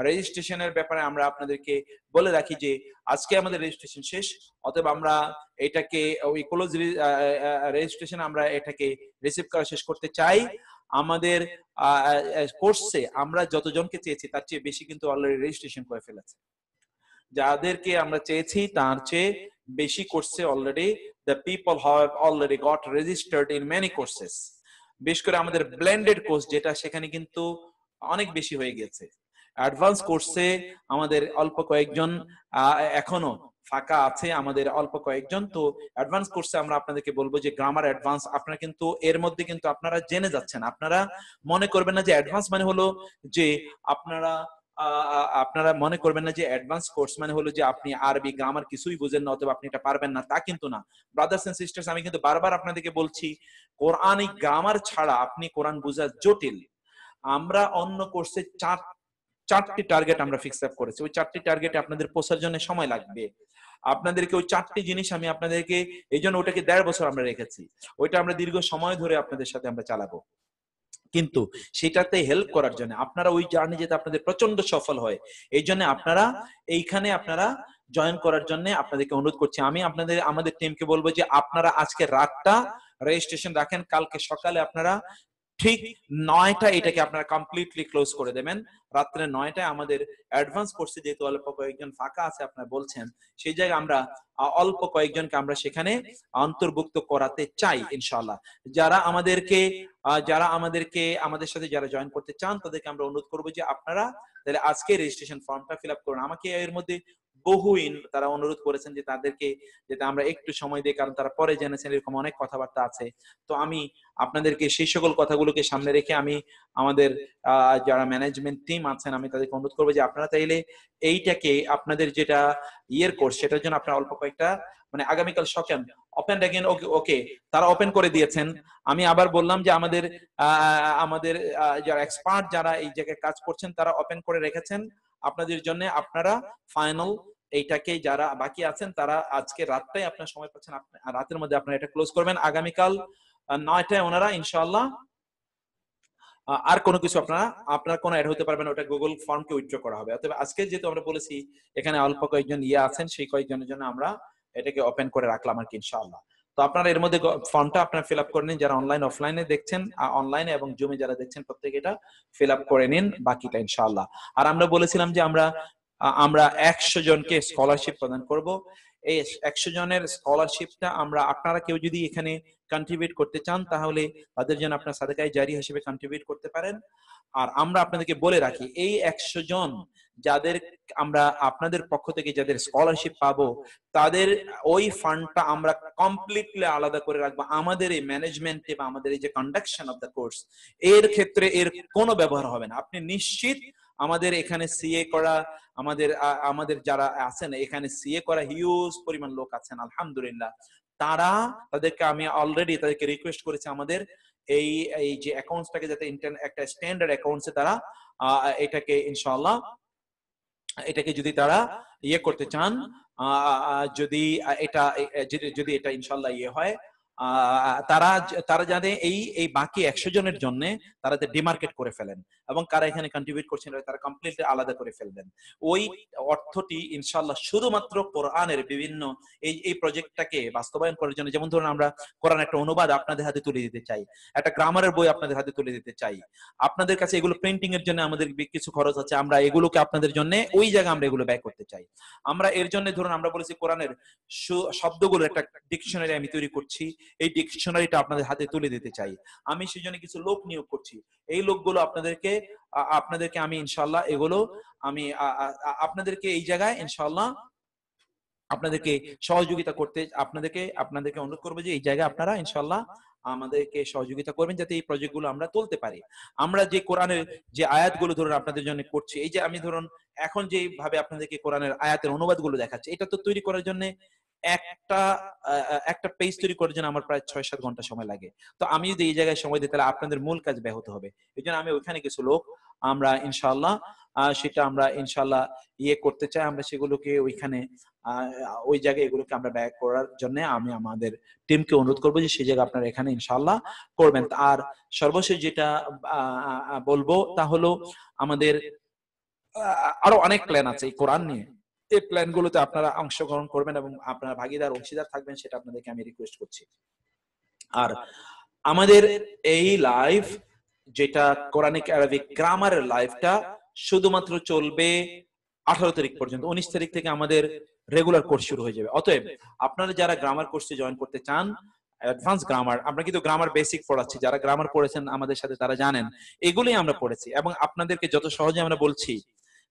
[SPEAKER 2] রেজিস্ট্রেশনের ব্যাপারে আমরা আপনাদেরকে বলে রাখি যে আজকে আমাদের রেজিস্ট্রেশন শেষ, অতএব আমরা এটাকে ওই ক্লোজ রেজিস্ট্রেশন আমরা এটাকে রিসিভ করা শেষ করতে চাই। আমাদের কোর্সে আমরা যতজনকে চেয়েছি তার চেয়ে বেশি কিন্তু অলরেডি রেজিস্ট্রেশন করে ফেলেছে, যাদেরকে আমরা চেয়েছি তার চেয়ে বেশি কোর্সে already the people have already got registered in many courses। বিশেষ করে আমাদের ব্লেন্ডেড কোর্স যেটা, সেখানে কিন্তু অনেক বেশি হয়ে গেছে। অ্যাডভান্স কোর্সে আমাদের অল্প কয়েকজন এখনো ফাঁকা আছে, আমাদের অল্প কয়েকজন। তো অ্যাডভান্স কোর্সে আমরা আপনাদেরকে বলবো যে গ্রামার অ্যাডভান্স, আপনারা কিন্তু এর মধ্যে কিন্তু আপনারা জেনে যাচ্ছেন, আপনারা মনে করবেন না যে অ্যাডভান্স মানে হলো যে আপনারা মনে করবেন না যে অ্যাডভান্স কোর্স মানে হলো যে আপনি আরবি গ্রামার কিছুই বুঝেন না অথবা আপনি এটা পারবেন না, তা কিন্তু না। ব্রাদার্স এন্ড সিস্টার্স, আমি কিন্তু বারবার আপনাদেরকে বলছি, কোরআনিক গ্রামার ছাড়া আপনি কোরআন বোঝা জটিল। আমরা অন্য কোর্সে চারটি টার্গেট আমরা ফিক্স আপ করেছি, ওই চারটি টার্গেটে আপনাদের পৌঁছার জন্য সময় লাগবে। আপনাদেরকে ওই চারটি জিনিস আমি আপনাদেরকে, এই জন্য ওটাকে 1.5 বছর আমরা রেখেছি, ওইটা আমরা দীর্ঘ সময় ধরে আপনাদের সাথে আমরা চালাবো। কিন্তু সেটাতে হেল্প করার জন্য, আপনারা ওই জার্নি যেতে আপনাদের প্রচন্ড সফল হয়, এই জন্য আপনারা এইখানে আপনারা জয়েন করার জন্য আপনাদেরকে অনুরোধ করছি। আমি আমাদের টিমকে বলবো যে আপনারা আজকে রাতটা রেজিস্ট্রেশন রাখেন, কালকে সকালে আপনারা ঠিক 9টা এটাকে আপনারা কমপ্লিটলি ক্লোজ করে দেবেন। রাত্রে 9টায় আমাদের অ্যাডভান্স কোর্সে যেহেতু অল্প কয়েকজন ফাঁকা আছে আপনারা বলছেন, সেই জায়গায় আমরা অল্প কয়েকজনকে আমরা সেখানে অন্তর্ভুক্ত করাতে চাই ইনশাআল্লাহ। যারা আমাদেরকে আমাদের সাথে যারা জয়েন করতে চান তাদেরকে আমরা অনুরোধ করবো যে আপনারা তাহলে আজকে রেজিস্ট্রেশন ফর্মটা ফিল আপ করুন। আমাকে এর মধ্যে বহুদিন তারা অনুরোধ করেছেন যে তাদেরকে যাতে আমরা একটু সময় দিই, কারণ তারা পরে জেনেছেন এরকম অনেক কথাবার্তা আছে। তো আমি আপনাদেরকে সেই সকল কথাগুলোকে সামনে রেখে আমি আমাদের যারা ম্যানেজমেন্ট টিম আছেন আমি তাদেরকে অনুরোধ করবো যে আপনারা চাইলে এইটাকে আপনাদের যেটা ইয়ের কোর্স সেটার জন্য আপনারা অল্প কয়েকটা মানে আগামীকাল সকাল ওপেন অ্যাগেন। ওকে ওকে, তারা ওপেন করে দিয়েছেন। আমি আবার বললাম যে আমাদের যারা এক্সপার্ট যারা এই জায়গায় কাজ করছেন তারা ওপেন করে রেখেছেন আপনাদের জন্য। আপনারা ফাইনাল এইটাকে যারা বাকি আছেন তারা আজকে রাতটাই আপনার সময় পাচ্ছেন, রাতের মধ্যে আপনারা এটা ক্লোজ করবেন। আগামীকাল 9টায় ওনারা ইনশাআল্লাহ আর কোনো কিছু আপনার কোনো অ্যাড হতে পারবে না, ওটা গুগল ফর্মকে উইথড্র করা হবে। অতএব আজকে যেহেতু আমরা বলেছি এখানে অল্প কয়েকজন আছেন, সেই কয়েকজনের জন্য আমরা এটাকে ওপেন করে রাখলাম আর কি ইনশাআল্লাহ। তো আপনারা এর মধ্যে ফর্মটা আপনারা ফিল আপ করে নিন, যারা অনলাইন অফলাইনে দেখছেন, অনলাইনে এবং জুমে যারা দেখছেন প্রত্যেকে এটা ফিল আপ করে নিন বাকিটা ইনশাআল্লাহ। আর আমরা বলেছিলাম যে আমরা 100 জনকে স্কলারশিপ প্রদান করব। এই 100 জনের স্কলারশিপটা আপনারা কেউ যদি এখানে কন্ট্রিবিউট করতে চান তাহলে তাদের জন্য আপনার সাদাকায়ে জারিয়া হিসেবে কন্ট্রিবিউট করতে পারেন। আর আমরা আপনাদেরকে বলে রাখি এই 100 জন যাদের আমরা আপনাদের পক্ষ থেকে যাদের স্কলারশিপ পাবো তাদের ওই ফান্ডটা আমরা কমপ্লিটলি আলাদা করে রাখবো আমাদের এই ম্যানেজমেন্টে বা আমাদের এই যে কন্ডাকশন অফ দ্য কোর্স এর ক্ষেত্রে এর কোনো ব্যবহার হবে না। আপনি নিশ্চিত আমাদের এখানে সিএ করা আমাদের যারা আছেন এখানে সিএ করা হিউজ পরিমাণ লোক আছেন আলহামদুলিল্লাহ, তাদেরকে আমি অলরেডি তাদেরকে রিকোয়েস্ট করেছি আমাদের এই যে অ্যাকাউন্টসটাকে যাতে একটা স্ট্যান্ডার্ড অ্যাকাউন্টসে তারা এটাকে ইনশাআল্লাহ এটাকে যদি তারা ইয়ে করতে চান, যদি এটা ইনশাআল্লাহ ইয়ে হয়, তারা জানে এই বাকি 100 জনের জন্য তারা ডিমার্কেট করে ফেলেন এবং কারা এখানে কন্ট্রিবিউট করছেন তারা কমপ্লিটলি আলাদা করে ফেলবেন। ওই অর্থটি ইনশাআল্লাহ শুধুমাত্র কোরআনের বিভিন্ন এই প্রজেক্টটাকে বাস্তবায়ন করার জন্য, যেমন ধরুন আমরা কোরআন একটা অনুবাদ আপনাদের হাতে তুলে দিতে চাই, একটা গ্রামারের বই আপনাদের হাতে তুলে দিতে চাই, আপনাদের কাছে এগুলো প্রিন্টিং এর জন্য আমাদের কিছু খরচ আছে, আমরা এগুলোকে আপনাদের জন্য ওই জায়গায় আমরা এগুলো ব্যয় করতে চাই। আমরা এর জন্য ধরুন আমরা বলেছি কোরআনের শব্দগুলো একটা ডিকশনারি আমি তৈরি করছি, এই ডিকশনারিটা আপনাদের হাতে তুলে দিতে চাই। আমি সেই জন্য কিছু লোক নিয়োগ করছি, এই লোকগুলো আপনাদেরকে আমি ইনশাআল্লাহ এগুলো আমি আপনাদেরকে এই জায়গায় ইনশাআল্লাহ আপনাদেরকে সহযোগিতা করতে আপনাদেরকে অনুরোধ করবো যে এই জায়গায় আপনারা ইনশাআল্লাহ আমাদেরকে সহযোগিতা করবেন যাতে এই প্রজেক্টগুলো আমরা তুলতে পারি। আমরা যে কোরআনের যে আয়াতগুলো ধরুন আপনাদের জন্য করছি, এই যে আমি ধরুন এখন যেভাবে আপনাদেরকে কোরআনের আয়াতের অনুবাদগুলো দেখাচ্ছি, এটা তো তৈরি করার জন্য একটা পেজ তৈরি করার জন্য আমার প্রায় 6-7 ঘন্টা সময় লাগে। তো আমি যদি এই জায়গায় সময় দিই তাহলে আপনাদের মূল কাজ ব্যাহত হবে। এই জন্য আমি ওইখানে কিছু লোক আমরা ইনশাআল্লাহ সেটা আমরা ইনশাআল্লাহ ইয়ে করতে চাই, আমরা সেগুলোকে ওইখানে ওই জায়গায় এগুলোকে আমরা ব্যয় করার জন্য আমি আমাদের টিমকে অনুরোধ করবো যে সেই জায়গায় আপনারা এখানে ইনশাআল্লাহ করবেন। আর সর্বশেষ যেটা বলবো তা হলো আমাদের আরো অনেক প্ল্যান আছে এই কোরআন নিয়ে, এই প্ল্যান গুলোতে আপনারা অংশগ্রহণ করবেন এবং আপনারা ভাগিদার অংশীদার থাকবেন, সেটা আপনাদেরকে আমি রিকোয়েস্ট করছি। আর আমাদের এই লাইভ যেটা কোরআনিক আরবিক গ্রামারের লাইভটা শুধুমাত্র চলবে 18 তারিখ পর্যন্ত। 19 তারিখ থেকে আমাদের রেগুলার কোর্স শুরু হয়ে যাবে। অতএব আপনারা যারা গ্রামার কোর্সে জয়েন করতে চান, অ্যাডভান্স গ্রামার, আমরা কিন্তু গ্রামার বেসিক পড়াচ্ছি, যারা গ্রামার পড়েছেন আমাদের সাথে তারা জানেন এগুলোই আমরা পড়েছি এবং আপনাদেরকে যত সহজে আমরা বলছি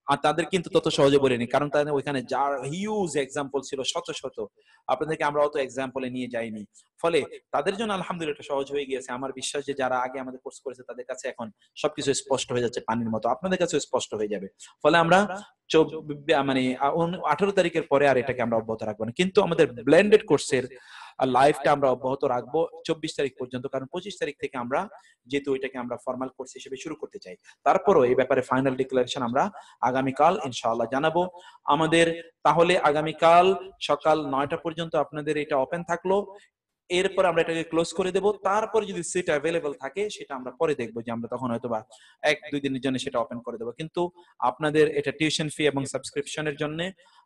[SPEAKER 2] আর তাদের কিন্তু তত সহজে বলিনি, কারণ তাদের ওইখানে যার হিউজ এক্সাম্পল ছিল শত শত, আপনাদেরকে আমরা অত এক্সাম্পলে নিয়ে যাইনি, ফলে তাদের জন্য আলহামদুলিল্লাহ সহজ হয়ে গিয়েছে। আমার বিশ্বাস যে যারা আগে আমাদের কোর্স করেছে তাদের কাছে এখন সবকিছু স্পষ্ট হয়ে যাচ্ছে পানির মতো, আপনাদের কাছে স্পষ্ট হয়ে যাবে। ফলে আমরা 18 তারিখের পরে আর এটাকে আমরা অব্যাহত রাখবো না, কিন্তু আমাদের ব্লেন্ডেড কোর্সের লাইভটা আমরা অব্যাহত রাখবো 24 তারিখ পর্যন্ত, কারণ 25 তারিখ থেকে আমরা যেহেতু ওইটাকে আমরা ফর্মাল কোর্স হিসেবে শুরু করতে চাই। তারপরও এই ব্যাপারে ফাইনাল ডিক্লারেশন আমরা আগামীকাল ইনশাআল্লাহ জানাবো। আমাদের তাহলে আগামীকাল সকাল 9টা পর্যন্ত আপনাদের এটা ওপেন থাকলো, এরপর আমরা এটাকে ক্লোজ করে দেব। তারপর যদি সিট অ্যাভেলেবল থাকে সেটা আমরা পরে দেখবো যে আমরা তখন হয়তো বা 1-2 দিনের জন্য সেটা ওপেন করে দেবো, কিন্তু আপনাদের এটা টিউশন ফি এবং সাবস্ক্রিপশনের জন্য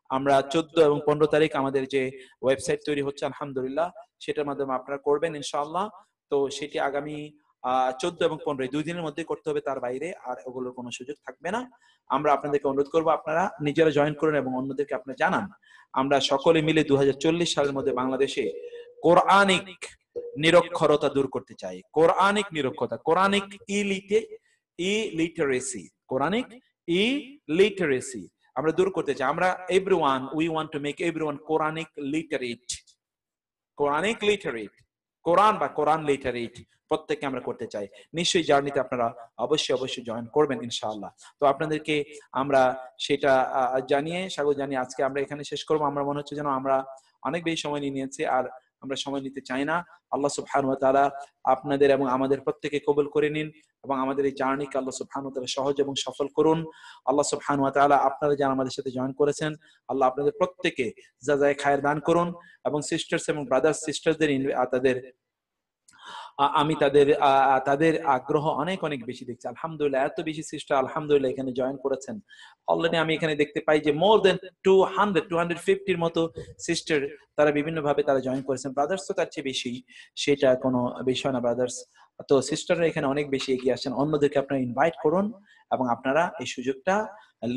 [SPEAKER 2] আমরা 14 এবং 15 তারিখ আমাদের যে ওয়েবসাইট তৈরি হচ্ছে আলহামদুলিল্লাহ সেটার মাধ্যমে আপনারা করবেন ইনশাআল্লাহ। তো সেটি আগামী 14 এবং 15 2 দিনের মধ্যে করতে হবে, তার বাইরে আর ওগুলোর কোনো সুযোগ থাকবে না। আমরা আপনাদেরকে অনুরোধ করবো আপনারা নিজেরা জয়েন করুন এবং অন্যদেরকে আপনারা জানান। আমরা সকলে মিলে 2040 সালের মধ্যে বাংলাদেশে কোরআনিক নিরক্ষরতা দূর করতে চাই। কোরআনিক নিরক্ষরতা, কোরআনিক ইলিটারেসি, কোরআনিক ইলিটারেসি আমরা দূর করতে চাই। আমরা everyone, we want to make everyone Quranic literate, Quranic literate, Quran বা কোরআন লিটারেট প্রত্যেককে আমরা করতে চাই। নিশ্চয়ই জার্নিতে আপনারা অবশ্যই জয়েন করবেন ইনশাআল্লাহ। তো আপনাদেরকে আমরা সেটা জানিয়ে স্বাগত জানিয়ে আজকে আমরা এখানে শেষ করবো। আমরা মনে হচ্ছে যেন আমরা অনেক বেশি সময় নিয়ে নিয়েছি, আর আমরা সময় নিতে চাই না। আল্লাহ সুবহানাহু ওয়া তাআলা আপনাদের এবং আমাদের প্রত্যেককে কবুল করে নিন এবং আমাদের এই জার্নিকে আল্লাহ সুবহানাহু ওয়া তাআলা সহজ এবং সফল করুন। আল্লাহ সুবহানাহু ওয়া তাআলা আপনারা যারা আমাদের সাথে জয়েন করেছেন, আল্লাহ আপনাদের প্রত্যেককে জাযায়ে খায়ের দান করুন এবং সিস্টার্স এবং ব্রাদার্স সিস্টারদের তাদের আমি তাদের আগ্রহ অনেক বেশি দেখছি। আলহামদুলিল্লাহ, এত বেশি সিস্টার আলহামদুলিল্লাহ এখানে জয়েন করেছেন। অলরেডি আমি এখানে দেখতে পাই যে মোর দেন 250 মতো সিস্টার তারা বিভিন্ন ভাবে তারা জয়েন করেছেন। ব্রাদার্স তো তার চেয়ে বেশি, সেটা কোনো বিষয় না ব্রাদার্স। তো সিস্টাররা এখানে অনেক বেশি এগিয়ে আসছেন। অন্যদেরকে আপনারা ইনভাইট করুন এবং আপনারা এই সুযোগটা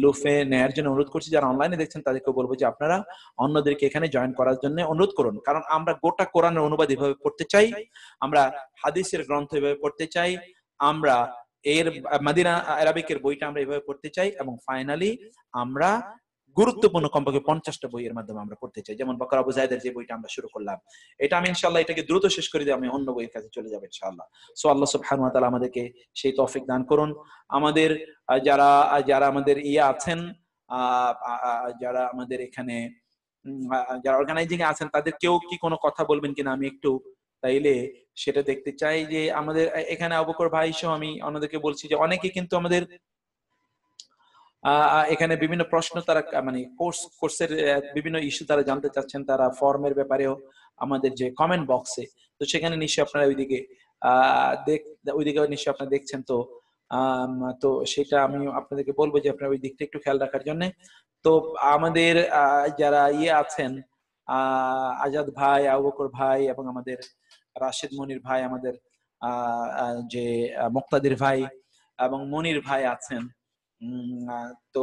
[SPEAKER 2] লুফে নেয়ার জন্য অনুরোধ করছি। যারা অনলাইনে দেখছেন তাদেরকে বলবো যে আপনারা অন্যদেরকে এখানে জয়েন করার জন্য অনুরোধ করুন, কারণ আমরা গোটা কোরআনের অনুবাদ এভাবে পড়তে চাই, আমরা হাদিসের গ্রন্থ এভাবে পড়তে চাই, আমরা এর মাদিনা আরাবিকের বইটা আমরা এভাবে পড়তে চাই এবং ফাইনালি আমরা গুরুত্বপূর্ণ কমপক্ষে 50টা বইয়ের মাধ্যমে আমরা পড়তে চাই। যেমন বকর আবু যায়েদের যে বইটা আমরা শুরু করলাম, এটা আমি ইনশাআল্লাহ এটাকে দ্রুত শেষ করে দিয়ে আমি অন্য বইয়ের কাছে চলে যাব ইনশাআল্লাহ। সো আল্লাহ সুবহানাহু ওয়া তাআলা আমাদেরকে সেই তৌফিক দান করুন। আমাদের যারা আমাদের আছেন, যারা আমাদের এখানে যারা অর্গানাইজিং এ আছেন, তাদের কেউ কি কোনো কথা বলবেন কিনা আমি একটু তাইলে সেটা দেখতে চাই। যে আমাদের এখানে আবু বকর ভাই সহ আমি অন্যদেরকে বলছি যে অনেকে কিন্তু আমাদের এখানে বিভিন্ন প্রশ্ন তারা মানে কোর্সের বিভিন্ন ইস্যু তারা জানতে চাচ্ছেন, তারা ফর্মের ব্যাপারেও আমাদের যে কমেন্ট বক্সে, তো সেখানে নিশ্চয়ই আপনারা ওইদিকে নিশ্চয়ই আপনারা দেখছেন। তো সেটা আমি আপনাদেরকে বলবো যে আপনারা ওই দিকটা একটু খেয়াল রাখার জন্য। তো আমাদের যারা আছেন, আজাদ ভাই, আবু বকর ভাই এবং আমাদের রাশেদ মনির ভাই, আমাদের যে মুক্তাদির ভাই এবং মনির ভাই আছেন, তো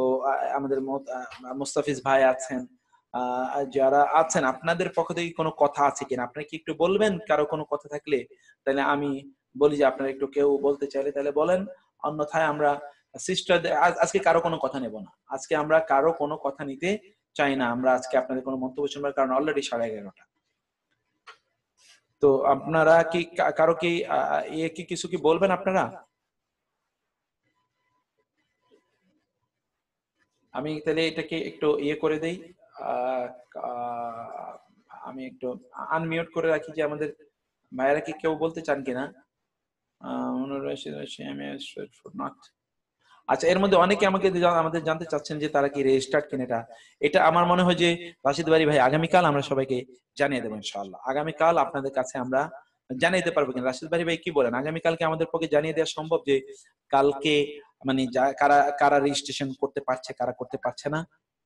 [SPEAKER 2] আমাদের মুস্তাফিজ ভাই আছেন, যারা আছেন আপনাদের পক্ষ থেকে কোনো কথা আছে কিনা আপনি কি একটু বলবেন? কারো কোনো কথা থাকলে তাহলে আমি বলি যে আপনারা একটু কেউ বলতে চাইলে তাহলে বলেন, অন্যথায় আমরা সিস্টারদের আজকে কারো কোনো কথা নেব না। আজকে আমরা কারো কোনো কথা নিতে চাই না। আমরা আজকে আপনাদের কোনো মন্তব্য শুনবার কারণ অলরেডি 11:30। তো আপনারা কি কারো কি কিছু কি বলবেন আপনারা? আমি তাহলে এটাকে একটু করে দেই, আমি একটু আনমিউট করে রাখি যে আমাদের ভাইয়েরা কি কেউ বলতে চান কিনা। আচ্ছা, এর মধ্যে অনেকে আমাদের জানতে চাচ্ছেন যে তারা কি রেজিস্টার্ড কিনা। এটা আমার মনে হয় যে রাশিদ বাড়ি ভাই আগামীকাল আমরা সবাইকে জানিয়ে দেবো ইনশাআল্লাহ। আগামীকাল আপনাদের কাছে আমরা জানিয়ে দিতে পারবো কিনা। রাশিদ বাড়ি ভাই কি বলেন, আগামীকালকে আমাদের পক্ষে জানিয়ে দেওয়া সম্ভব যে কালকে মানে কারা রেজিস্ট্রেশন করতে পারছে, কারা করতে পারছে না?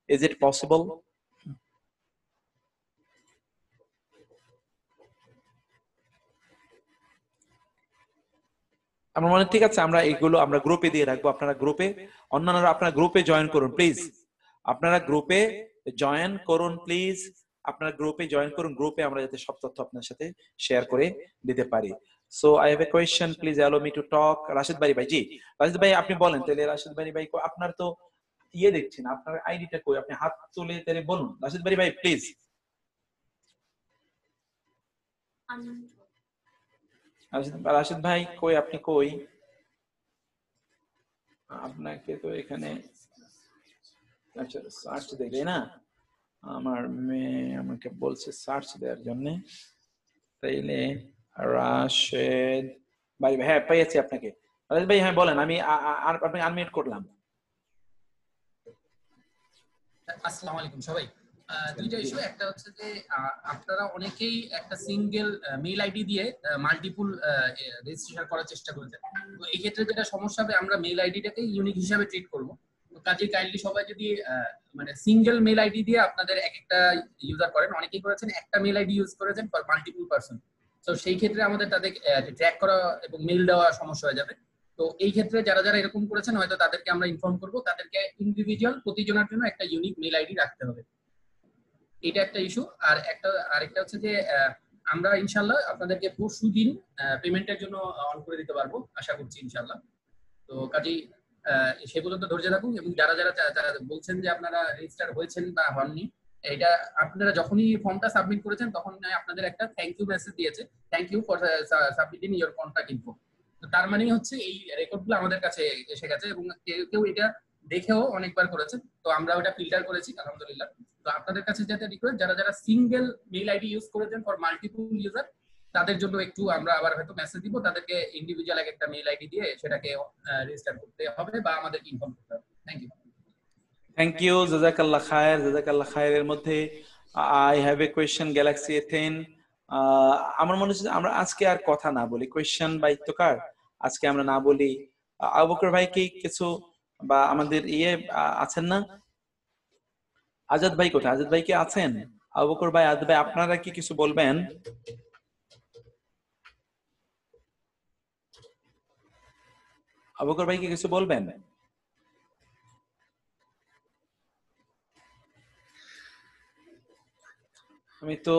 [SPEAKER 2] Is it possible? আমার মনে ঠিক আছে, আমরা এগুলো আমরা গ্রুপে দিয়ে রাখবো। আপনারা গ্রুপে, অন্যান্যরা আপনারা গ্রুপে জয়েন করুন প্লিজ। আপনারা গ্রুপে জয়েন করুন প্লিজ। আপনারা গ্রুপে জয়েন করুন, গ্রুপে আমরা যাতে সব তথ্য আপনার সাথে শেয়ার করে দিতে পারি। So I have a question, please allow me to talk. Rashid ভাই জি, রাশিদ ভাই আপনি বলেন তাহলে। রাশিদ ভাই আপনার তো দেখছেন, আপনার আইডিটা কই? আপনি হাত তুলে তাহলে বলুন রাশিদ ভাই প্লিজ। রাশিদ ভাই কই, আপনি কই? আপনাকে তো এখানে আচ্ছা সার্চ দেখলে না, আমার মেয়ে আমাকে বলছে সার্চ দেওয়ার জন্য। তাইলে রাশেদ ভাই, হ্যাঁ পেয়েছি আপনাকে। রাশেদ ভাই হ্যাঁ বলেন, আমি আপনাকে আনমিউট করলাম।
[SPEAKER 3] আসসালামু আলাইকুম সবাই। দুইটা ইস্যু, একটা হচ্ছে যে আপনারা অনেকেই একটা সিঙ্গেল মেইল আইডি দিয়ে মাল্টিপল রেজিস্ট্রেশন করার চেষ্টা করেছেন। তো এই ক্ষেত্রে যেটা সমস্যা হবে, আমরা মেইল আইডিটাকে ইউনিক হিসাবে ট্রিট করব। তো কাজে কাইন্ডলি সবাই যদি মানে সিঙ্গেল মেইল আইডি দিয়ে আপনাদের একটা ইউজার করেন, অনেকেই করেছেন একটা মেইল আইডি ইউজ করেছেন ফর মাল্টিপল পারসন। তো সেই ক্ষেত্রে আমাদের তাদের ট্র্যাক করা এবং মেইল দেওয়া সমস্যা হয়ে যাবে। তো এই ক্ষেত্রে যারা এরকম করেছেন হয়তো তাদেরকে আমরা ইনফর্ম করব, তাদেরকে ইন্ডিভিজুয়াল প্রতিজনের জন্য একটা ইউনিক মেইল আইডি রাখতে হবে। এটা একটা ইস্যু। আর আরেকটা হচ্ছে যে আমরা ইনশাআল্লাহ আপনাদেরকে পরশুদিন পেমেন্টের জন্য অন করে দিতে পারবো, আশা করছি ইনশাআল্লাহ। তো কাজেই সে পর্যন্ত ধৈর্য রাখুন। এবং যারা যারা বলছেন যে আপনারা রেজিস্টার হয়েছেন বা হননি, এটা আপনারা যখনই ফর্মটা সাবমিট করেছেন তখন আপনাদের একটা থ্যাংক ইউ মেসেজ দিয়েছে, thank you for submitting your contact info. তো তার মানেই হচ্ছে এই রেকর্ডগুলো আমাদের কাছে এসে গেছে এবং কেউ কেউ এটা দেখেও অনেকবার করেছে। তো আমরা ওটা ফিল্টার করেছি আলহামদুলিল্লাহ। তো আপনাদের কাছে যেটা রিকোয়েস্ট, যারা যারা সিঙ্গেল মেইল আইডি ইউজ করেছেন ফর মাল্টিপল ইউজার, তাদের জন্য একটু আমরা আবার হয়তো মেসেজ দিব, তাদেরকে ইন্ডিভিজুয়াল একটা মেইল আইডি দিয়ে সেটাকে রেজিস্টার করতে হবে বা আমাদেরকে ইনফর্ম করতে হবে। Thank you.
[SPEAKER 2] থ্যাংক ইউ, জাযাকাল্লাহ খায়ের। জাযাকাল্লাহ খায়ের মধ্যে I have a question Galaxy A10। আমার মনে হচ্ছে আমরা আজকে আর কথা না বলি, কোয়েশ্চেন বা ইত্তকার আজকে আমরা না বলি। আবু বকর ভাই কি কিছু, বা আমাদের আছেন না, আজাদ ভাই কোথায়? আজাদ ভাই কি আছেন? আবু বকর ভাই, আজাদ ভাই, আপনারা কি কিছু বলবেন? আবু বকর ভাই কি কিছু বলবেন? আমি তো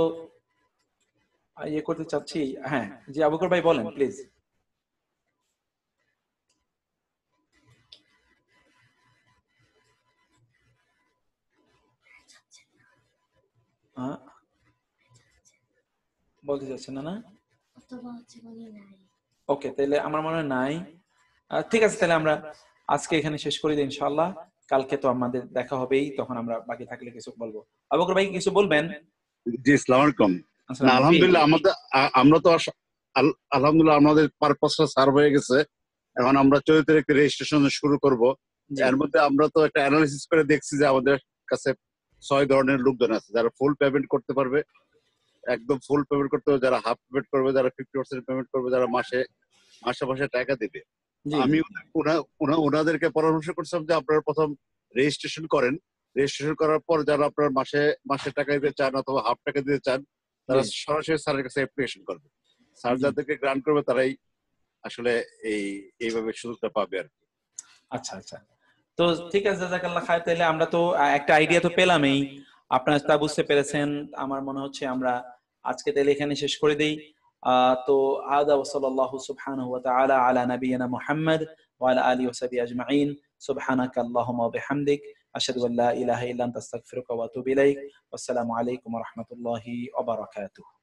[SPEAKER 2] করতে চাচ্ছি। হ্যাঁ জি, আবু বকর ভাই বলেন প্লিজ। বলতে চাচ্ছেন না? ওকে, তাহলে আমার মনে হয় নাই। ঠিক আছে, তাহলে আমরা আজকে এখানে শেষ করে দিই ইনশাআল্লাহ। কালকে তো আমাদের দেখা হবেই, তখন আমরা বাকি থাকলে কিছু বলবো। আবু বকর ভাই কিছু বলবেন?
[SPEAKER 4] জি, আসসালামু আলাইকুম। আলহামদুলিল্লাহ, আমরা তো আলহামদুলিল্লাহ আমাদের পারপাসটা সার্ভ হয়ে গেছে। এখন আমরা 14 তারিখে রেজিস্ট্রেশন শুরু করব। এর মধ্যে আমরা তো একটা অ্যানালিসিস করে দেখছি যে আমাদের কাছে 6 ধরনের লোকজন আছে, যারা ফুল পেমেন্ট করতে পারবে, একদম ফুল পেমেন্ট করতে হবে, যারা হাফ পেমেন্ট করবে, যারা 50% পেমেন্ট করবে, যারা মাসে মাসে টাকা দিবে। আমি ওনাদেরকে পরামর্শ করছিলাম যে আপনারা প্রথম রেজিস্ট্রেশন করেন। রেজিস্ট্রেশন করার পর যারা আপনার মাসে টাকা দিতে চান অথবা হাফ টাকা দিতে চান, তারা সরাসরি স্যারের কাছে অ্যাপ্লিকেশন করবে। স্যার যাদেরকে গ্রান্ট করবে তারাই আসলে এইভাবে সুযোগটা পাবে আর কি।
[SPEAKER 2] আচ্ছা আচ্ছা, তো ঠিক আছে, জাযাকাল্লাহ খায়ের। তাহলে আমরা তো একটা আইডিয়া তো পেলামই, আপনারা তা বুঝতে পেরেছেন। আমার মনে হচ্ছে আমরা আজকে তাহলে এখানে শেষ করে দেই। তো হাদা ওয়া সাল্লাল্লাহু সুবহানাহু ওয়া তাআলা আলা নাবিয়িনা মুহাম্মদ ওয়া আলা আলিহি ওয়া সাহবিহি আজমাইন। সুবহানাকা আল্লাহুম্মা ওয়া বিহামদিক আশহাদু আল্লা ইলাহা ইল্লা আনতা আস্তাগফিরুকা ওয়া আতুবু ইলাইক। ওয়াসসালামু আলাইকুম ওয়া রাহমাতুল্লাহি ওয়া বারাকাতুহু।